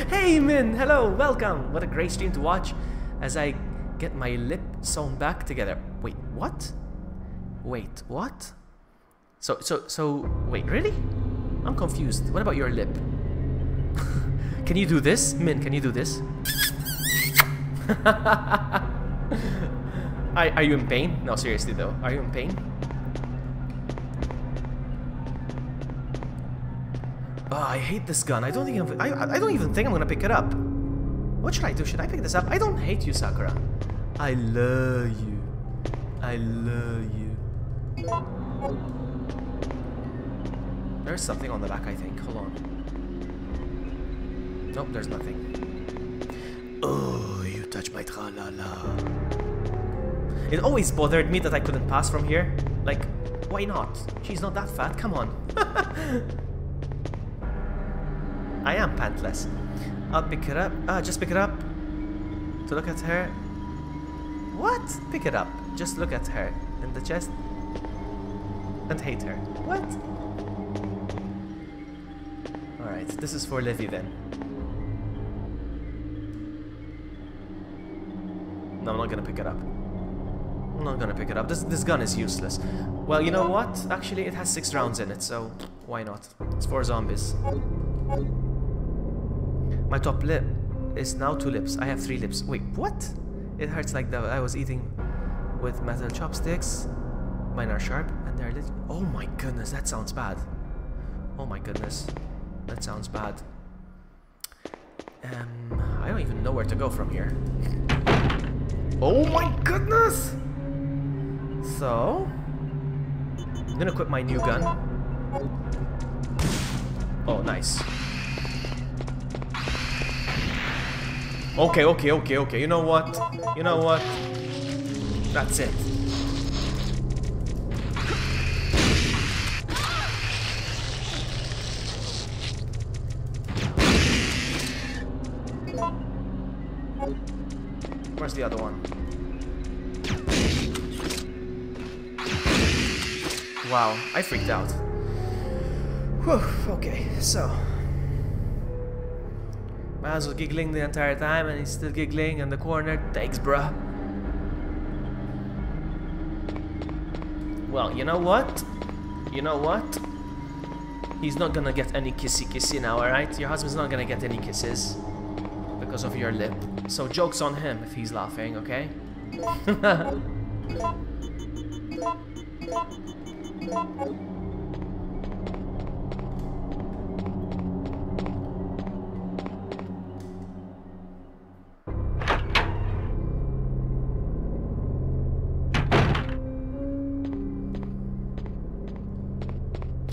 Hey Min, hello, welcome. What a great stream to watch as I get my lip sewn back together. Wait, what? Wait, what? So wait, really? I'm confused. What about your lip? Can you do this? Min, can you do this? Are you in pain? No, seriously though. Are you in pain? Oh, I hate this gun. I don't even think I'm gonna pick it up. What should I do? Should I pick this up? I don't hate you, Sakura. I love you. I love you. There's something on the back, I think. Hold on. Nope, there's nothing. Oh, you touch my tra-la-la. It always bothered me that I couldn't pass from here. Like, why not? She's not that fat, come on. I am pantless. I'll pick it up. Just pick it up. To look at her. What? Pick it up. Just look at her in the chest. And hate her. What? Alright. Alright, this is for Livy then. No, I'm not gonna pick it up. I'm not gonna pick it up. This gun is useless. Well, you know what? Actually, it has 6 rounds in it, so why not? It's for zombies. My top lip is now 2 lips. I have 3 lips. Wait, what? It hurts like that. I was eating with metal chopsticks. Mine are sharp and they're lit. Oh my goodness, that sounds bad. Oh my goodness, that sounds bad. I don't even know where to go from here. Oh my goodness! So, I'm gonna equip my new gun. Oh, nice. Okay. You know what? You know what? That's it. Where's the other one? Wow, I freaked out. Whew, okay, so. Miles was giggling the entire time and he's still giggling in the corner. Thanks, bruh. Well, you know what? You know what? He's not gonna get any kissy now, alright? Your husband's not gonna get any kisses because of your lip. So joke's on him if he's laughing, okay?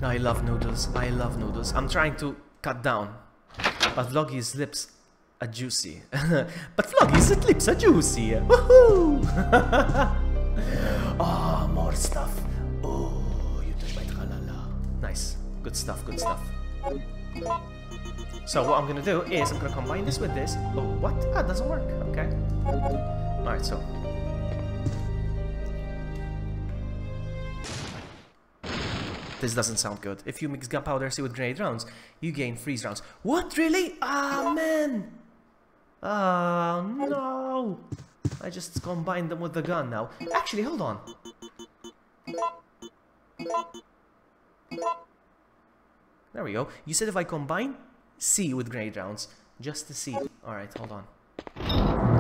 I love noodles. I love noodles. I'm trying to cut down, but Vloggy's lips are juicy. But Vloggy's lips are juicy. Woohoo! Oh, more stuff. Oh, you took my tralala. Nice. Good stuff. Good stuff. So what I'm gonna do is I'm gonna combine this with this. Oh, what? Ah, it doesn't work. Okay. All right. So. This doesn't sound good. If you mix gunpowder seed with grenade rounds, you gain freeze rounds. What? Really? Ah, man! Oh, no! I just combined them with the gun now. Actually, hold on. There we go. You said if I combine C with grenade rounds, just the C. Alright, hold on.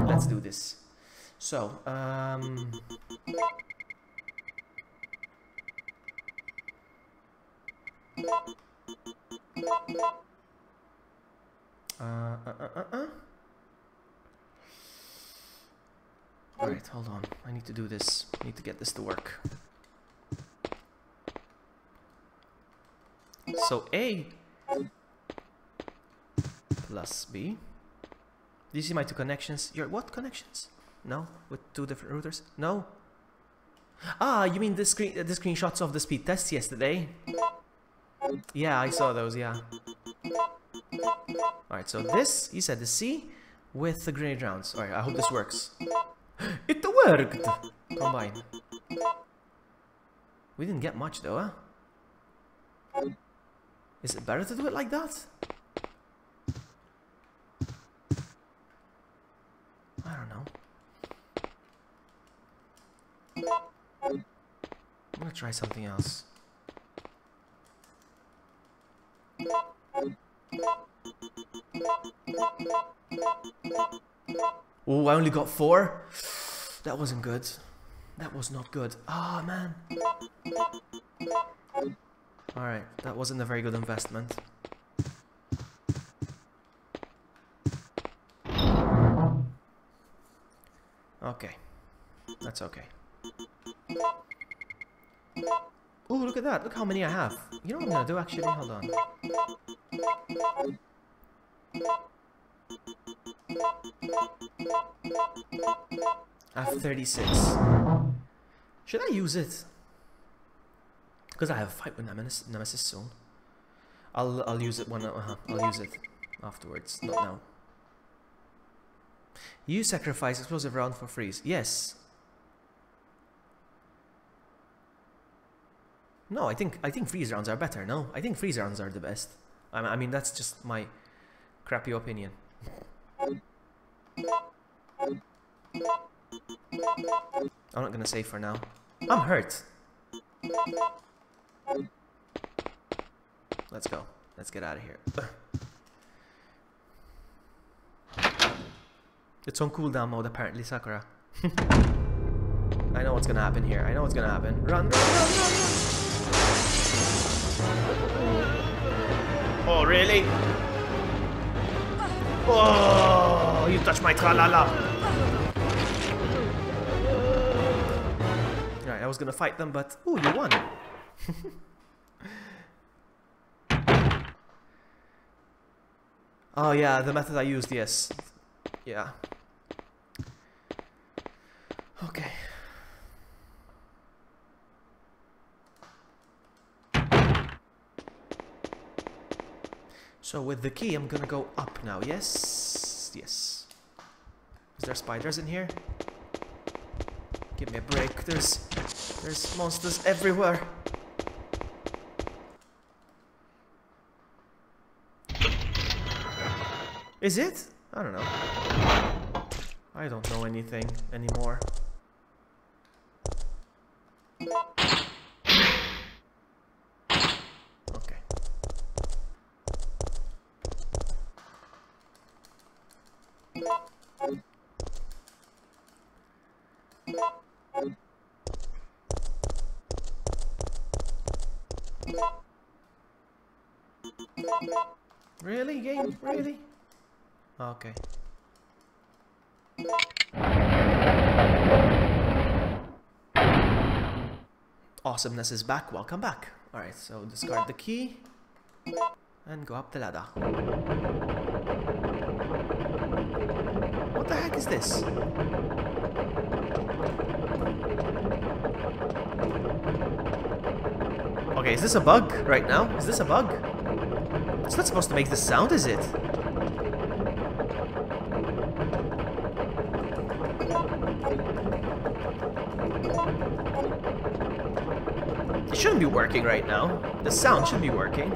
Let's do this. So, Alright, hold on. I need to do this. I need to get this to work. So A plus B. Do you see my 2 connections? Your what connections? No? With 2 different routers? No? Ah, you mean the screenshots of the speed tests yesterday? Yeah, I saw those, yeah. Alright, so this, you said the C with the grenade rounds. Alright, I hope this works. It worked! Combine. We didn't get much though, huh? Is it better to do it like that? I don't know. I'm gonna try something else. Oh, I only got 4? That wasn't good. That was not good. Ah, man. Alright, that wasn't a very good investment. Okay. That's okay. Oh, look at that. Look how many I have. You know what I'm gonna do actually? Hold on. I have 36. Should I use it? Because I have a fight with Nemesis soon. I'll use it when I'll use it afterwards, not now. You sacrifice explosive round for freeze. Yes. No, I think freeze rounds are better. No, I think freeze rounds are the best. I mean, that's just my crappy opinion. I'm not gonna save for now. I'm hurt. Let's go. Let's get out of here. It's on cooldown mode apparently, Sakura. I know what's gonna happen here. I know what's gonna happen. Run, run, run, run, run! Oh, really? Oh, you touched my tra-la-la. Right, I was gonna fight them, but... Ooh, you won. Oh yeah, the method I used, yes. Yeah. Okay. So with the key, I'm gonna go up now. Yes, yes. Is there spiders in here? Give me a break. There's monsters everywhere. Is it? I don't know. I don't know anything anymore. Okay. Really, game? Really? Okay. Awesomeness is back. Welcome back. Alright, so discard the key and go up the ladder. What the heck is this? Okay, is this a bug right now? Is this a bug? It's not supposed to make this sound, is it? It shouldn't be working right now. The sound should be working.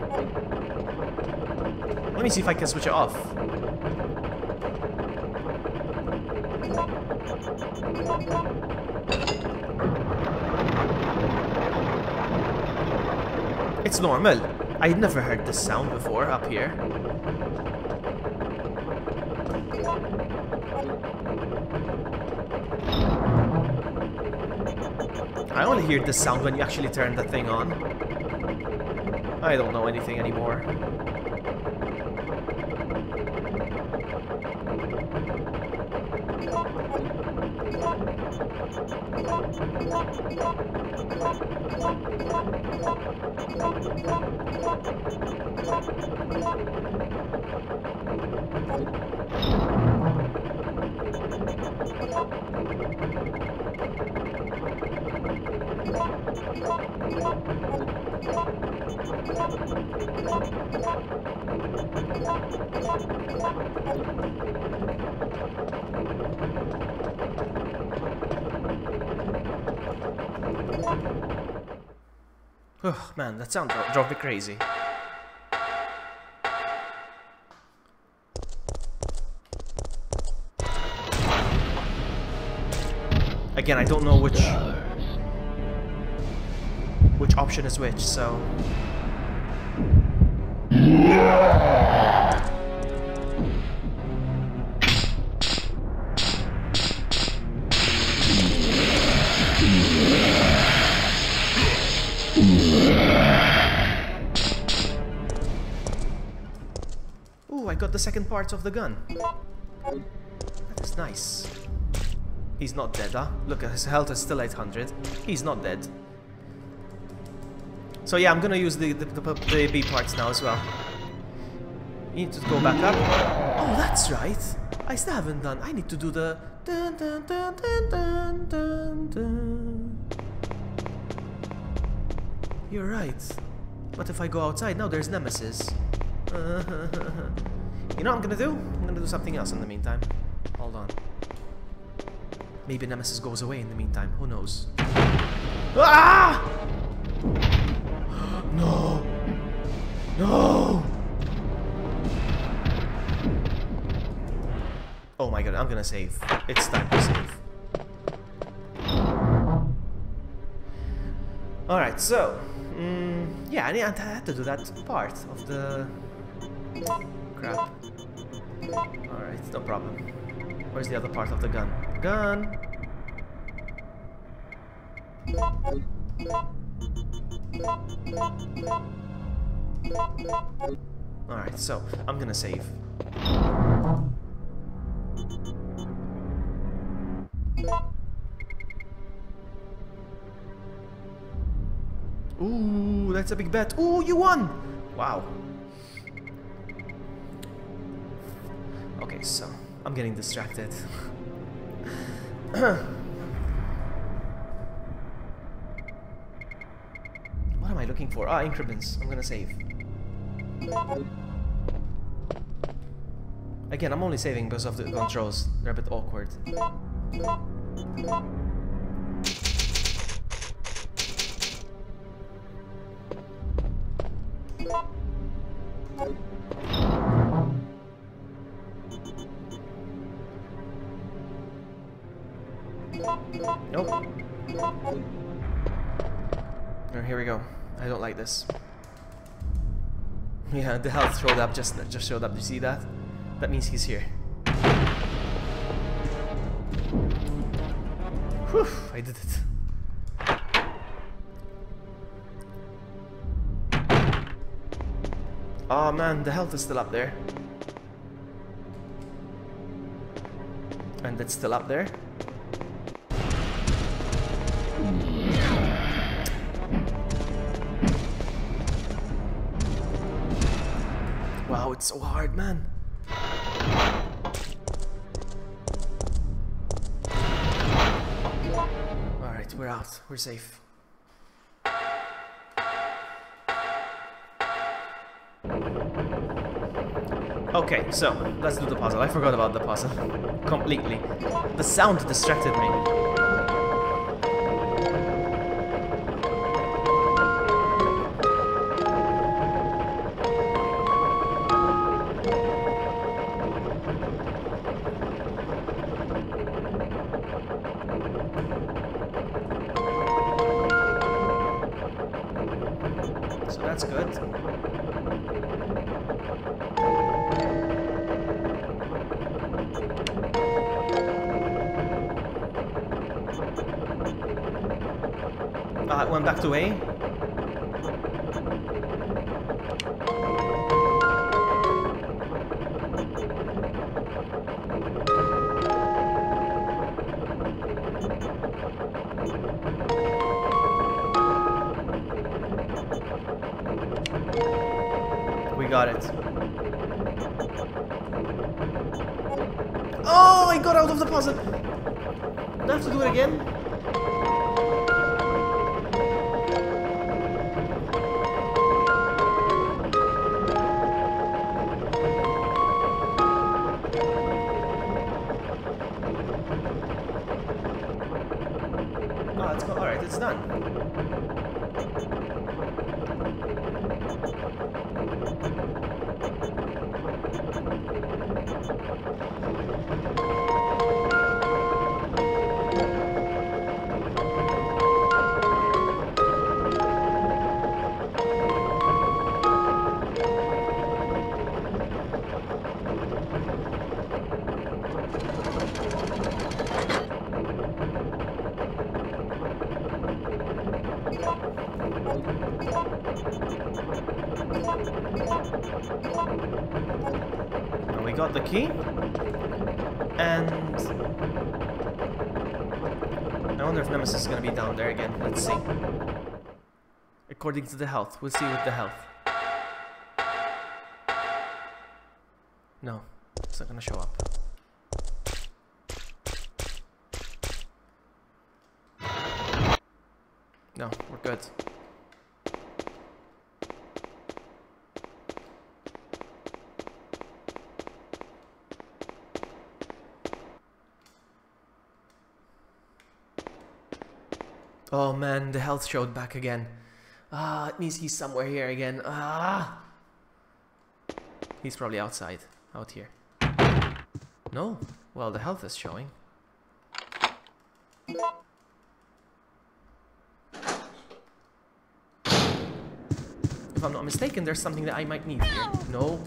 Let me see if I can switch it off. It's normal. I'd never heard this sound before up here. I only hear this sound when you actually turn the thing on. I don't know anything anymore. Oh man, that sound drove me crazy. Again, I don't know which option is which, so... Ooh, I got the second part of the gun. That is nice. He's not dead, huh? Look, his health is still 800. He's not dead. So yeah, I'm gonna use the B parts now as well. You need to go back up. Oh, that's right. I still haven't done. I need to do the dun dun dun dun dun dun dun. You're right. What if I go outside? No, there's Nemesis. You know what I'm gonna do? I'm gonna do something else in the meantime. Hold on. Maybe Nemesis goes away in the meantime. Who knows? Ah! No! No! Oh my god, I'm gonna save. It's time to save. Alright, so... yeah, I had to do that part of the... crap. Alright, no problem. Where's the other part of the gun? Gun! Alright, so I'm gonna save. Ooh, that's a big bet. Ooh, you won! Wow. Okay, so I'm getting distracted. What am I looking for? Ah, increments. I'm gonna save. Again, I'm only saving because of the controls. They're a bit awkward. Nope. Oh, here we go. I don't like this. Yeah, the health showed up, just showed up. You see that? That means he's here. Whew, I did it. Oh man, the health is still up there. And it's still up there. Wow, it's so hard, man. Alright, we're out. We're safe. Okay, so let's do the puzzle. I forgot about the puzzle completely. The sound distracted me. So that's good. It went back to A. We got it. Oh, I got out of the puzzle. Do I have to do it again? Oh, it's alright, it's done. Now we got the key, and I wonder if Nemesis is gonna be down there again. Let's see. According to the health, we'll see with the health. No, it's not gonna show up. No, we're good. Oh man, the health showed back again. Ah, it means he's somewhere here again. Ah! He's probably outside. Out here. No? Well, the health is showing. If I'm not mistaken, there's something that I might need here. No.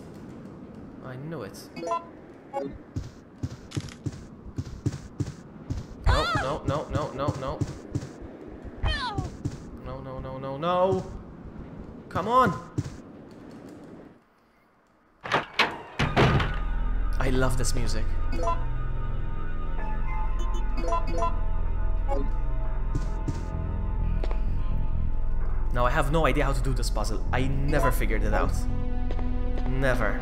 I knew it. No, no, no, no, no, no. No, no, no, no, no. Come on. I love this music. Now I have no idea how to do this puzzle. I never figured it out. Never.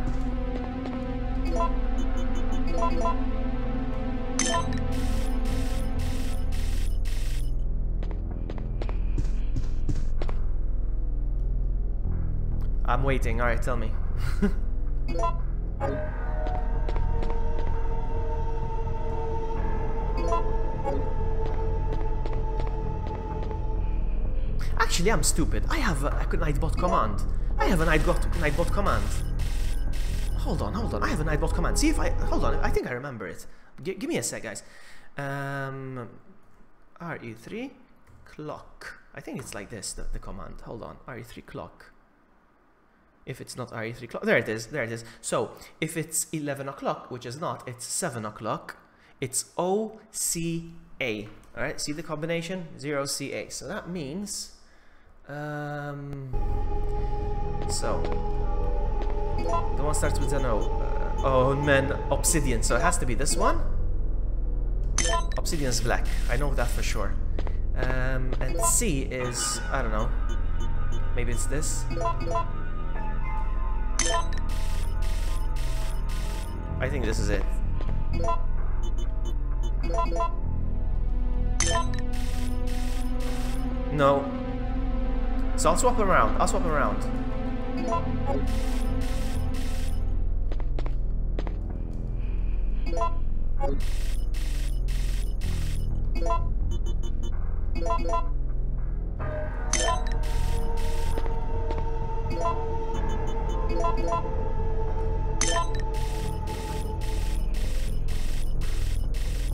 I'm waiting. Alright, tell me. Actually, I'm stupid. I have a Nightbot command. I have a Nightbot command. Hold on. I have a Nightbot command. See if I... Hold on. I think I remember it. Give me a sec, guys. RE3 clock. I think it's like this, the command. Hold on. RE3 clock. If it's not RE3 clock... There it is. There it is. So, if it's 11 o'clock, which is not, it's 7 o'clock. It's OCA. Alright, see the combination? 0CA. So that means... So... The one starts with an O. Oh man, obsidian. So it has to be this one. Obsidian is black. I know that for sure. And C is... I don't know. Maybe it's this. I think this is it. No. So I'll swap them around. I'll swap them around.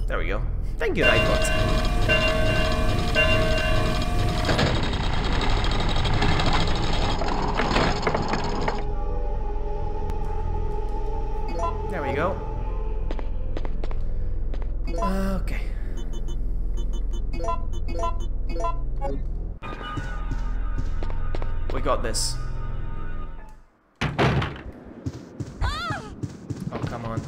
There we go. Thank you, Nightbot. There we go. Okay. We got this. Oh, come on.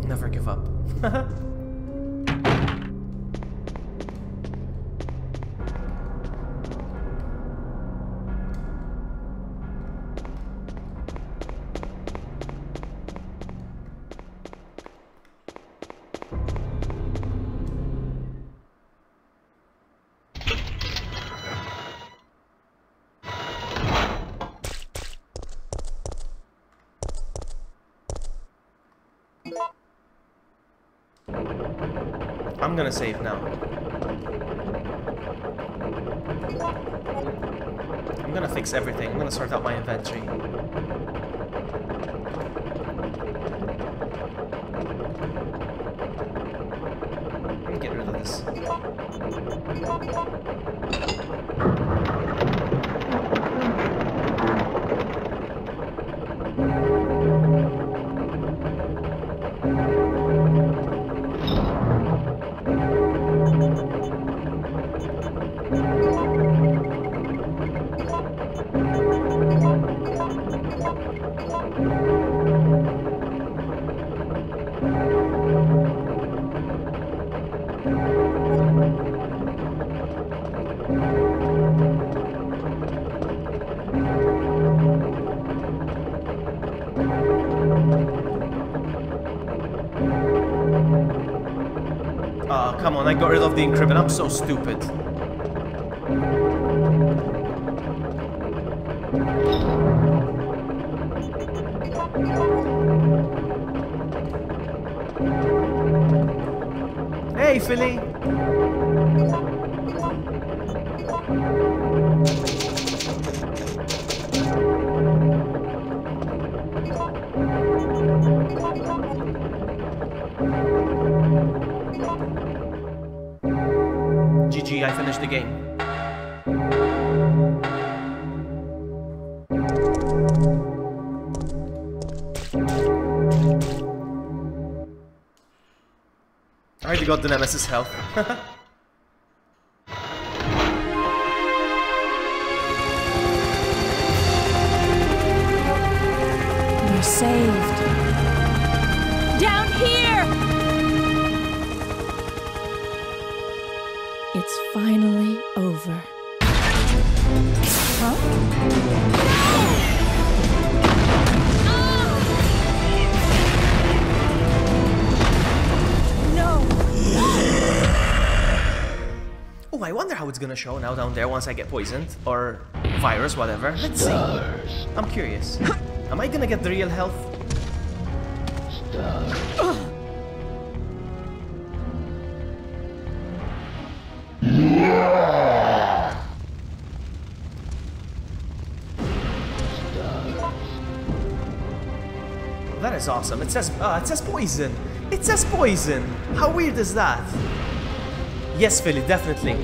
Never give up. I'm gonna save now. I'm gonna fix everything. I'm gonna sort out my inventory. Let me get rid of this. Oh, come on, I got rid of the encryption. I'm so stupid. Hey, Philly! GG, I finished the game. I already got the Nemesis health. We're saved. Down here! It's finally over. Huh? No! Oh, I wonder how it's gonna show now down there once I get poisoned. Or virus, whatever. Let's see. I'm curious. Am I gonna get the real health? That is awesome. It says poison. It says poison. How weird is that? Yes, Philly, definitely.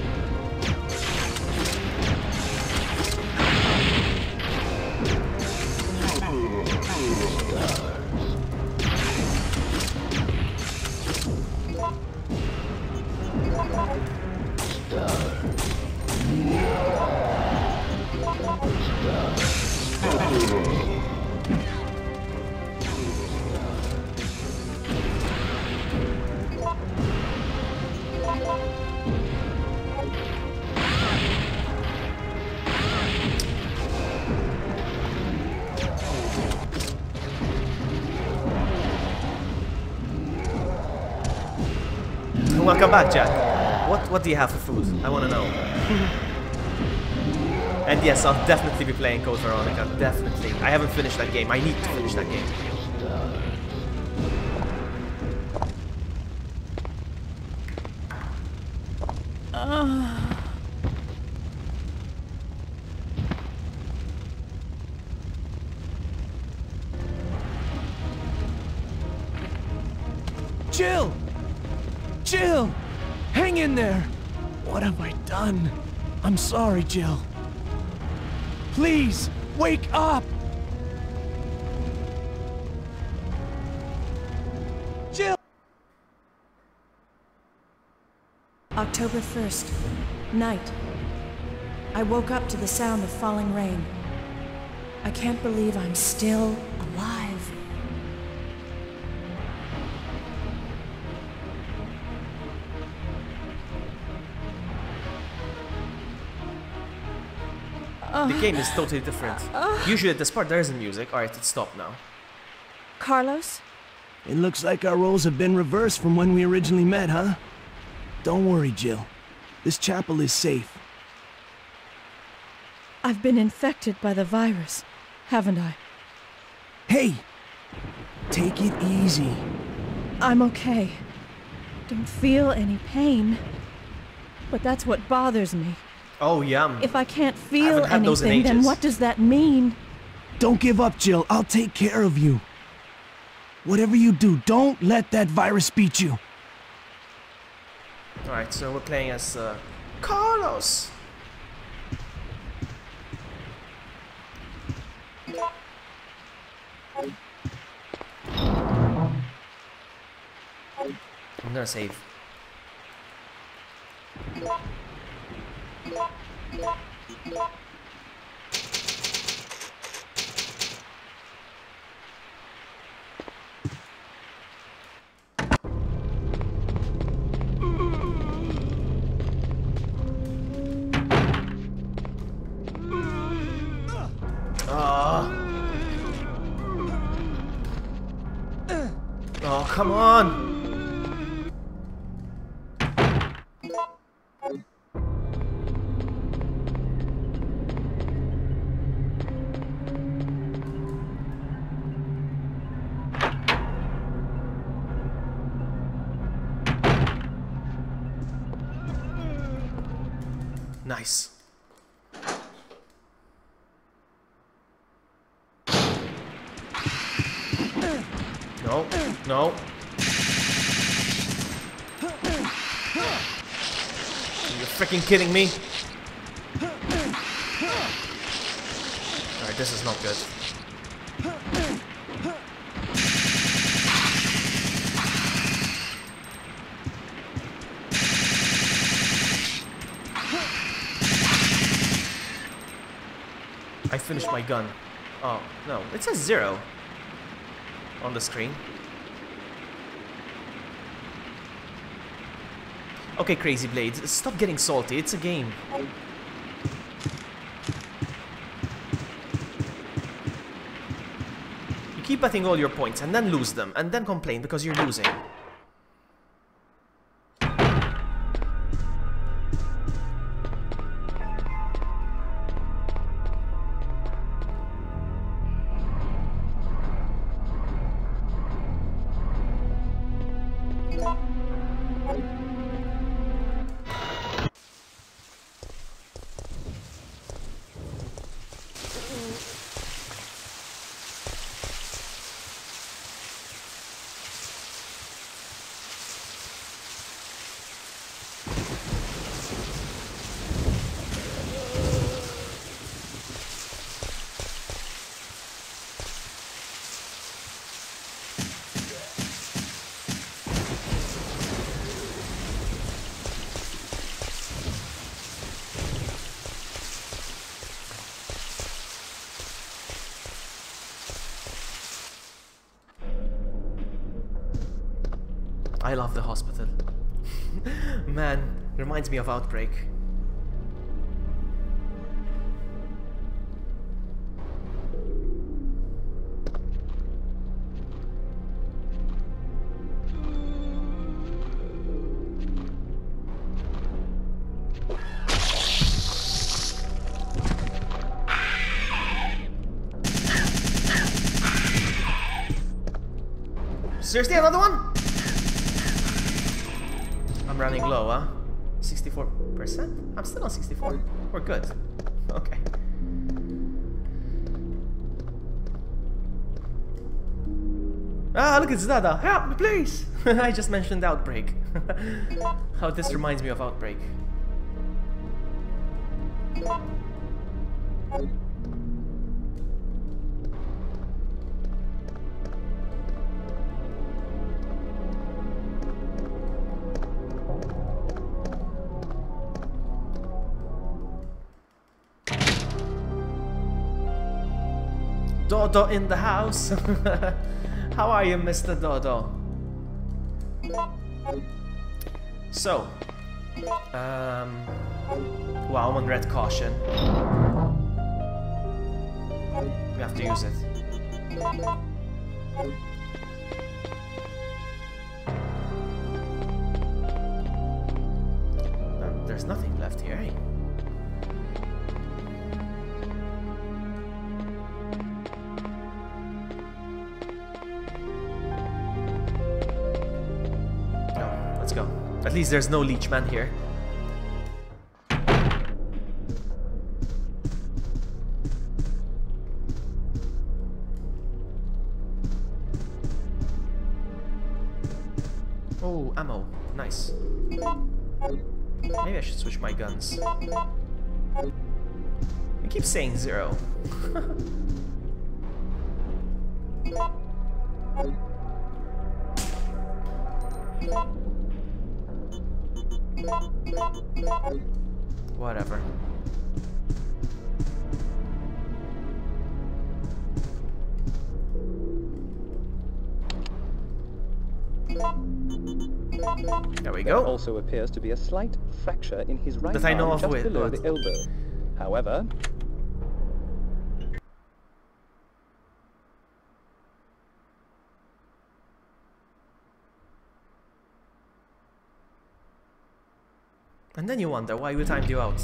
Welcome back, Jack. What do you have for food? I want to know. And yes, I'll definitely be playing Code Veronica. Definitely. I haven't finished that game. I need to finish that game. Jill! Jill! Hang in there! What have I done? I'm sorry, Jill. Please, wake up! Jill! October 1st, night. I woke up to the sound of falling rain. I can't believe I'm still alive. The game is totally different. Usually at this part there isn't music. Alright, it's stopped now. Carlos? It looks like our roles have been reversed from when we originally met, huh? Don't worry, Jill. This chapel is safe. I've been infected by the virus, haven't I? Hey! Take it easy. I'm okay. Don't feel any pain. But that's what bothers me. Oh, yum. If I can't I feel haven't had those in anything, then ages. what does that mean? Don't give up, Jill. I'll take care of you. Whatever you do, don't let that virus beat you. Alright, so we're playing as Carlos. I'm gonna save. Oh, come on! Nice. No, no. You freaking kidding me? Alright, this is not good. I finished my gun. Oh, no. It says 0 on the screen. Okay, Crazy Blades, stop getting salty. It's a game. You keep betting all your points and then lose them and then complain because you're losing. I love the hospital. Man, reminds me of Outbreak. Seriously, another one? I'm running low, huh? 64%? I'm still on 64. We're good. Okay. Ah, look, it's Dada. Help me, please! I just mentioned Outbreak. How this reminds me of Outbreak. Dodo in the house. How are you, Mr. Dodo? So, wow, I'm on red caution. We have to use it. There's nothing left here, eh? At least there's no Leechman here. Oh, ammo. Nice. Maybe I should switch my guns. I keep saying 0. Whatever. There we go. There also appears to be a slight fracture in his right that I know arm of just with below the elbow. However, and then you wonder why we timed you out.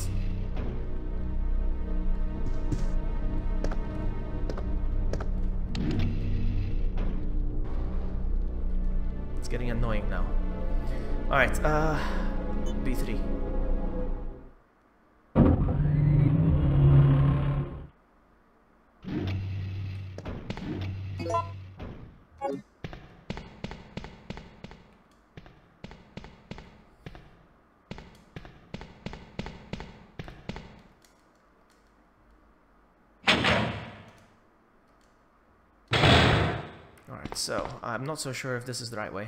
It's getting annoying now. Alright, B3. Alright, so I'm not so sure if this is the right way.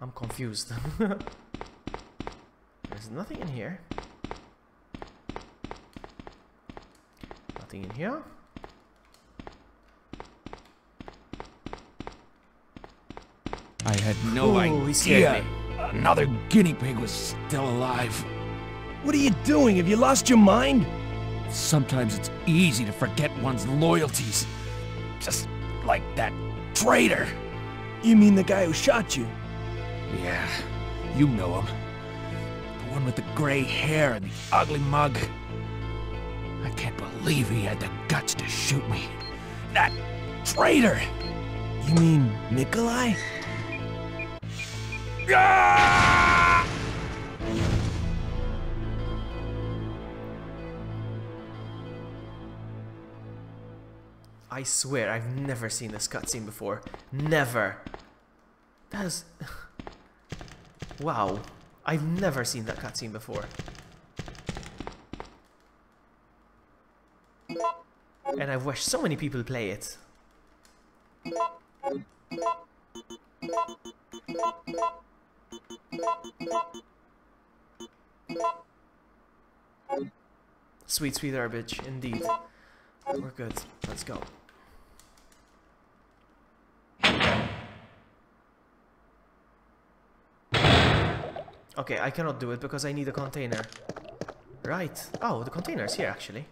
I'm confused. There's nothing in here. Nothing in here. I had no he scared idea another guinea pig was still alive. What are you doing? Have you lost your mind? Sometimes it's easy to forget one's loyalties. Just like that traitor. You mean the guy who shot you? Yeah, you know him. The one with the gray hair and the ugly mug. I can't believe he had the guts to shoot me. That traitor! You mean Nikolai? Ah! I swear, I've never seen this cutscene before. Never. That is... Wow. I've never seen that cutscene before. And I've watched so many people play it. Sweet, sweet herbage, indeed. We're good. Let's go. Okay, I cannot do it because I need a container. Right. Oh, the container is here, actually.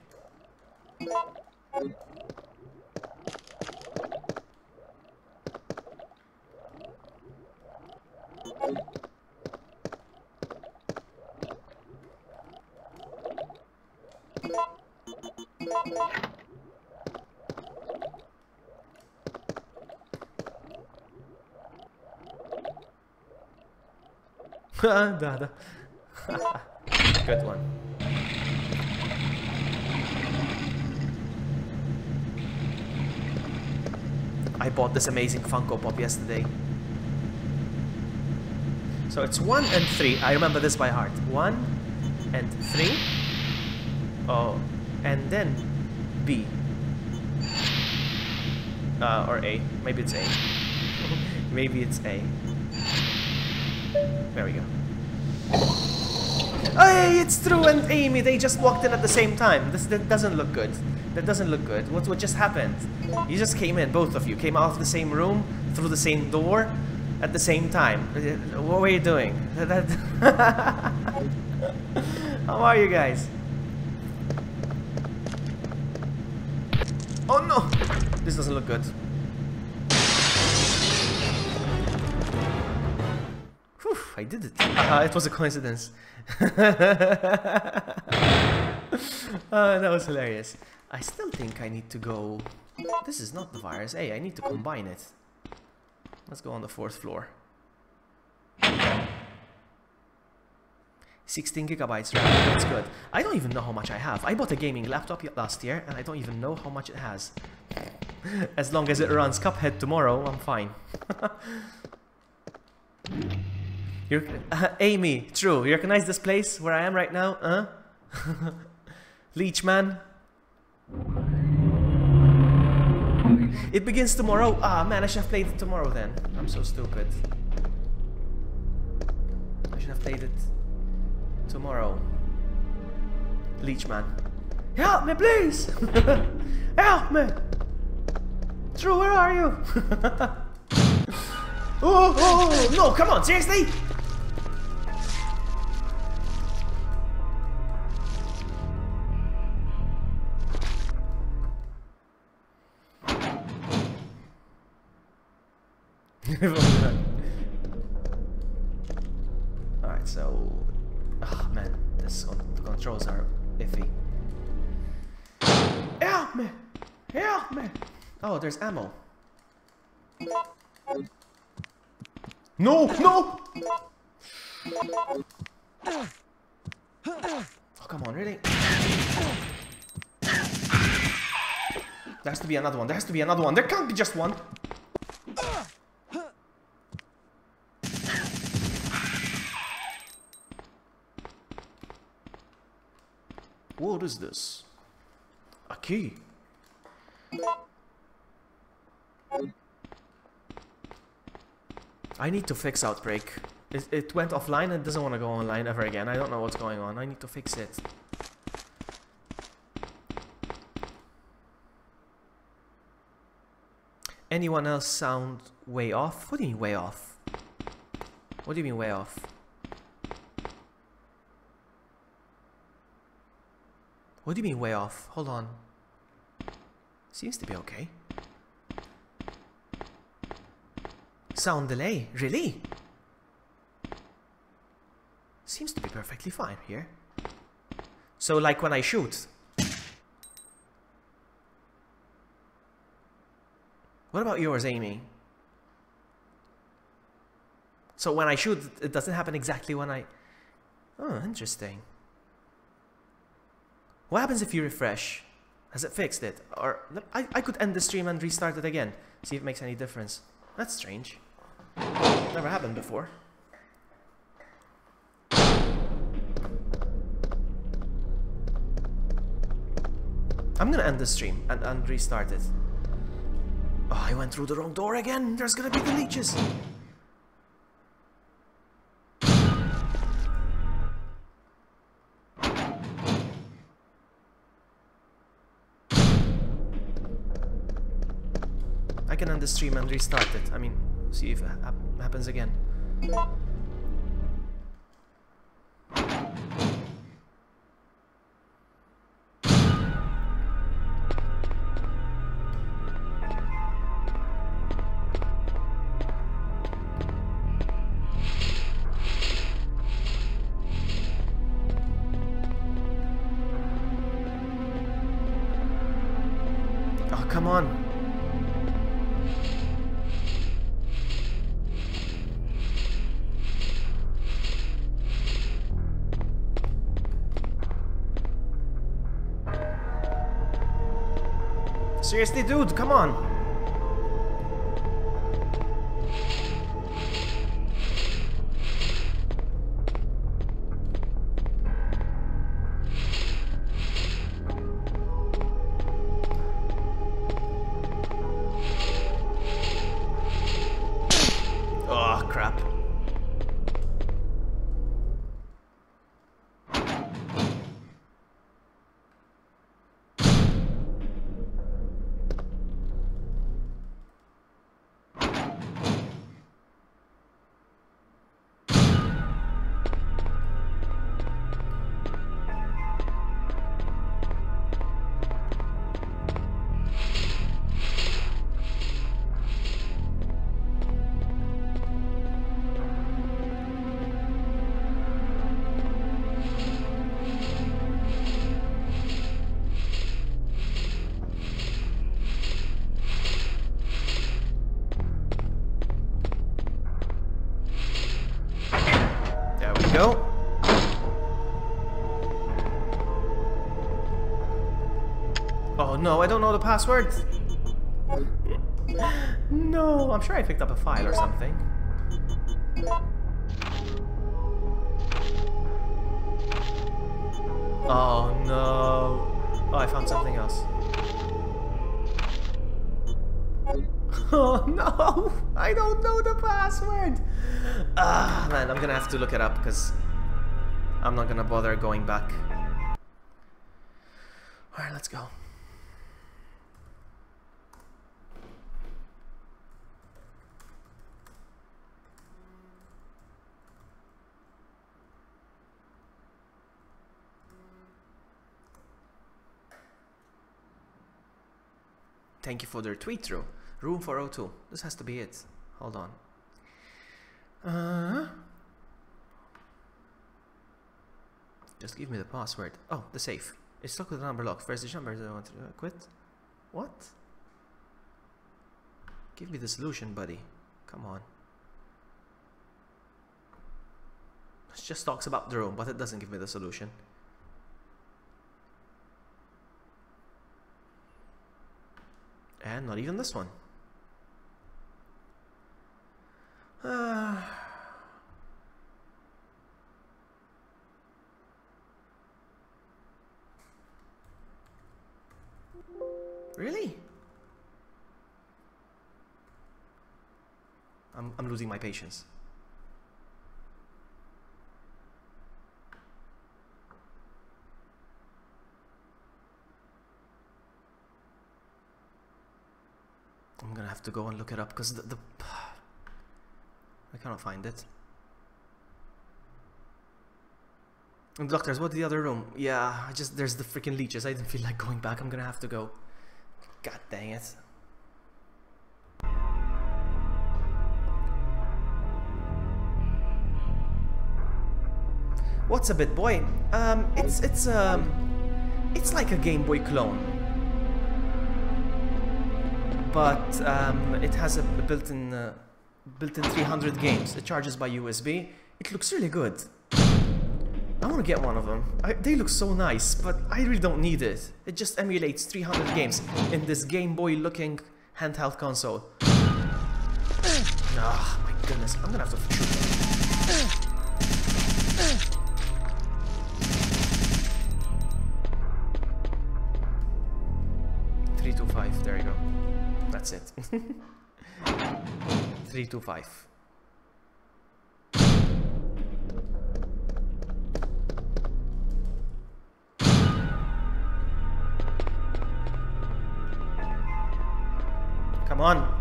Dada. Good one. I bought this amazing Funko Pop yesterday. So it's 1 and 3. I remember this by heart. 1 and 3. Oh, and then B. Or A. Maybe it's A. Maybe it's A. There we go. Hey, it's Drew and Amy. They just walked in at the same time. That doesn't look good. That doesn't look good. What just happened? You just came in, both of you. Came out of the same room, through the same door, at the same time. What were you doing? How are you guys? Oh no! This doesn't look good. Whew, I did it. It was a coincidence. That was hilarious. I still think I need to go... This is not the virus. Hey, I need to combine it. Let's go on the 4th floor. 16 gigabytes RAM, that's good. I don't even know how much I have. I bought a gaming laptop last year and I don't even know how much it has. As long as it runs Cuphead tomorrow, I'm fine. Amy, true. You recognize this place where I am right now? Huh? Leech man. It begins tomorrow. Ah man, I should have played it tomorrow then. I'm so stupid. I should have played it tomorrow. Leech man. Help me, please! Help me! True, where are you? Oh, no, come on, seriously? Alright, so... Oh man, the controls are iffy. Help me! Help me! Oh, there's ammo. No! No! Oh, come on, really? There has to be another one. There has to be another one. There can't be just one. What is this? A key. I need to fix Outbreak. It went offline and it doesn't want to go online ever again. I don't know what's going on. I need to fix it. Anyone else sound way off? What do you mean way off? What do you mean way off? What do you mean way off? Hold on. Seems to be okay. Sound delay? Really? Seems to be perfectly fine here. So like when I shoot. What about yours, Amy? So when I shoot, it doesn't happen exactly when I... Oh, interesting. What happens if you refresh? Has it fixed it? Or I could end the stream and restart it again. See if it makes any difference. That's strange. Never happened before. I'm gonna end the stream and restart it. Oh, I went through the wrong door again. There's gonna be the leeches. I can end the stream and restart it. I mean, see if it happens again. Oh, come on. Seriously, dude, come on. Oh, crap. Go. Oh no, I don't know the password. No, I'm sure I picked up a file or something. Oh no. Oh, I found something else. Oh no, I don't know the password. Ah, man, I'm gonna have to look it up because I'm not gonna bother going back. Alright, let's go. Thank you for the tweet through. Room 402. This has to be it. Hold on. Just give me the password. Oh, the safe. It's stuck with the number lock. First the number I want to quit. What? Give me the solution, buddy. Come on. It just talks about the room, but it doesn't give me the solution. And not even this one. Really? I'm losing my patience. I'm gonna have to go and look it up because I cannot find it. And doctors, what's the other room? Yeah, there's the freaking leeches. I didn't feel like going back. I'm gonna have to go. God dang it. What's a bit, boy? It's like a Game Boy clone, but it has a built-in 300 games. It charges by USB. It looks really good. I want to get one of them. They look so nice, but I really don't need it. It just emulates 300 games in this Game Boy looking handheld console. Ah, my goodness, I'm gonna have to shoot them. 325, there you go. That's it. 325. Come on.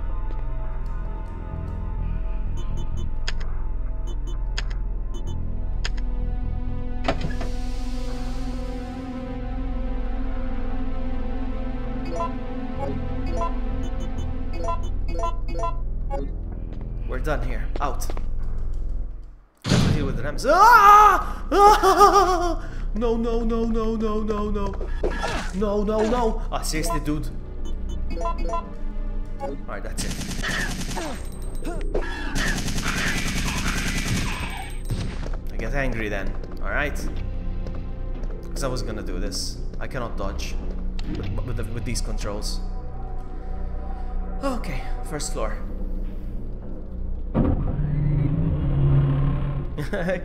We're done here. Out. Have to deal with the Rams. Ah! Ah! No, no, no, no, no, no, no. No, no, no. Ah, seriously, dude. Alright, that's it. I get angry then. Alright. Because I was gonna do this. I cannot dodge with these controls. Okay, first floor.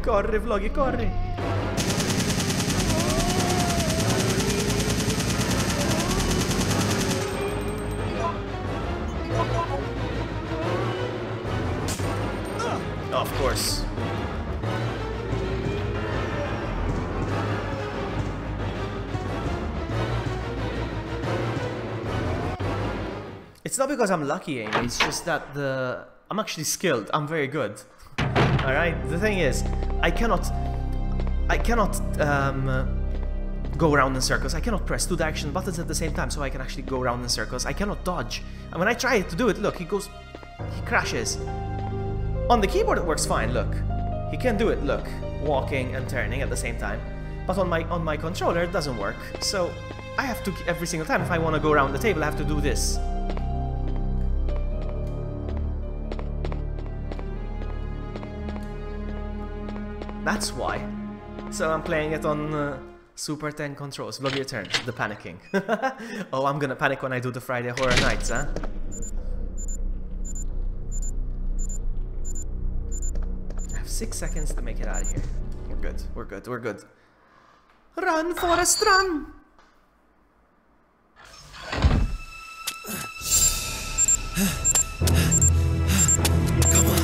Corri, vloggy, corri! Of course. It's not because I'm lucky, Amy. It's just that I'm actually skilled. I'm very good. All right. The thing is, I cannot go around in circles. I cannot press 2 direction buttons at the same time, so I can actually go around in circles. I cannot dodge. And when I try to do it, look, he crashes. On the keyboard, it works fine. Look, he can do it. Look, walking and turning at the same time. But on my controller, it doesn't work. So I have to every single time if I want to go around the table, I have to do this. That's why. So I'm playing it on Super 10 controls. Vlog your turn. The panicking. Oh, I'm gonna panic when I do the Friday Horror Nights, huh? I have 6 seconds to make it out of here. We're good. We're good. We're good. Run, Forrest, run! Come on.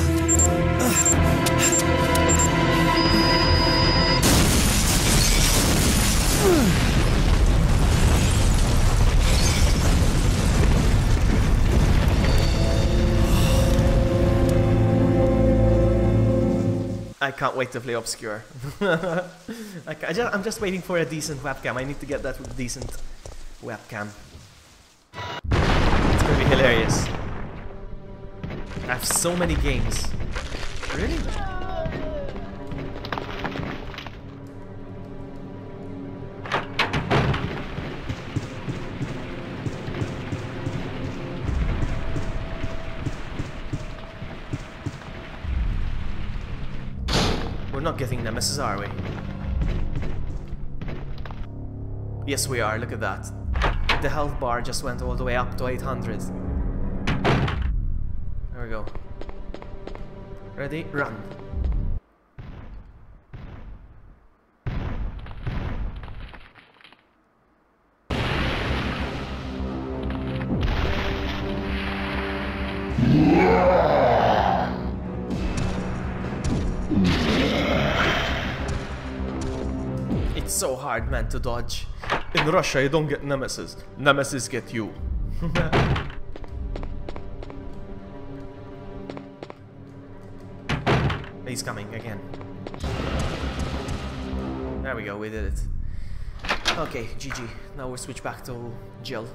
I can't wait to play Obscure. I'm just waiting for a decent webcam. I need to get that decent webcam. It's gonna be hilarious. I have so many games. Really? We're not getting Nemesis, are we? Yes, we are. Look at that. The health bar just went all the way up to 800. There we go. Ready? Run. hard man to dodge. In Russia, you don't get Nemesis. Nemesis get you. He's coming again. There we go, we did it. Okay, GG. Now we'll switch back to Jill.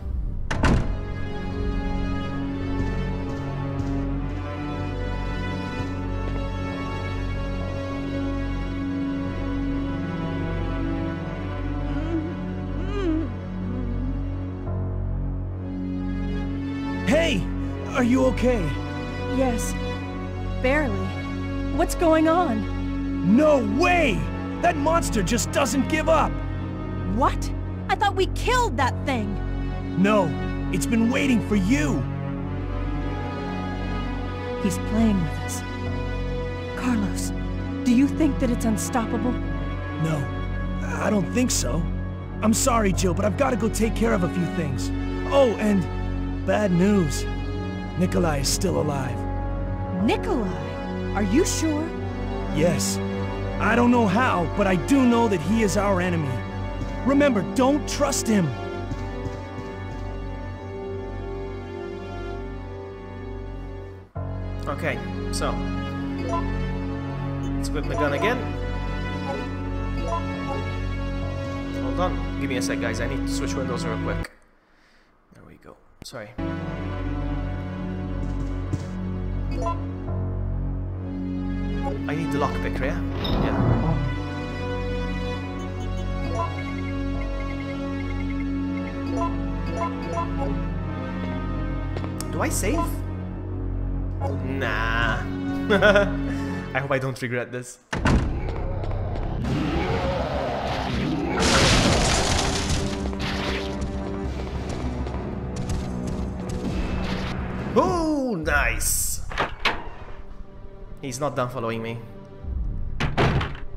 Hey! Are you okay? Yes. Barely. What's going on? No way! That monster just doesn't give up! What? I thought we killed that thing! No, it's been waiting for you! He's playing with us. Carlos, do you think that it's unstoppable? No, I don't think so. I'm sorry, Jill, but I've got to go take care of a few things. Oh, and bad news. Nikolai is still alive. Nikolai? Are you sure? Yes. I don't know how, but I do know that he is our enemy. Remember, don't trust him. Okay, so let's equip the gun again. Hold on, give me a sec, guys. I need to switch windows real quick. There we go. Sorry. I need the lockpick, yeah? Yeah. Do I save? Nah. I hope I don't regret this. Oh, nice. He's not done following me.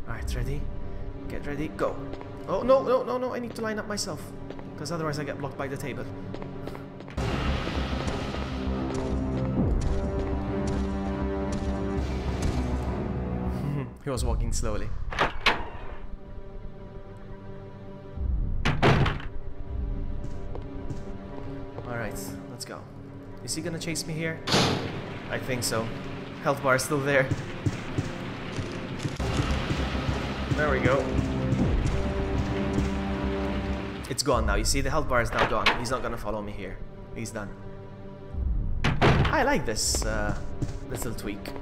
Alright, ready? Get ready, go. Oh, no, no, no, no, I need to line up myself. Because otherwise I get blocked by the table. He was walking slowly. Alright, let's go. Is he gonna chase me here? I think so. Health bar is still there. There we go. It's gone now. You see, the health bar is now gone. He's not gonna follow me here. He's done. I like this little tweak.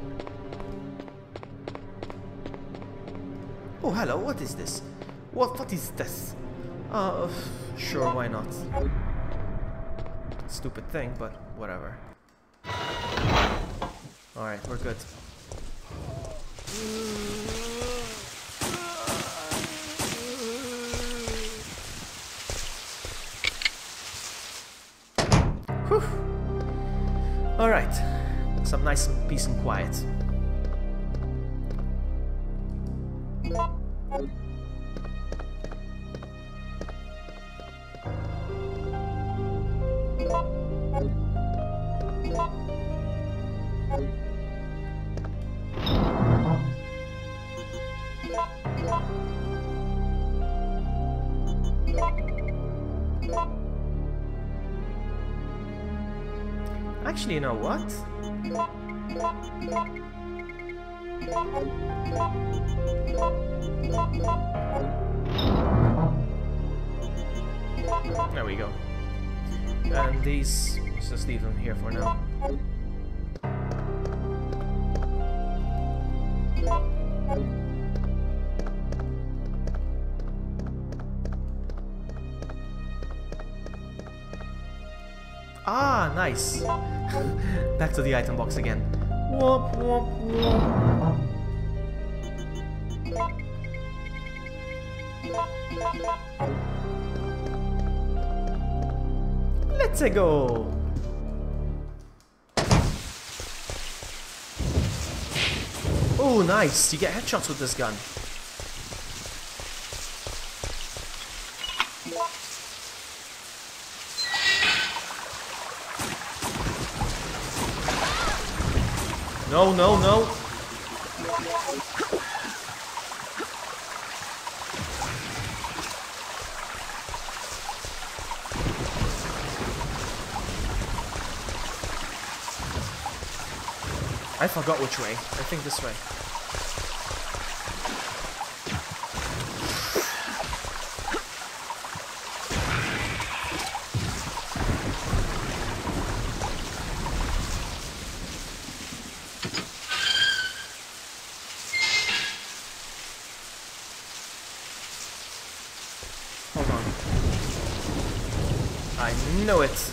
Oh, hello. What is this? What is this? Sure, why not? Stupid thing, but whatever. Alright, we're good. Whew. Alright. Some nice peace and quiet. Actually, you know what? There we go. And these, let's just leave them here for now. Ah, nice. Back to the item box again. Whoop, whoop, whoop. Let's go. Oh, nice. You get headshots with this gun. No, no, no. I forgot which way. I think this way. Hold on. I know it.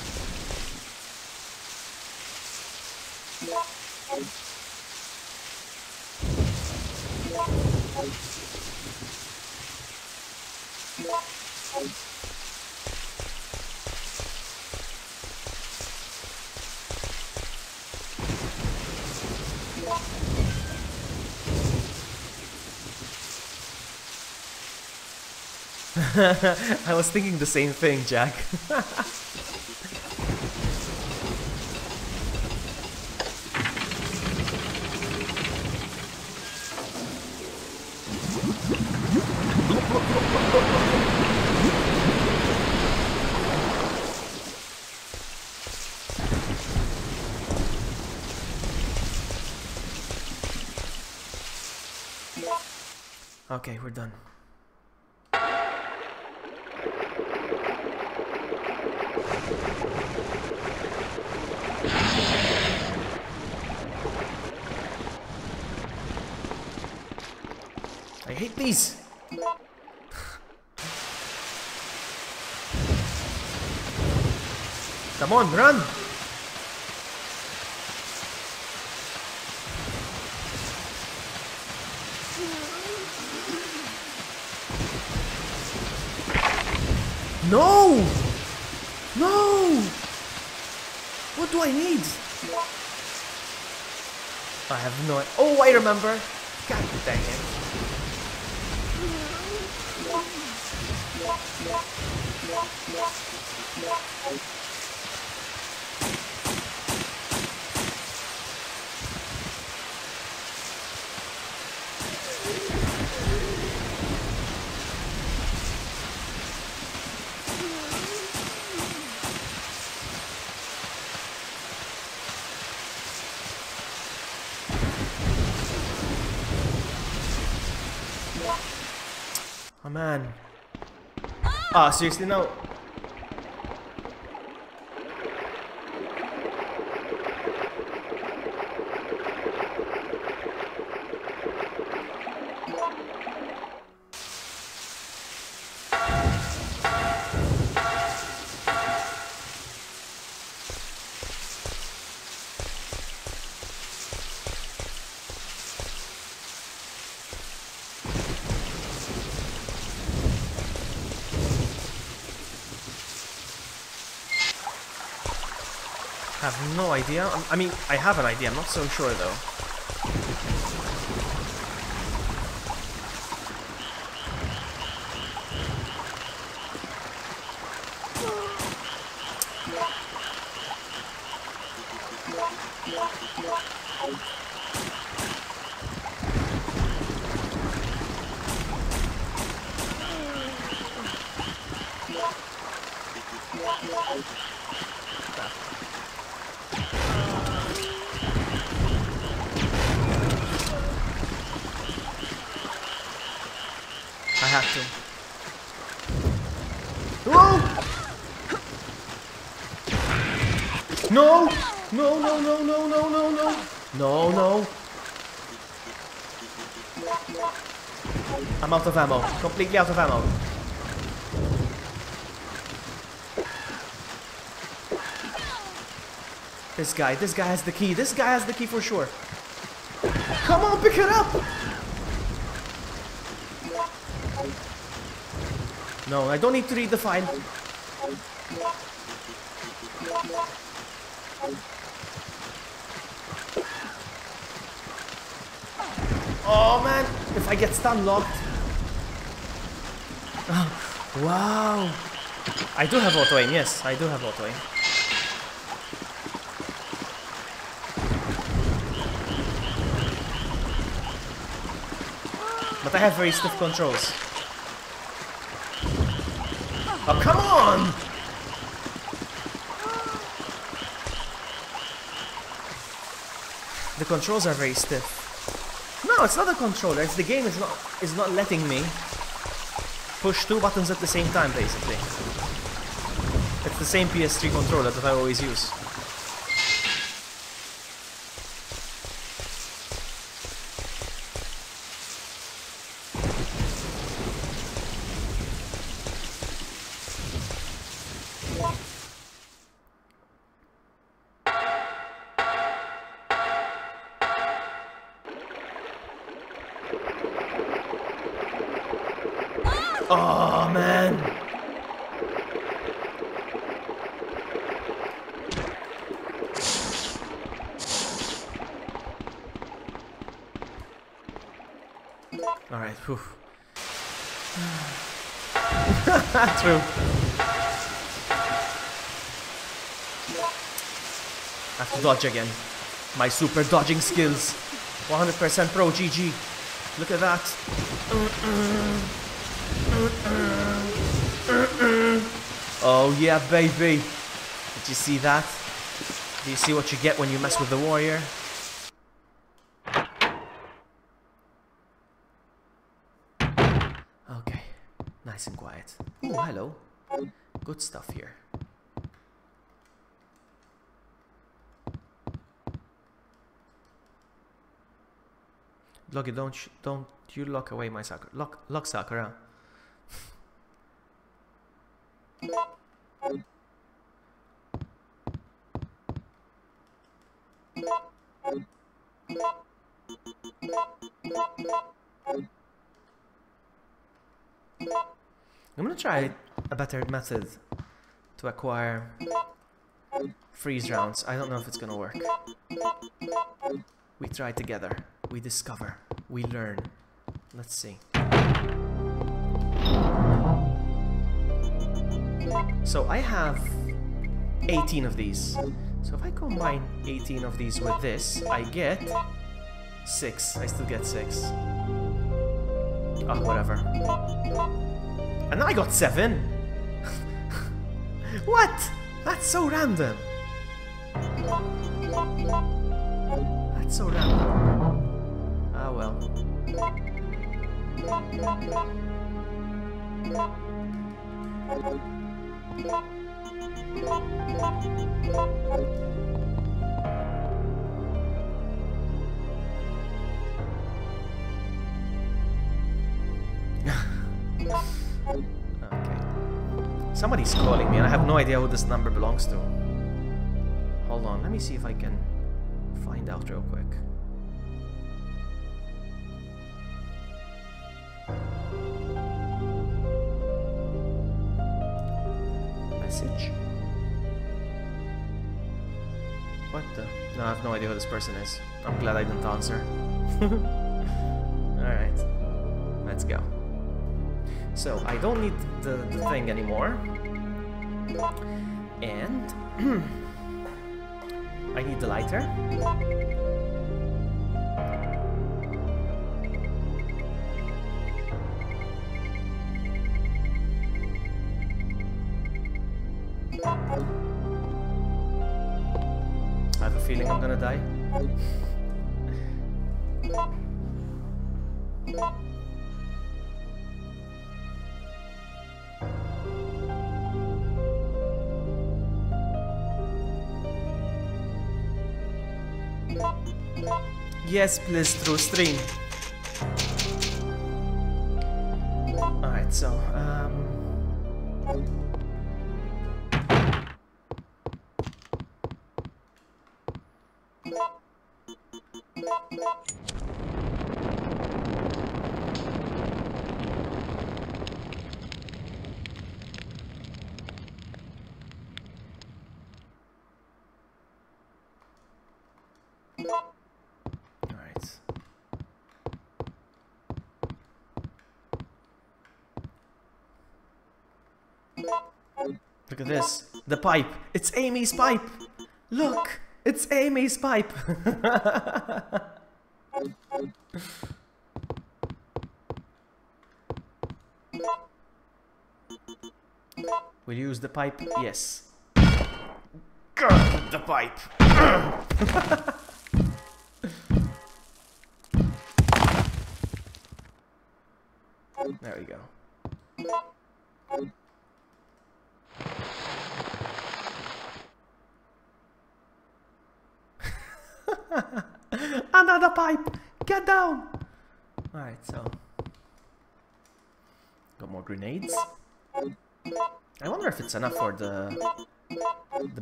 I was thinking the same thing, Jack. Okay, we're done. I hate these. Come on, run! No! No! What do I need? I have no idea. Oh, I remember. God dang it. Oh man. Ah, seriously, no. I have no idea. I mean, I have an idea. I'm not so sure though. I have to. Whoa! No! No, no, no, no, no, no, no! No, no! I'm out of ammo. Completely out of ammo. This guy has the key. This guy has the key for sure. Come on, pick it up! No, I don't need to read the file. Oh man, if I get stun locked. Oh, wow. I do have auto aim, yes, I do have auto aim. But I have very stiff controls. Oh, come on! The controls are very stiff. No, it's not the controller. It's the game is not letting me push 2 buttons at the same time, basically. It's the same PS3 controller that I always use. Oh man! Alright, whew. True. I have to dodge again. My super dodging skills. 100% pro GG. Look at that. Oh yeah, baby. Did you see that? Do you see what you get when you mess with the warrior? Okay, nice and quiet. Oh, hello. Good stuff here. Look, don't you lock away my Sakura. Lock Sakura. I'm gonna try a better method to acquire freeze rounds. I don't know if it's gonna work. We try together. We discover. We learn. Let's see. So I have 18 of these. So if I combine 18 of these with this, I get 6. I still get 6. Oh, whatever. And now I got 7! What? That's so random! That's so random. Ah, well. Okay. Somebody's calling me and I have no idea who this number belongs to. Hold on, let me see if I can find out real quick. Message? What the? No, I have no idea who this person is. I'm glad I didn't answer. Alright. Let's go. So, I don't need the thing anymore. And... I need the lighter. I have a feeling I'm gonna die. Yes, please, through stream. Alright, so, look at this. The pipe. It's Amy's pipe. Look. It's Amy's pipe. We'll use the pipe. Yes. The pipe. go. Another pipe! Get down! Alright, so... got more grenades. I wonder if it's enough for the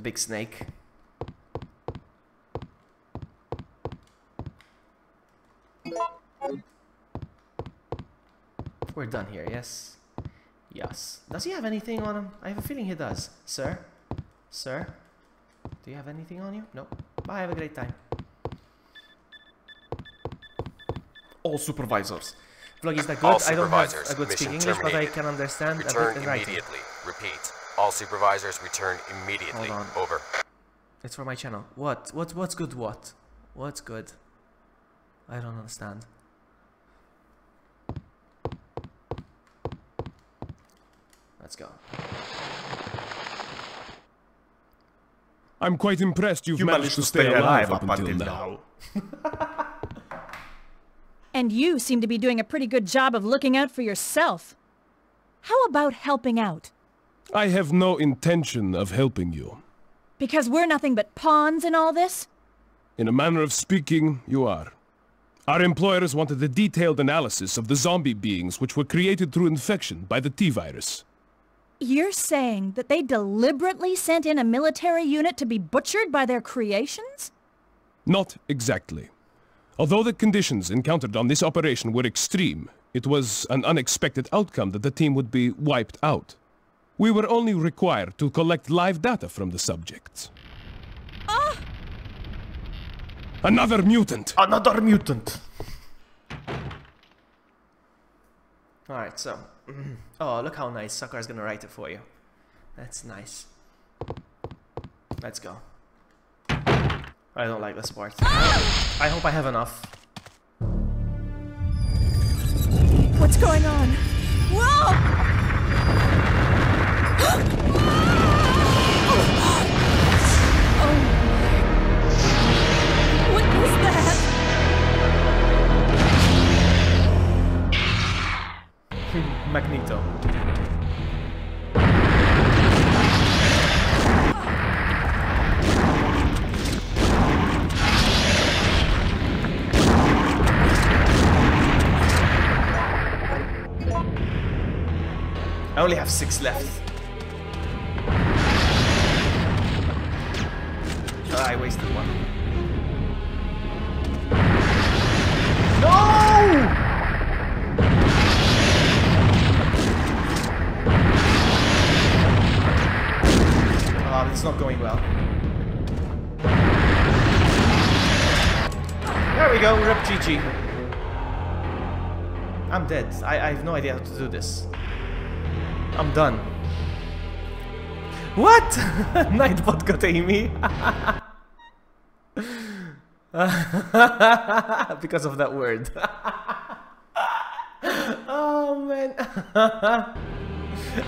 big snake. We're done here, yes? Yes. Does he have anything on him? I have a feeling he does. Sir? Sir? Do you have anything on you? Nope. Bye, have a great time. All supervisors. Vlog, is that good? I don't have a good speak English, but I can understand a bit in writing. Immediately. Repeat. All supervisors return immediately. Hold on. Over. It's for my channel. What? What's good what? What's good? I don't understand. Let's go. I'm quite impressed you've managed to stay alive up until now. And you seem to be doing a pretty good job of looking out for yourself. How about helping out? I have no intention of helping you. Because we're nothing but pawns in all this? In a manner of speaking, you are. Our employers wanted a detailed analysis of the zombie beings which were created through infection by the T-virus. You're saying that they deliberately sent in a military unit to be butchered by their creations? Not exactly. Although the conditions encountered on this operation were extreme, it was an unexpected outcome that the team would be wiped out. We were only required to collect live data from the subjects. Ah! Another mutant! Another mutant! Alright, so... oh, look how nice. Sakurai's gonna write it for you. That's nice. Let's go. I don't like this part. I hope I have enough. What's going on? Whoa! What is that? Magneto. I only have 6 left. Oh, I wasted one. No! Oh, it's not going well. There we go, rip GG. I'm dead. I have no idea how to do this. I'm done. What? Nightbot got Amy. Because of that word. Oh man.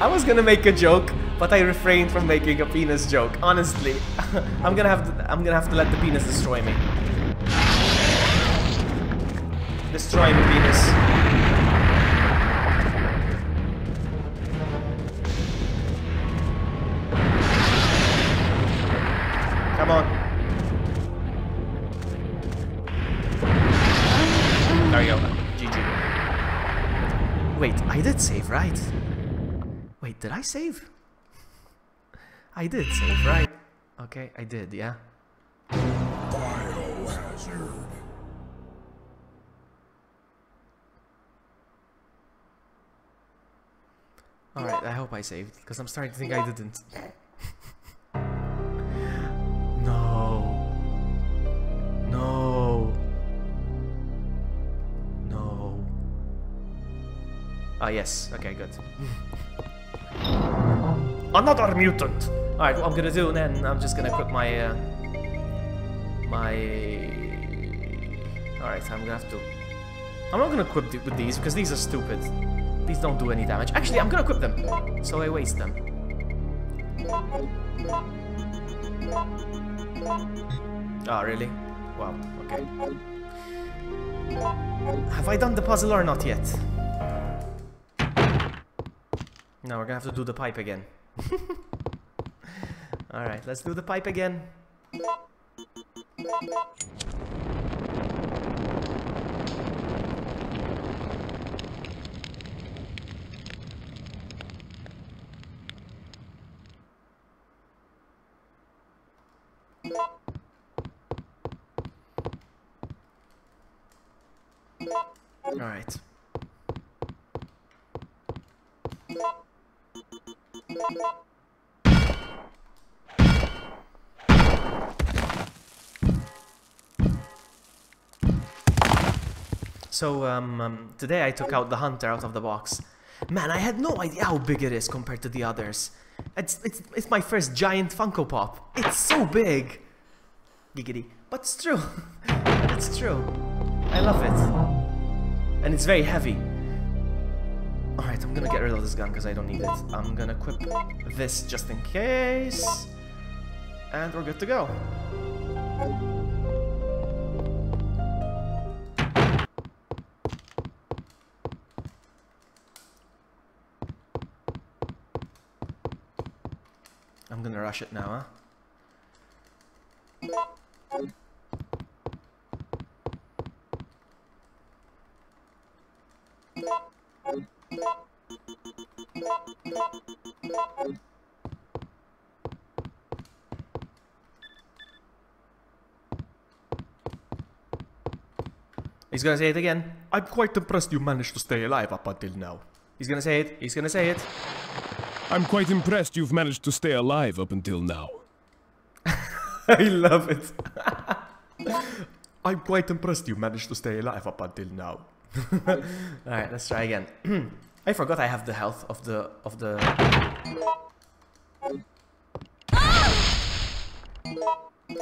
I was gonna make a joke, but I refrained from making a penis joke. Honestly, I'm gonna have to let the penis destroy me. Destroy me, penis. Come on. There you go. GG. Wait, I did save, right? Wait, did I save? I did save, right? Okay, I did, yeah. Biohazard. Alright, I hope I saved, because I'm starting to think I didn't. No. No. No. Ah, yes. Okay, good. Another mutant! Alright, what I'm gonna do then, I'm just gonna equip my... Alright, I'm gonna have to... I'm not gonna equip with these, because these are stupid. These don't do any damage. Actually, I'm gonna equip them, so I waste them. Oh, really? Wow, okay. Have I done the puzzle or not yet? Now we're gonna have to do the pipe again. Alright, let's do the pipe again. Alright. So, today I took out the hunter out of the box. Man, I had no idea how big it is compared to the others. It's my first giant Funko Pop. It's so big. Giggity. But it's true. It's true. I love it. And it's very heavy. Alright, I'm gonna get rid of this gun because I don't need it. I'm gonna equip this just in case. And we're good to go. I'm gonna rush it now, huh? He's gonna say it again. I'm quite impressed you managed to stay alive up until now. He's gonna say it. He's gonna say it. I'm quite impressed you've managed to stay alive up until now. I love it. I'm quite impressed you managed to stay alive up until now. Alright, let's try again. I forgot I have the health of the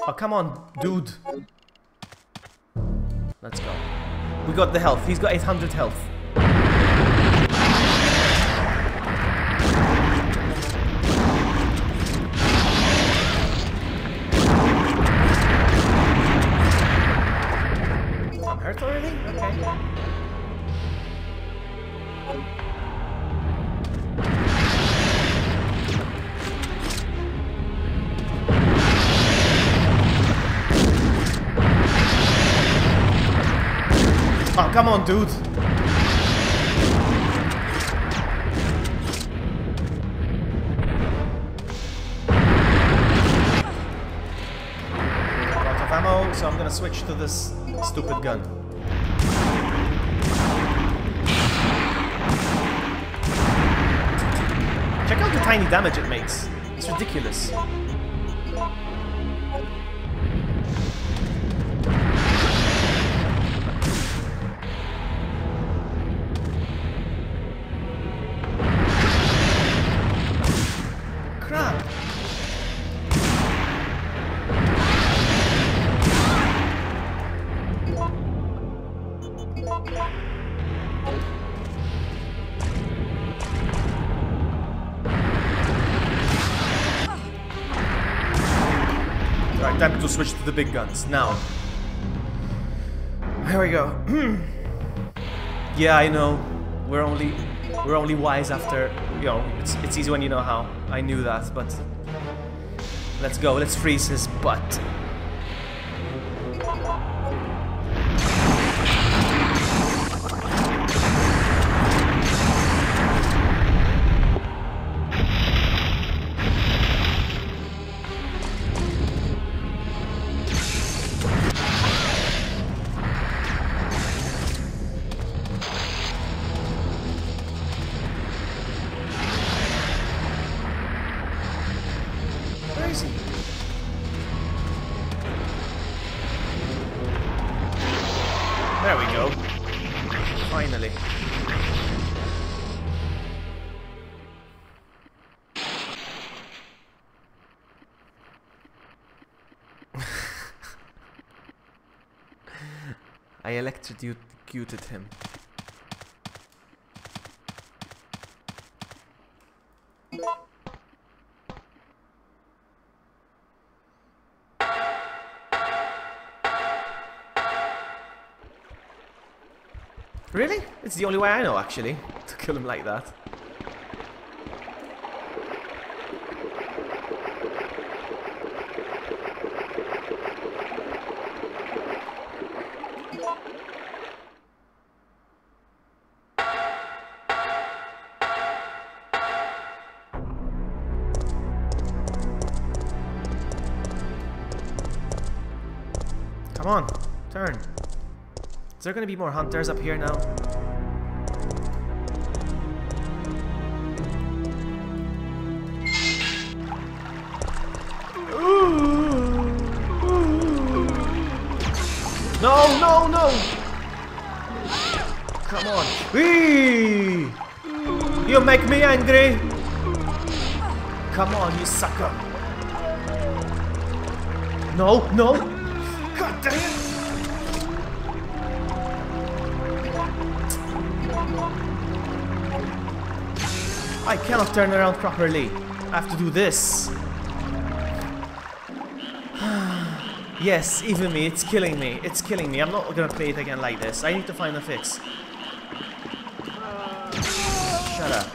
Oh, come on, dude. Let's go. We got the health. He's got 800 health. I'm hurt already? Okay. Oh, come on, dude. Out of ammo, so I'm gonna switch to this stupid gun. Check out the tiny damage it makes. It's ridiculous. Crap. Alright, time to switch to the big guns. Now. Here we go. Yeah, I know. We're only wise after, you know, it's easy when you know how. I knew that, but let's go. Let's freeze his butt. Where is he? There we go. Finally. I electrocuted him. Really? It's the only way I know, actually, to kill him like that. Come on, turn. Is there gonna be more hunters up here now? No, no, no! Come on. Whee! You make me angry! Come on, you sucker! No, no! God damn it! I cannot turn around properly. I have to do this. Yes, even me, it's killing me. It's killing me. I'm not gonna play it again like this. I need to find a fix. Shut up.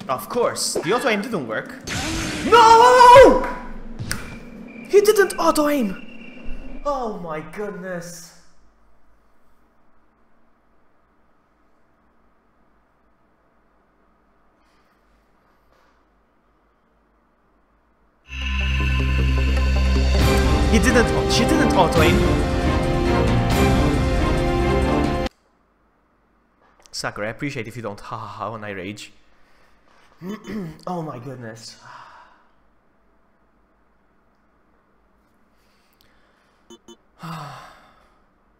Of course, the auto-aim didn't work. No! He didn't auto-aim! Oh my goodness. She didn't auto-aim. Sakura, I appreciate if you don't ha ha ha when I rage. Oh my goodness.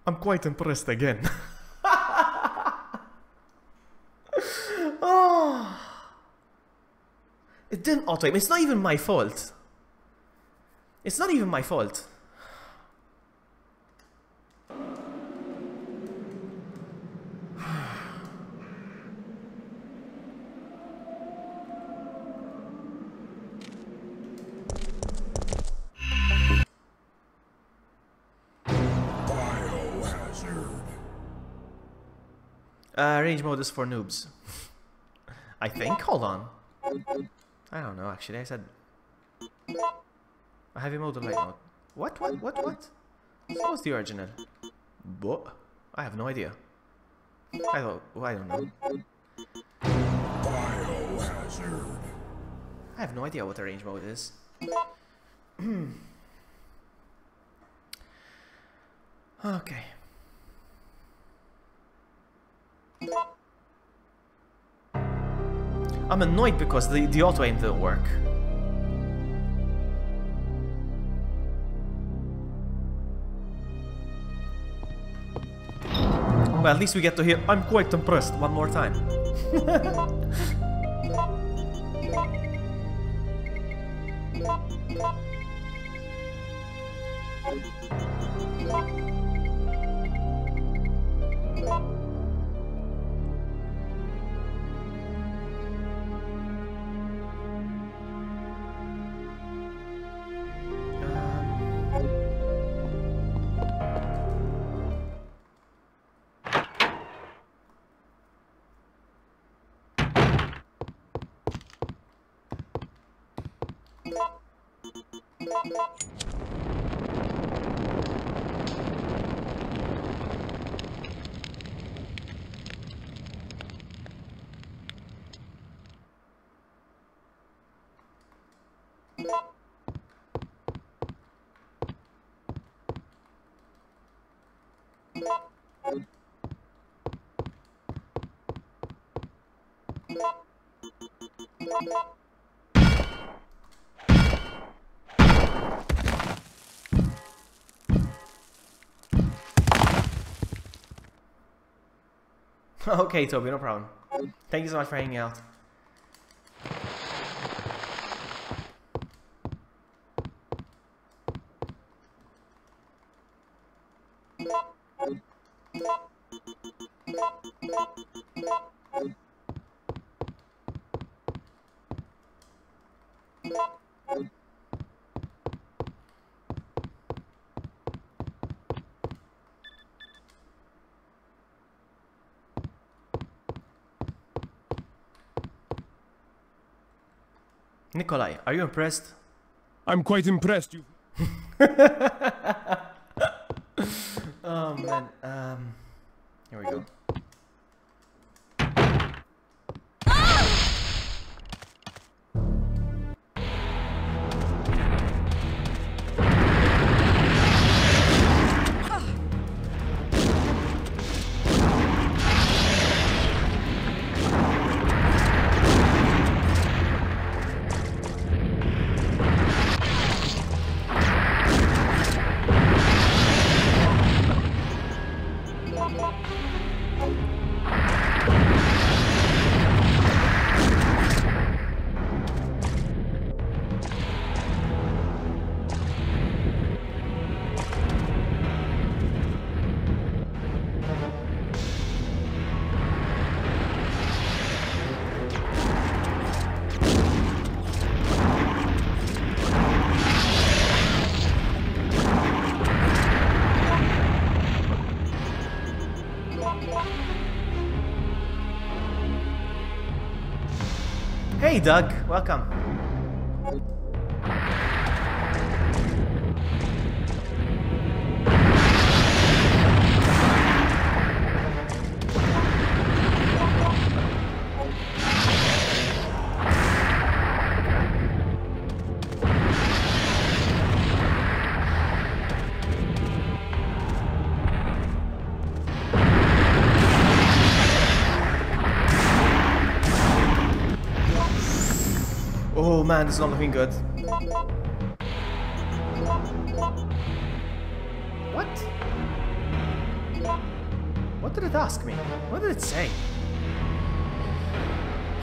I'm quite impressed again. Oh. It didn't auto-aim. It's not even my fault. It's not even my fault. Range mode is for noobs. I think. Hold on. I don't know actually. I said a heavy mode or light mode. What? What was the original? What? I have no idea. I don't know. Biohazard. I have no idea what the range mode is. Okay. I'm annoyed because the auto-aim didn't work. Well, at least we get to hear "I'm quite impressed" one more time. Okay, Toby, no problem. Thank you so much for hanging out. Nikolai, are you impressed? I'm quite impressed. You. Oh man. Here we go. Hey Doug, welcome. Oh man, this is not looking good. What? What did it ask me? What did it say?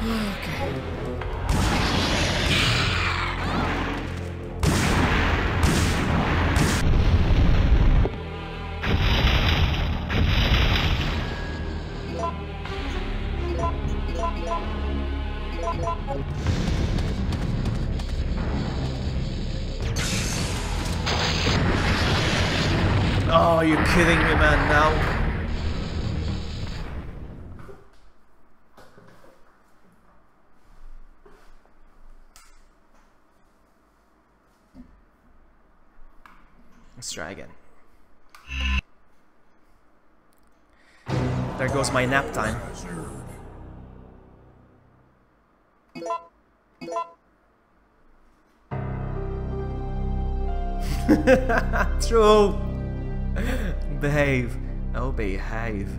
Okay. Oh, you're kidding me, man, now. Let's try again. There goes my nap time. True. Behave. Oh, behave.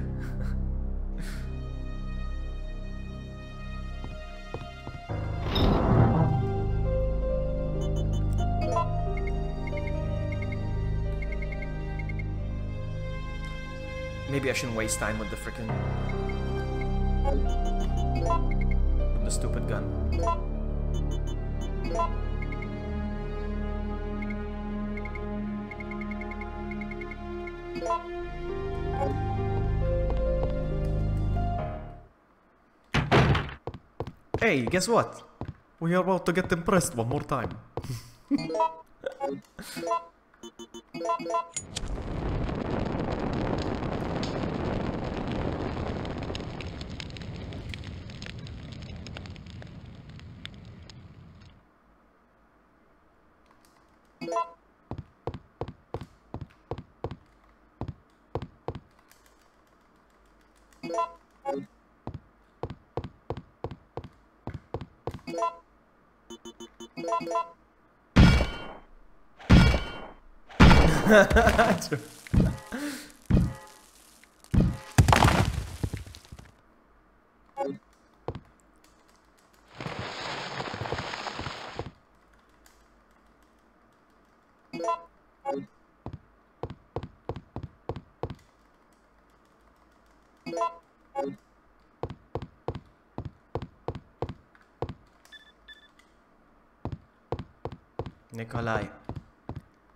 Maybe I shouldn't waste time with the frickin' with the stupid gun. Hey, guess what? We are about to get impressed one more time.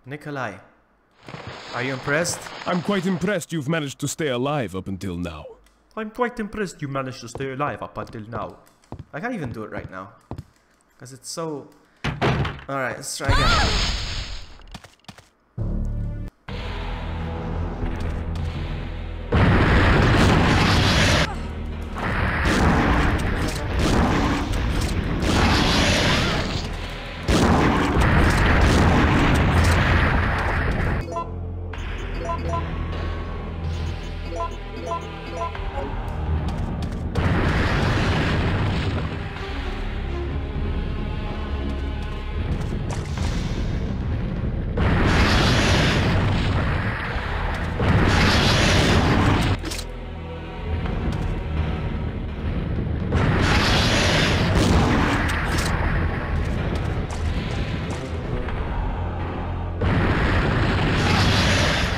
Nikolai, are you impressed? I'm quite impressed you've managed to stay alive up until now. I'm quite impressed you managed to stay alive up until now. I can't even do it right now. Because it's so... Alright, let's try again.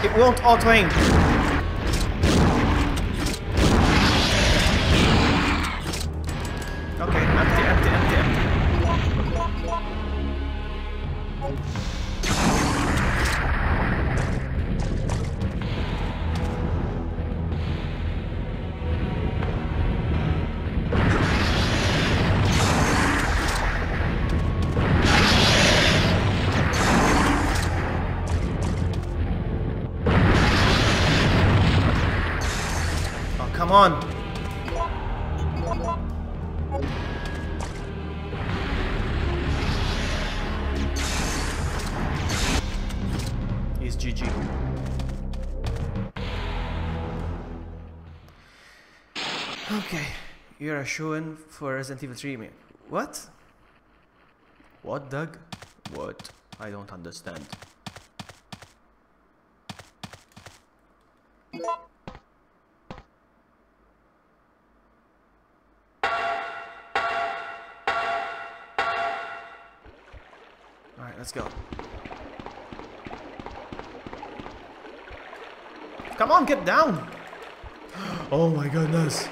It won't auto-aim. Okay, empty. Come on. He's GG. Okay, you're a shoo-in for Resident Evil 3. What? What, Doug? What? I don't understand. Alright, let's go. Come on, get down! Oh my goodness.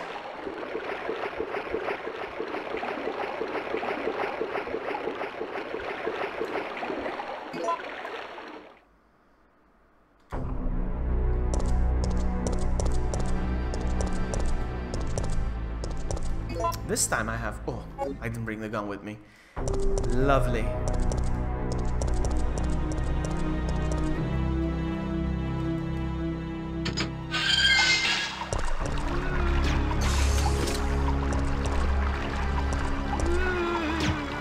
This time I have... Oh, I didn't bring the gun with me. Lovely.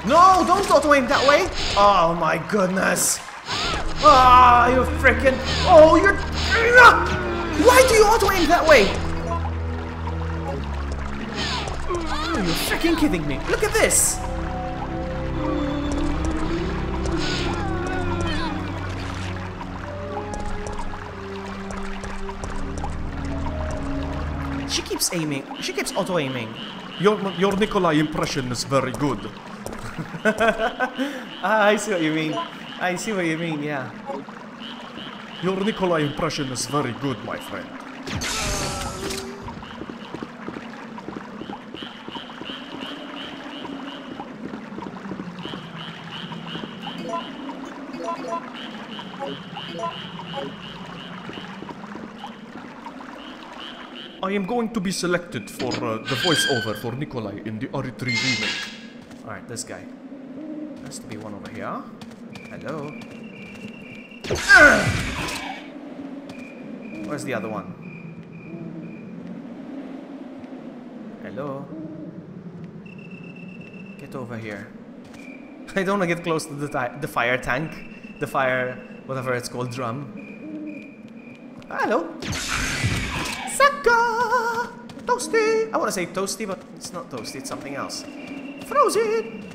No, don't auto-aim that way! Oh my goodness! Ah, you freaking... Oh, you're... Why do you auto-aim that way? Oh, you're freaking kidding me. Look at this! She keeps aiming. She keeps auto-aiming. Your Nikolai impression is very good. I see what you mean. I see what you mean, yeah. Your Nikolai impression is very good, my friend. I am going to be selected for the voiceover for Nikolai in the RE3 remake. Alright, this guy. Has to be one over here. Hello. Where's the other one? Hello. Get over here. I don't want to get close to the fire tank. The fire, whatever it's called, drum. Hello. Sucker! Toasty! I want to say toasty, but it's not toasty, it's something else. Frozen!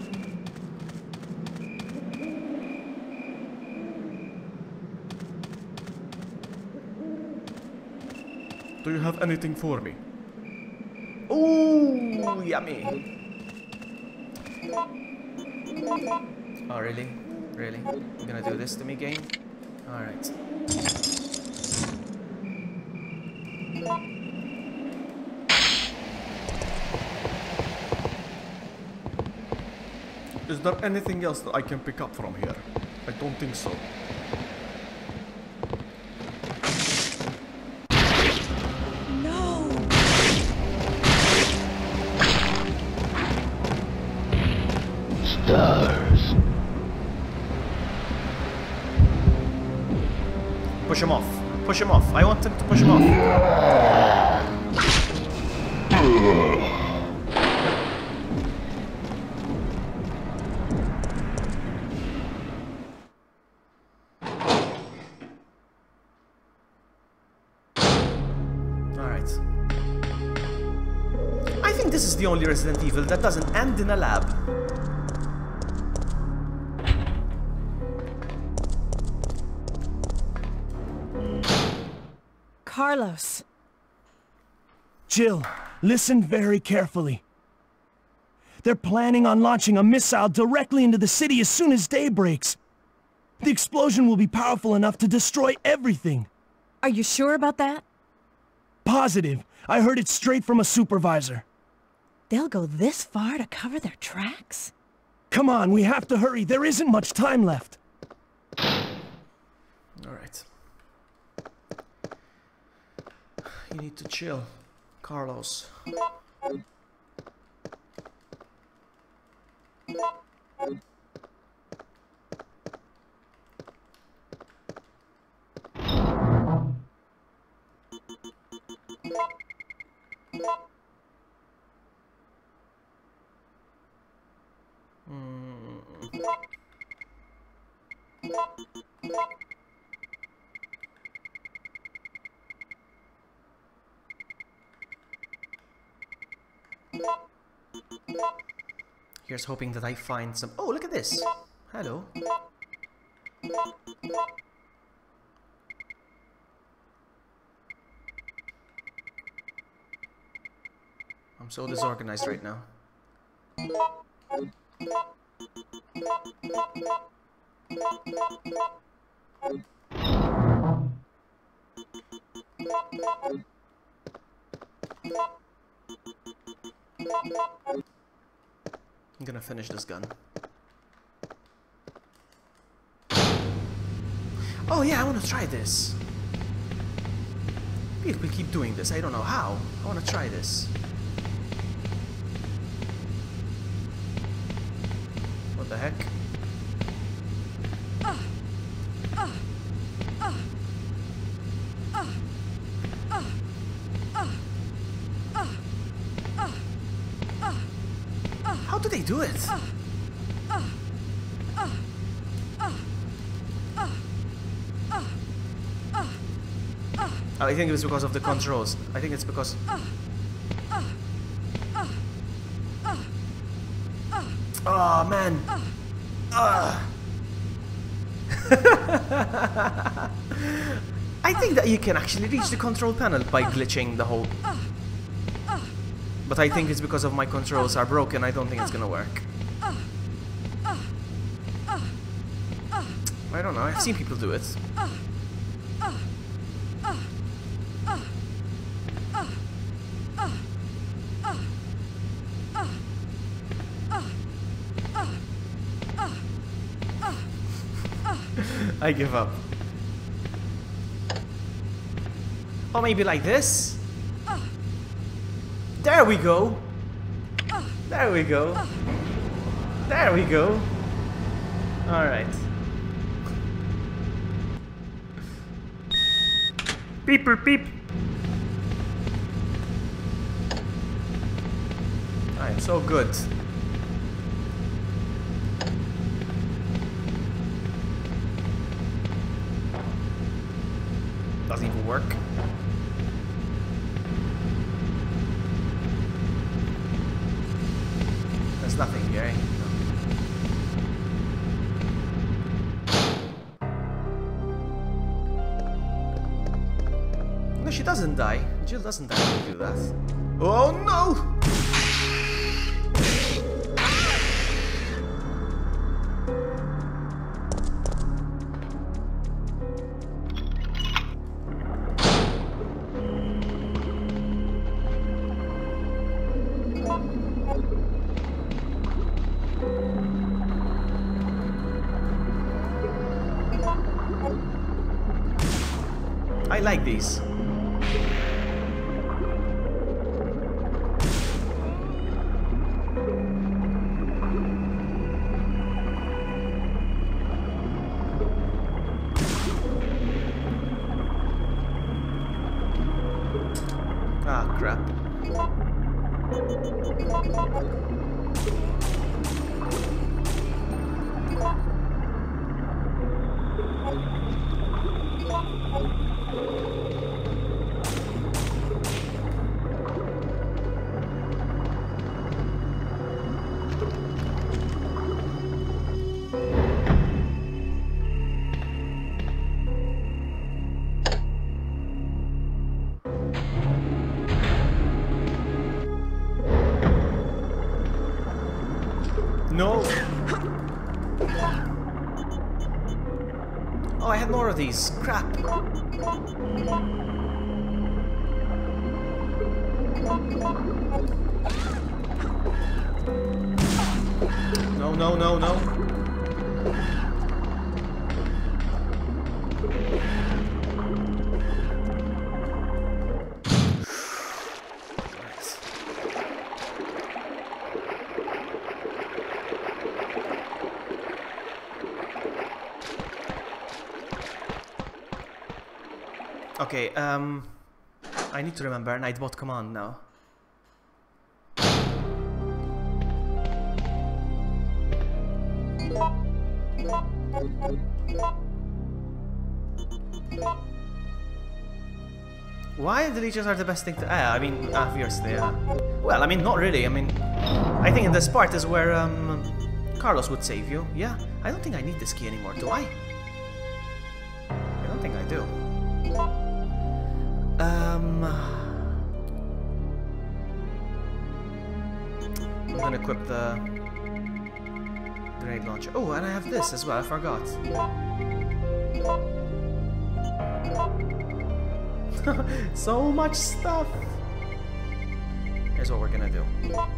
Do you have anything for me? Ooh, yummy. Oh, really? Really? You're gonna do this to me, game? Alright. Is there anything else that I can pick up from here? I don't think so. No! Stars. Push him off. Push him off. I want him to push him off. Alright. I think this is the only Resident Evil that doesn't end in a lab. Carlos. Jill, listen very carefully. They're planning on launching a missile directly into the city as soon as day breaks. The explosion will be powerful enough to destroy everything. Are you sure about that? Positive. I heard it straight from a supervisor. They'll go this far to cover their tracks? Come on, we have to hurry. There isn't much time left. Alright. You need to chill, Carlos. Here's hoping that I find some... Oh, look at this! Hello. I'm so disorganized right now. I'm gonna finish this gun. Oh yeah, I wanna try this. People keep doing this, I don't know how. I wanna try this. What the heck? How do they do it? I think it was because of the controls. I think it's because... Oh man! I think that you can actually reach the control panel by glitching the whole... But I think it's because of my controls are broken. I don't think it's gonna work. I don't know, I've seen people do it. I give up. Or maybe like this? There we go! There we go! There we go! Alright. Beeper beep! I am so good. Doesn't even work. There's nothing here, eh? No, she doesn't die. Jill doesn't die when you do that. Oh no! I like these. Ah, crap. No! Oh, I had more of these. Crap. No, no, no, no. Okay, I need to remember Nightbot command now. Why the leeches are the best thing to... I mean, obviously, well, I mean, not really. I mean, I think in this part is where, Carlos would save you. Yeah, I don't think I need this key anymore, do I? I don't think I do. I'm gonna equip the grenade launcher. Oh, and I have this as well, I forgot. So much stuff! Here's what we're gonna do.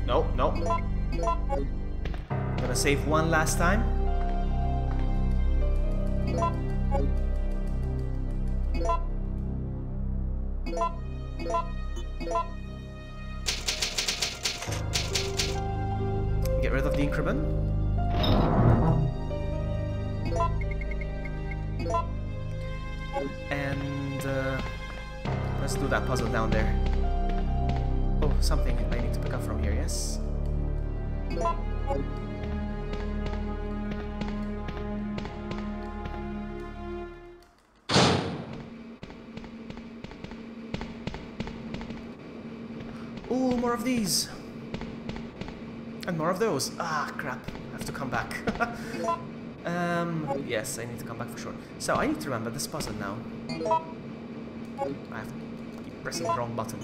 Nope, nope. Gonna save one last time. Get rid of the increment. And let's do that puzzle down there. Oh, something I need to pick up from here, yes? Ooh, more of these! And more of those. Ah, crap. I have to come back. Yes, I need to come back for sure. So, I need to remember this puzzle now. I have to keep pressing the wrong button.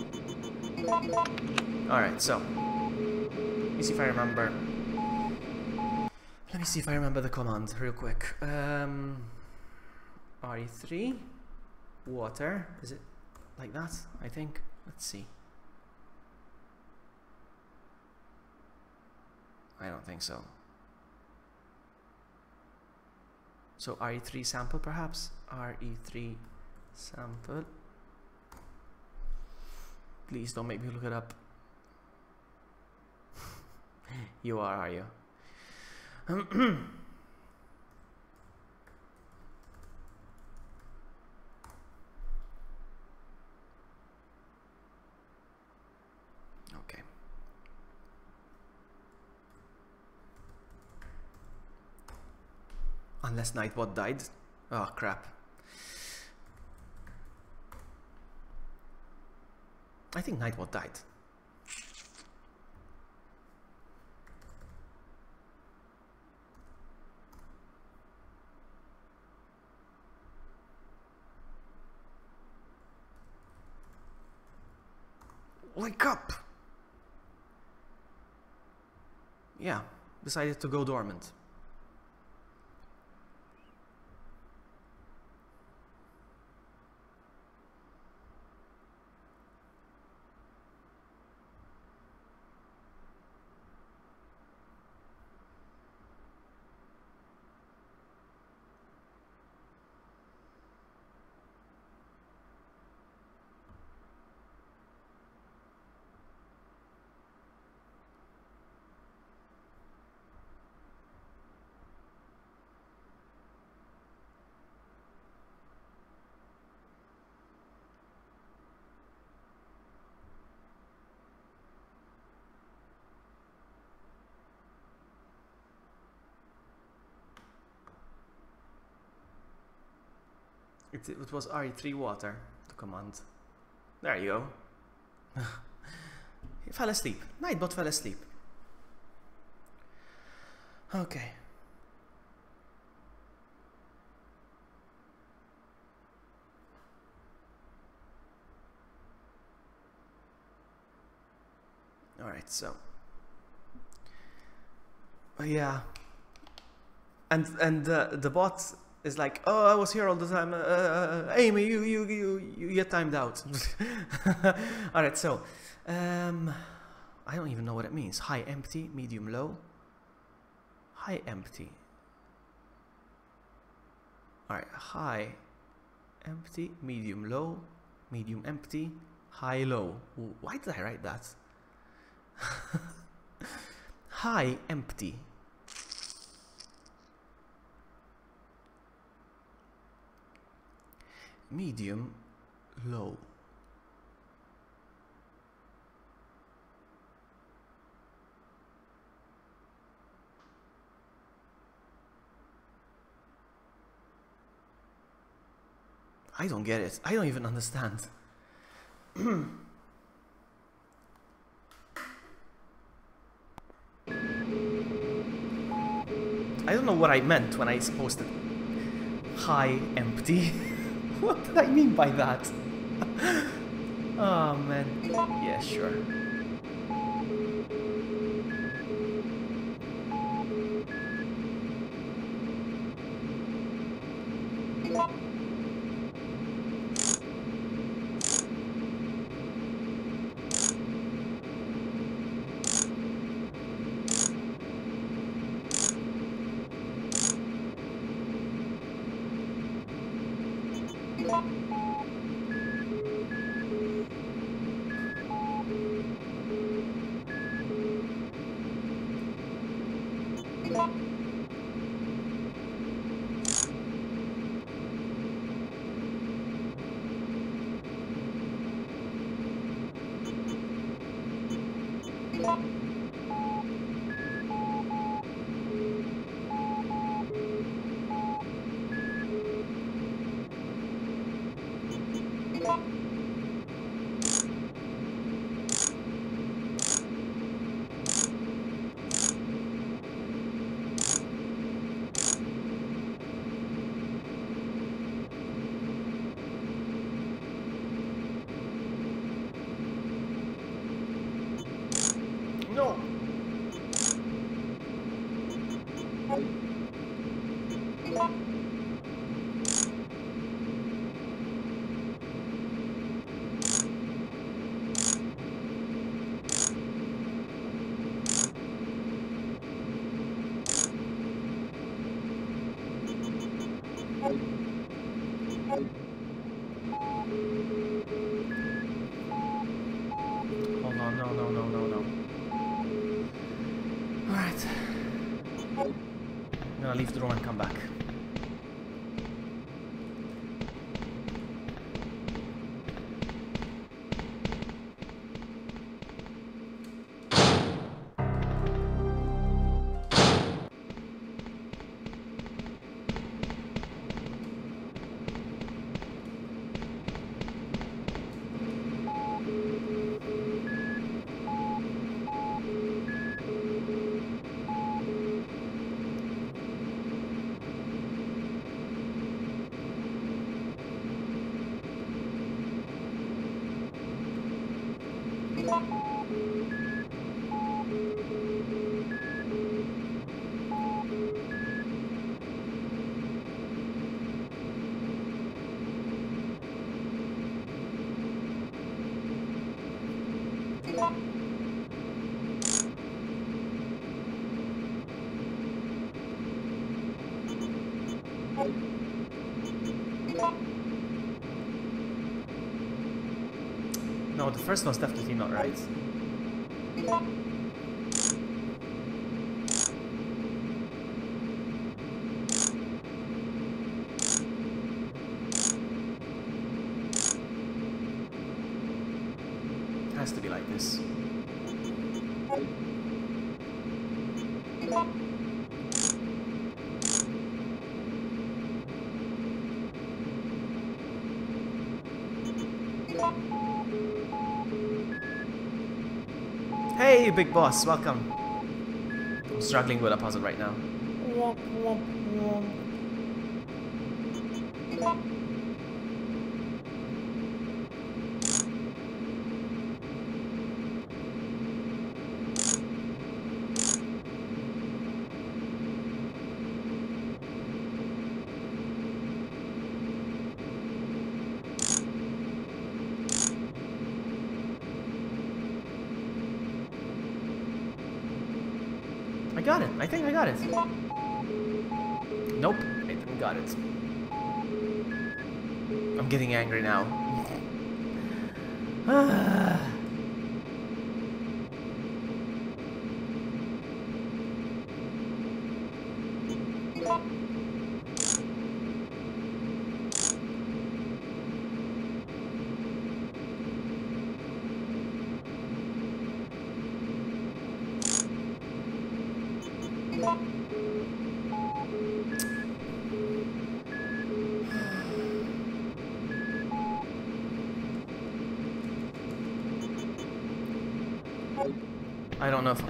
Alright, so. Let me see if I remember. Let me see if I remember the command real quick. RE3. Water. Is it like that? I think. Let's see. I don't think so. So RE3 sample perhaps? RE3 sample. Please don't make me look it up. You are you? Okay. Unless Nightbot died. Oh crap. I think Nightbot died. Wake up! Yeah, decided to go dormant. It was RE3 water, the command. There you go. He fell asleep. Nightbot fell asleep. Okay. Alright, so. Yeah. And the bot is like, oh, I was here all the time. Amy, you get timed out. All right, so I don't even know what it means. High, empty, medium, low. High, empty. All right, high, empty, medium, low, medium, empty, high, low. Why did I write that? High, empty. Medium, low. I don't get it. I don't even understand. I don't know what I meant when I posted high, empty. What did I mean by that? Oh man. Yeah, sure. No. Hold on, no. Alright. I'm gonna leave the room and come back. No, the first one's definitely not right. Has to be like this. Hey, big boss, welcome. I'm struggling with a puzzle right now. I got it. I think I got it. Nope, I didn't got it. I'm getting angry now. I don't know if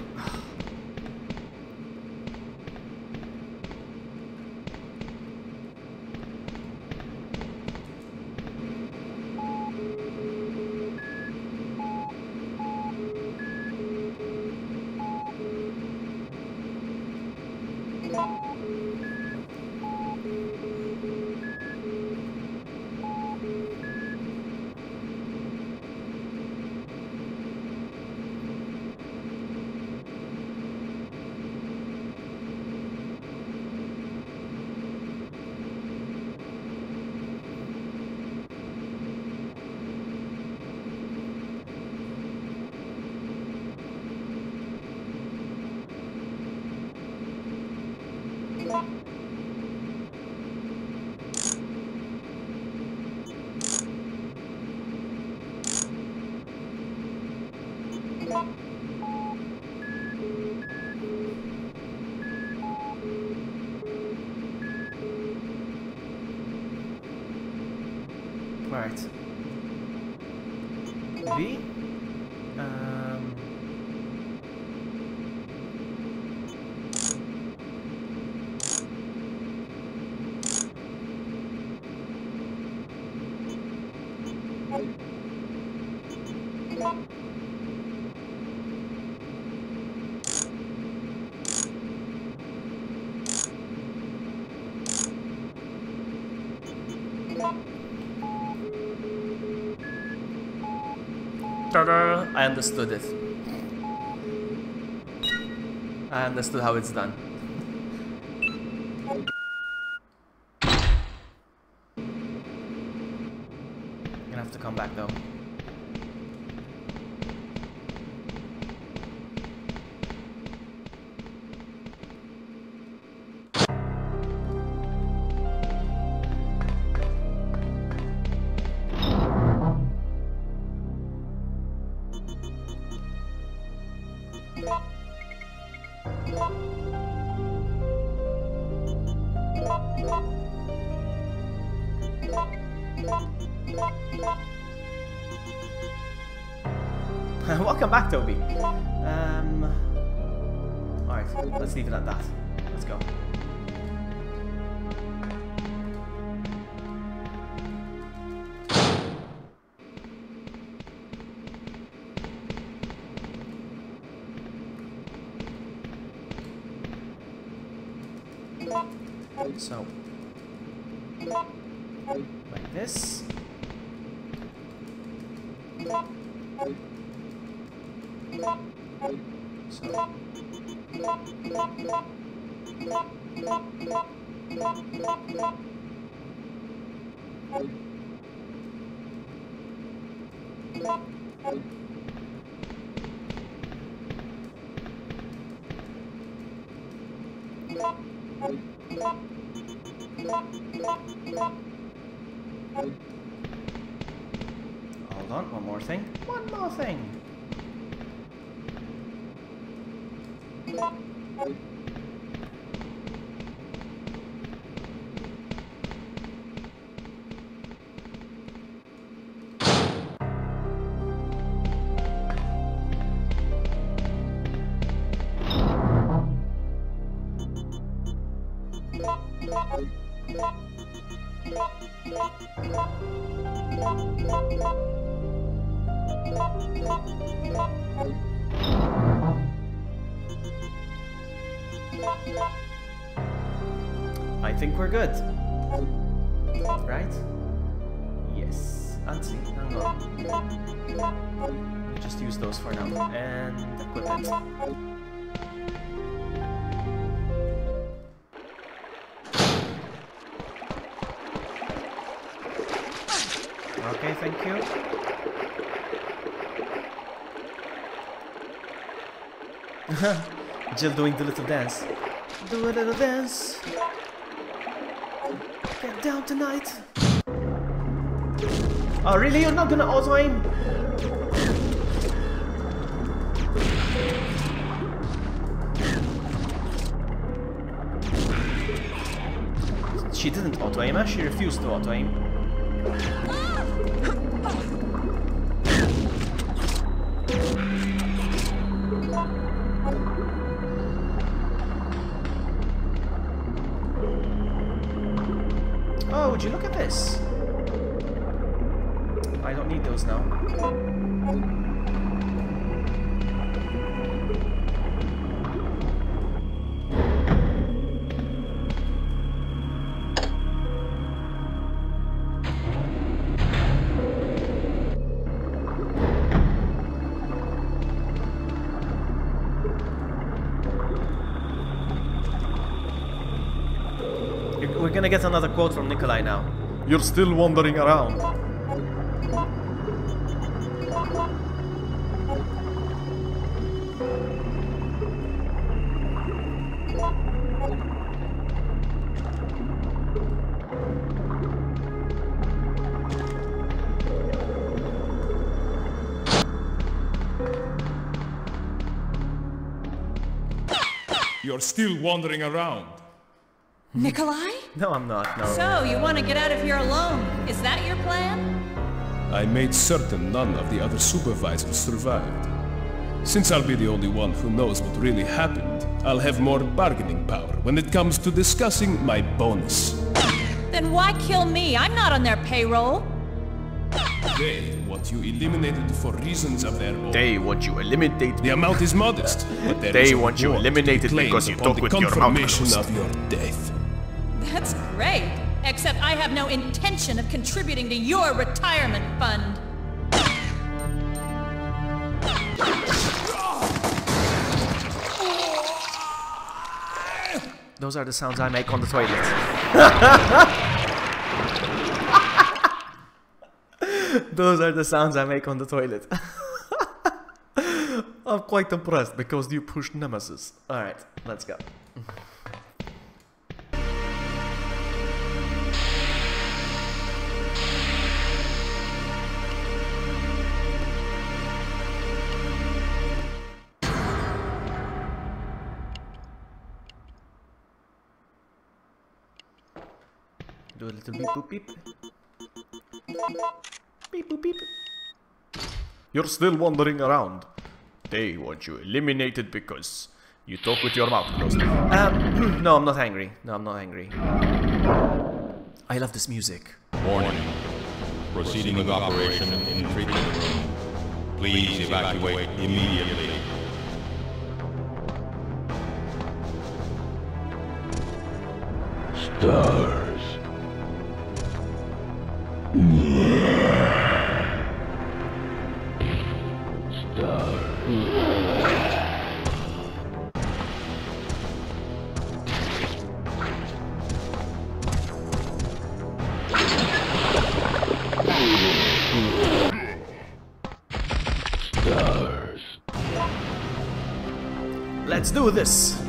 right. B. Ta-da! I understood it. I understood how it's done. Gonna have to come back though. Welcome back, Toby. Alright, let's leave it at that. Let's go. So, like this. So. Hold on, one more thing. One more thing. I think we're good. Right? Yes. Anzi, hang on. Just use those for now. And equip it. thank you. Jill doing the little dance. Do a little dance. Get down tonight. Oh really? You're not gonna auto-aim? She didn't auto-aim, she refused to auto-aim. Oh, would you look at this? I don't need those now. We're gonna get another quote from Nikolai now. You're still wandering around. You're still wandering around. Nikolai? No, I'm not, no. So, you want to get out of here alone? Is that your plan? I made certain none of the other supervisors survived. Since I'll be the only one who knows what really happened, I'll have more bargaining power when it comes to discussing my bonus. Then why kill me? I'm not on their payroll. They want you eliminated for reasons of their own. They want you eliminated. The amount is modest, but there They is a want you reward eliminated to be because you claimed talk upon with the your mouth confirmation closed. of your death. That's great. Except I have no intention of contributing to your retirement fund. Those are the sounds I make on the toilet. Those are the sounds I make on the toilet. I'm quite impressed because you pushed Nemesis. Alright, let's go. Do a little beep boop beep. Beep boop beep. You're still wandering around. They want you eliminated because you talk with your mouth closed. No, I'm not angry. No, I'm not angry. I love this music. Warning. Proceeding with operation in treatment room. Please evacuate immediately. Stars. Let's do this.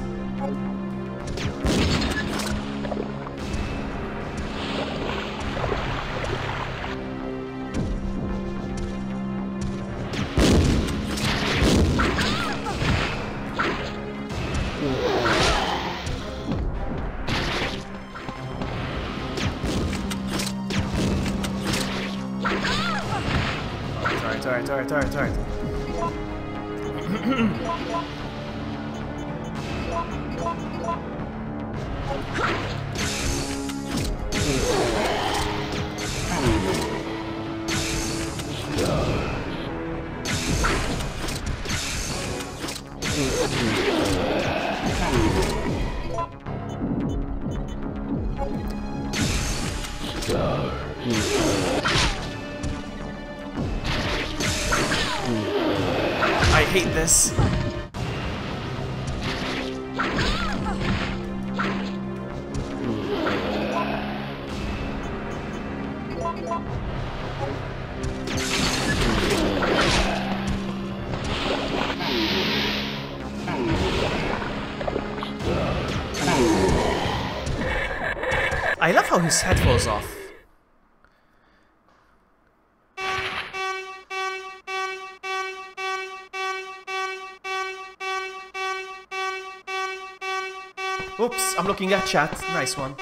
Alright. I hate this. I love how his head falls off. Oops, I'm looking at chat. Nice one.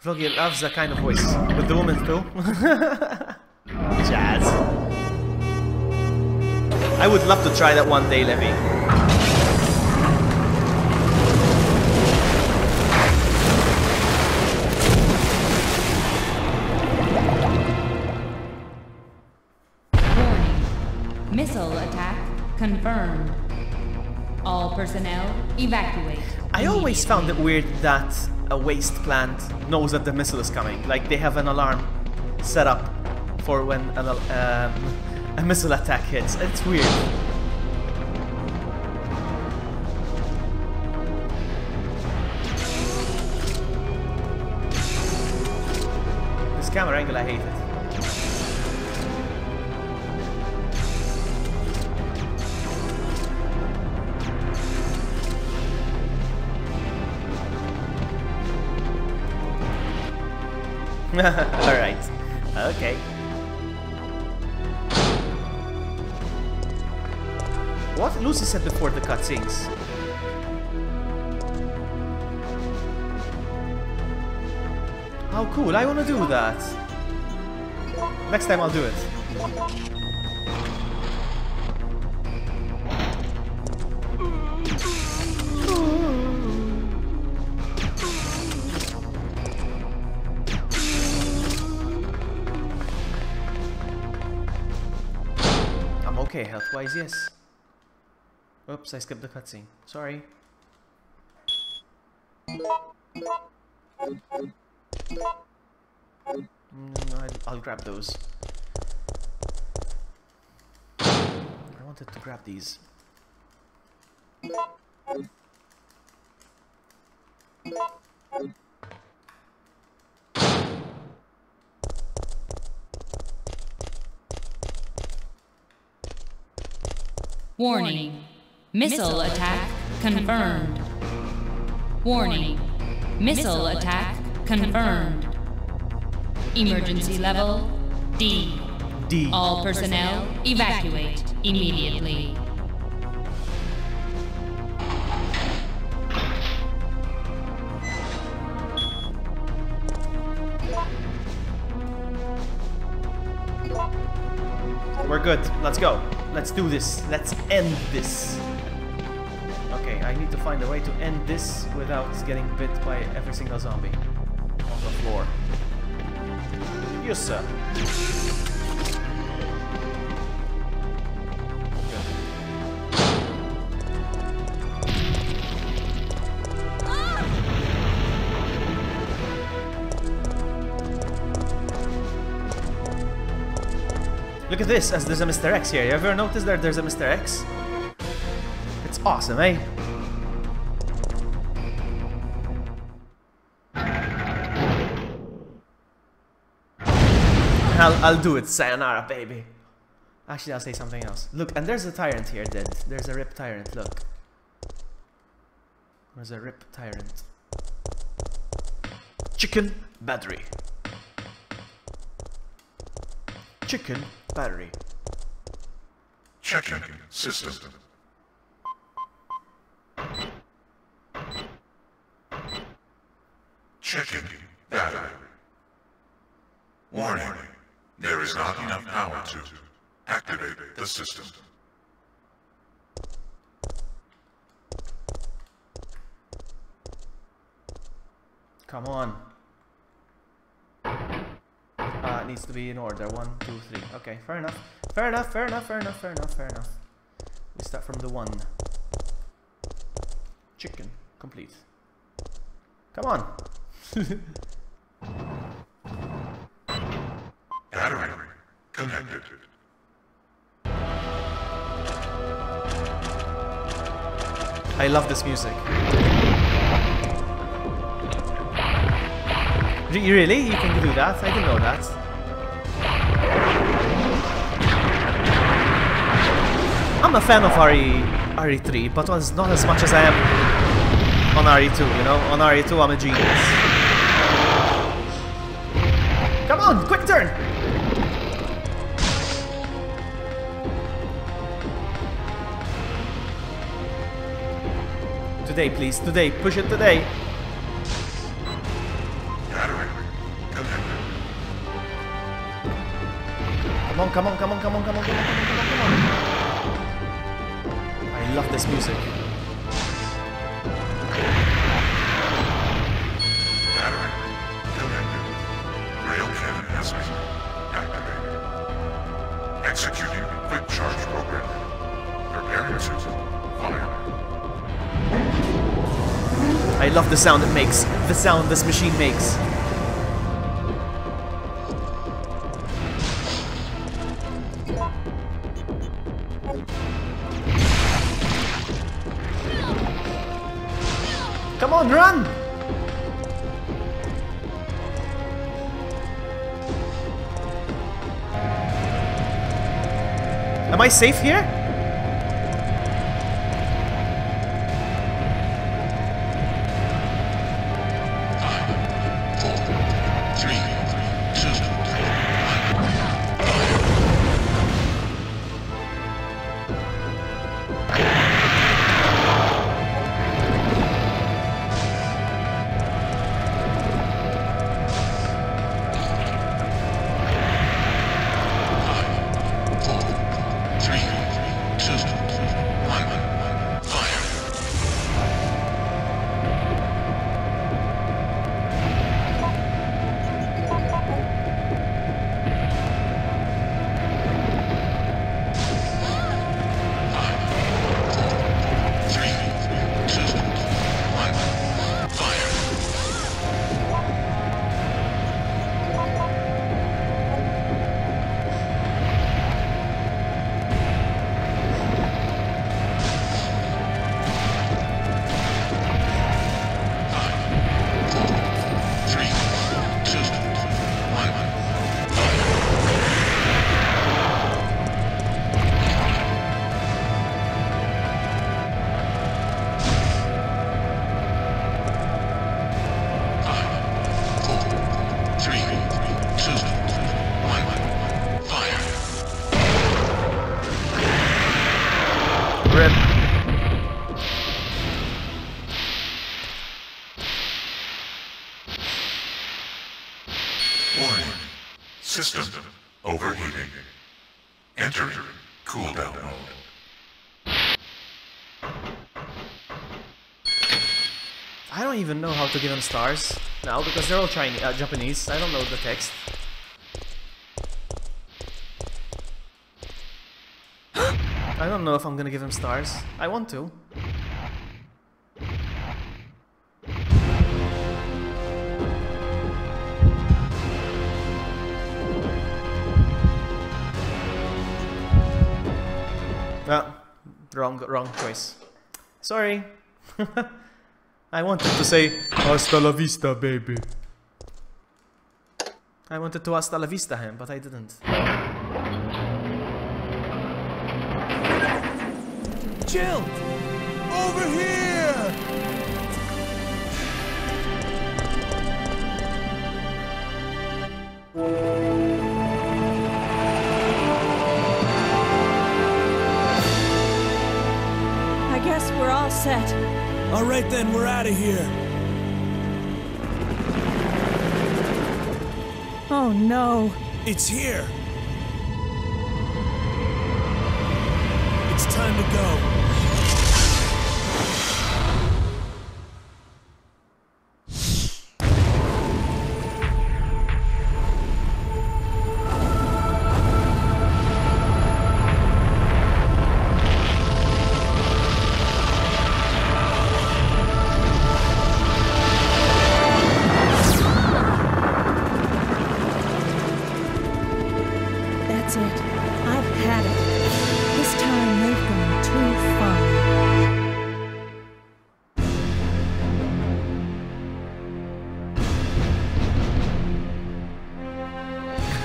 Vloggy loves that kind of voice. With the woman too. Jazz. I would love to try that one day, Levy. Warning. Missile attack confirmed. All personnel evacuate. I always found it weird that a waste plant knows that the missile is coming. Like they have an alarm set up for when a missile attack hits. It's weird. This camera angle, I hate it. Alright. Okay. What Lucy said before the cutscenes. How cool, I want to do that. Next time I'll do it. I'm okay health-wise, yes. Oops, I skipped the cutscene. Sorry. I'll grab those. I wanted to grab these. Warning. Missile attack confirmed. Warning. Missile attack confirmed. Emergency level D. D. All personnel evacuate immediately. We're good. Let's go. Let's do this. Let's end this. Okay, I need to find a way to end this without getting bit by every single zombie on the floor. Yes, sir. Look at this, as there's a Mr. X here. You ever noticed that there's a Mr. X? It's awesome, eh? I'll do it, sayonara, baby. Actually, I'll say something else. Look, and there's a tyrant here dead. There's a rip tyrant, look. There's a rip tyrant. Chicken battery. Chicken battery. Checking system. Checking battery. Warning. There is not enough power to activate the system. Come on. It needs to be in order. 1, 2, 3. Okay, fair enough. Fair enough, fair enough, fair enough, fair enough, fair enough. We start from the 1. Chicken. Complete. Come on. Battery connected. I love this music. Really? You can do that? I didn't know that. I'm a fan of RE3, but not as much as I am on RE2, you know? On RE2 I'm a genius. Come on, quick turn! Today, please, today, push it today. Come on, come on, come on, come on, come on, come on, come on, come on, come on. I love this music. Battery connected. Rail cannon has been activated. Executing quick charge program. Preparing to fire. I love the sound it makes. The sound this machine makes. Come on, run! Am I safe here? Warning. System overheating. Entering cooldown mode. I don't even know how to give them stars now because they're all Chinese, Japanese. I don't know the text. I don't know if I'm gonna give them stars. I want to. Wrong choice. Sorry. I wanted to say hasta la vista, baby. I wanted to hasta la vista him, but I didn't. Jill! Over here! I guess we're all set. All right then, we're out of here. Oh no. It's here. It's time to go. That's it. I've had it. This time they've gone too far.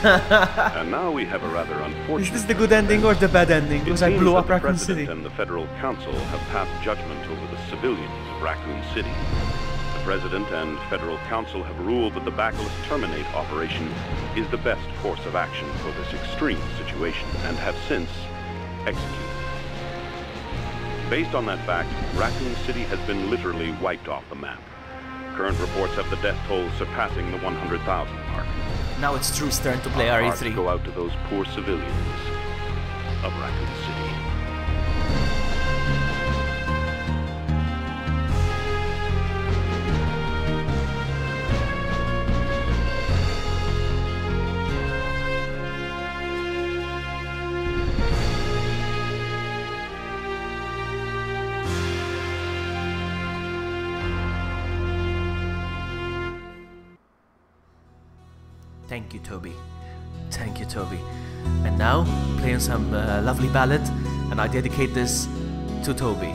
And now we have a rather unfortunate... Is this the good ending or the bad ending? Because I blew up Raccoon City. The President and the Federal Council have passed judgment over the civilians of Raccoon City. The President and Federal Council have ruled that the Bacillus Terminate operation is the best course of action for this extreme situation, and have since executed. Based on that fact, Raccoon City has been literally wiped off the map. Current reports have the death toll surpassing the 100,000 mark. Now it's Drew's turn to play RE3. Go out to those poor civilians of Raccoon City. Thank you, Toby. Thank you, Toby. And now, playing some lovely ballad, and I dedicate this to Toby.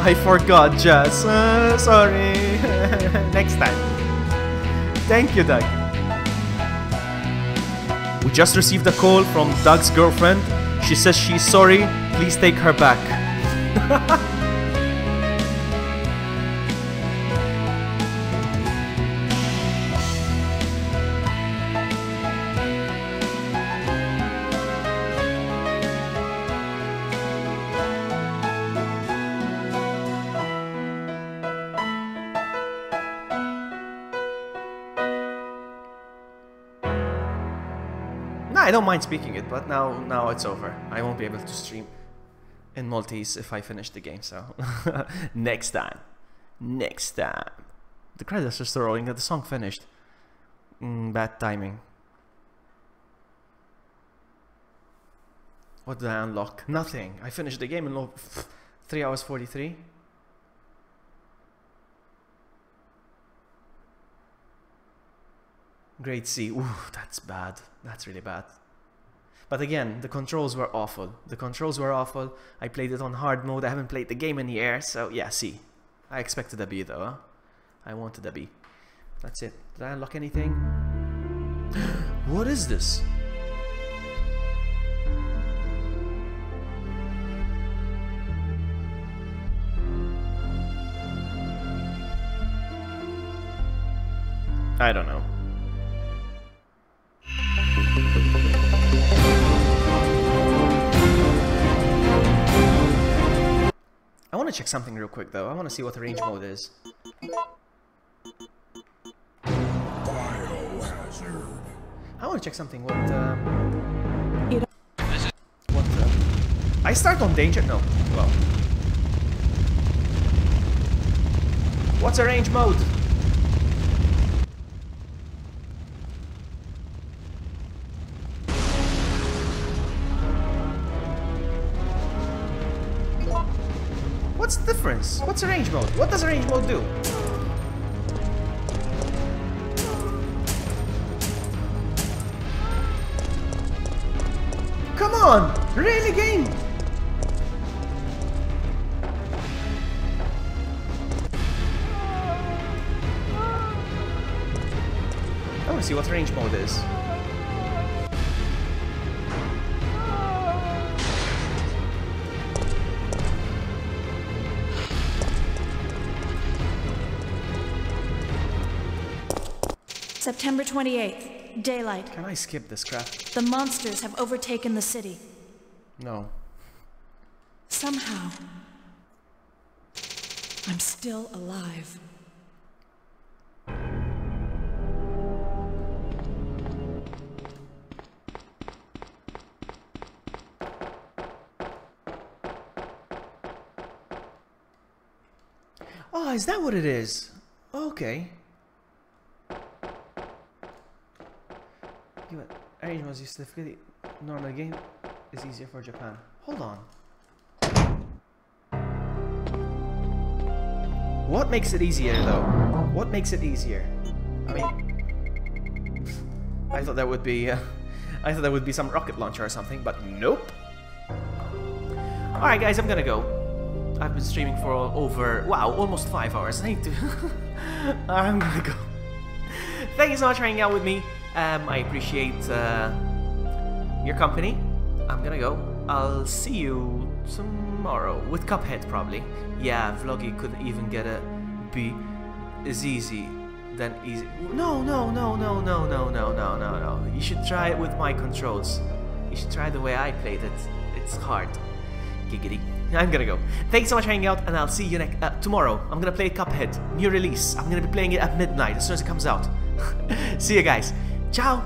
I forgot, Jazz. Sorry. Next time. Thank you, Doug. We just received a call from Doug's girlfriend. She says she's sorry. Please take her back. I don't mind speaking it, but now it's over. I won't be able to stream in Maltese if I finish the game, so next time. The credits are still rolling, the song finished. Bad timing. What did I unlock? Nothing. I finished the game in 3 hours 43. Grade C. Ooh, that's bad. That's really bad. But again, the controls were awful. I played it on hard mode. I haven't played the game in years, so yeah, C. I expected a B though. Huh? I wanted a B. That's it. Did I unlock anything? What is this? I don't know. I want to check something real quick though. I want to see what the range mode is. Biohazard. I want to check something. What I start on danger? No. Well. What's a range mode? What's the difference? What's a range mode? What does a range mode do? Come on! Really, game? I want to see what range mode is. September 28th, daylight. Can I skip this crap? The monsters have overtaken the city. No. Somehow, I'm still alive. Oh, is that what it is? Okay. Arrangements used to the normal game is easier for Japan. Hold on. What makes it easier though? What makes it easier? I mean, I thought that would be some rocket launcher or something, but nope. All right, guys, I'm gonna go. I've been streaming for over, wow, almost 5 hours. I need to. I'm gonna go. Thank you so much for hanging out with me. I appreciate your company. I'm gonna go. I'll see you tomorrow with Cuphead, probably. Yeah, Vloggy could even get a B. Is easy, then easy. No. You should try it with my controls. You should try the way I played it. It's hard. Giggity. I'm gonna go. Thanks so much for hanging out, and I'll see you tomorrow. I'm gonna play Cuphead, new release. I'm gonna be playing it at midnight as soon as it comes out. See you guys. Ciao.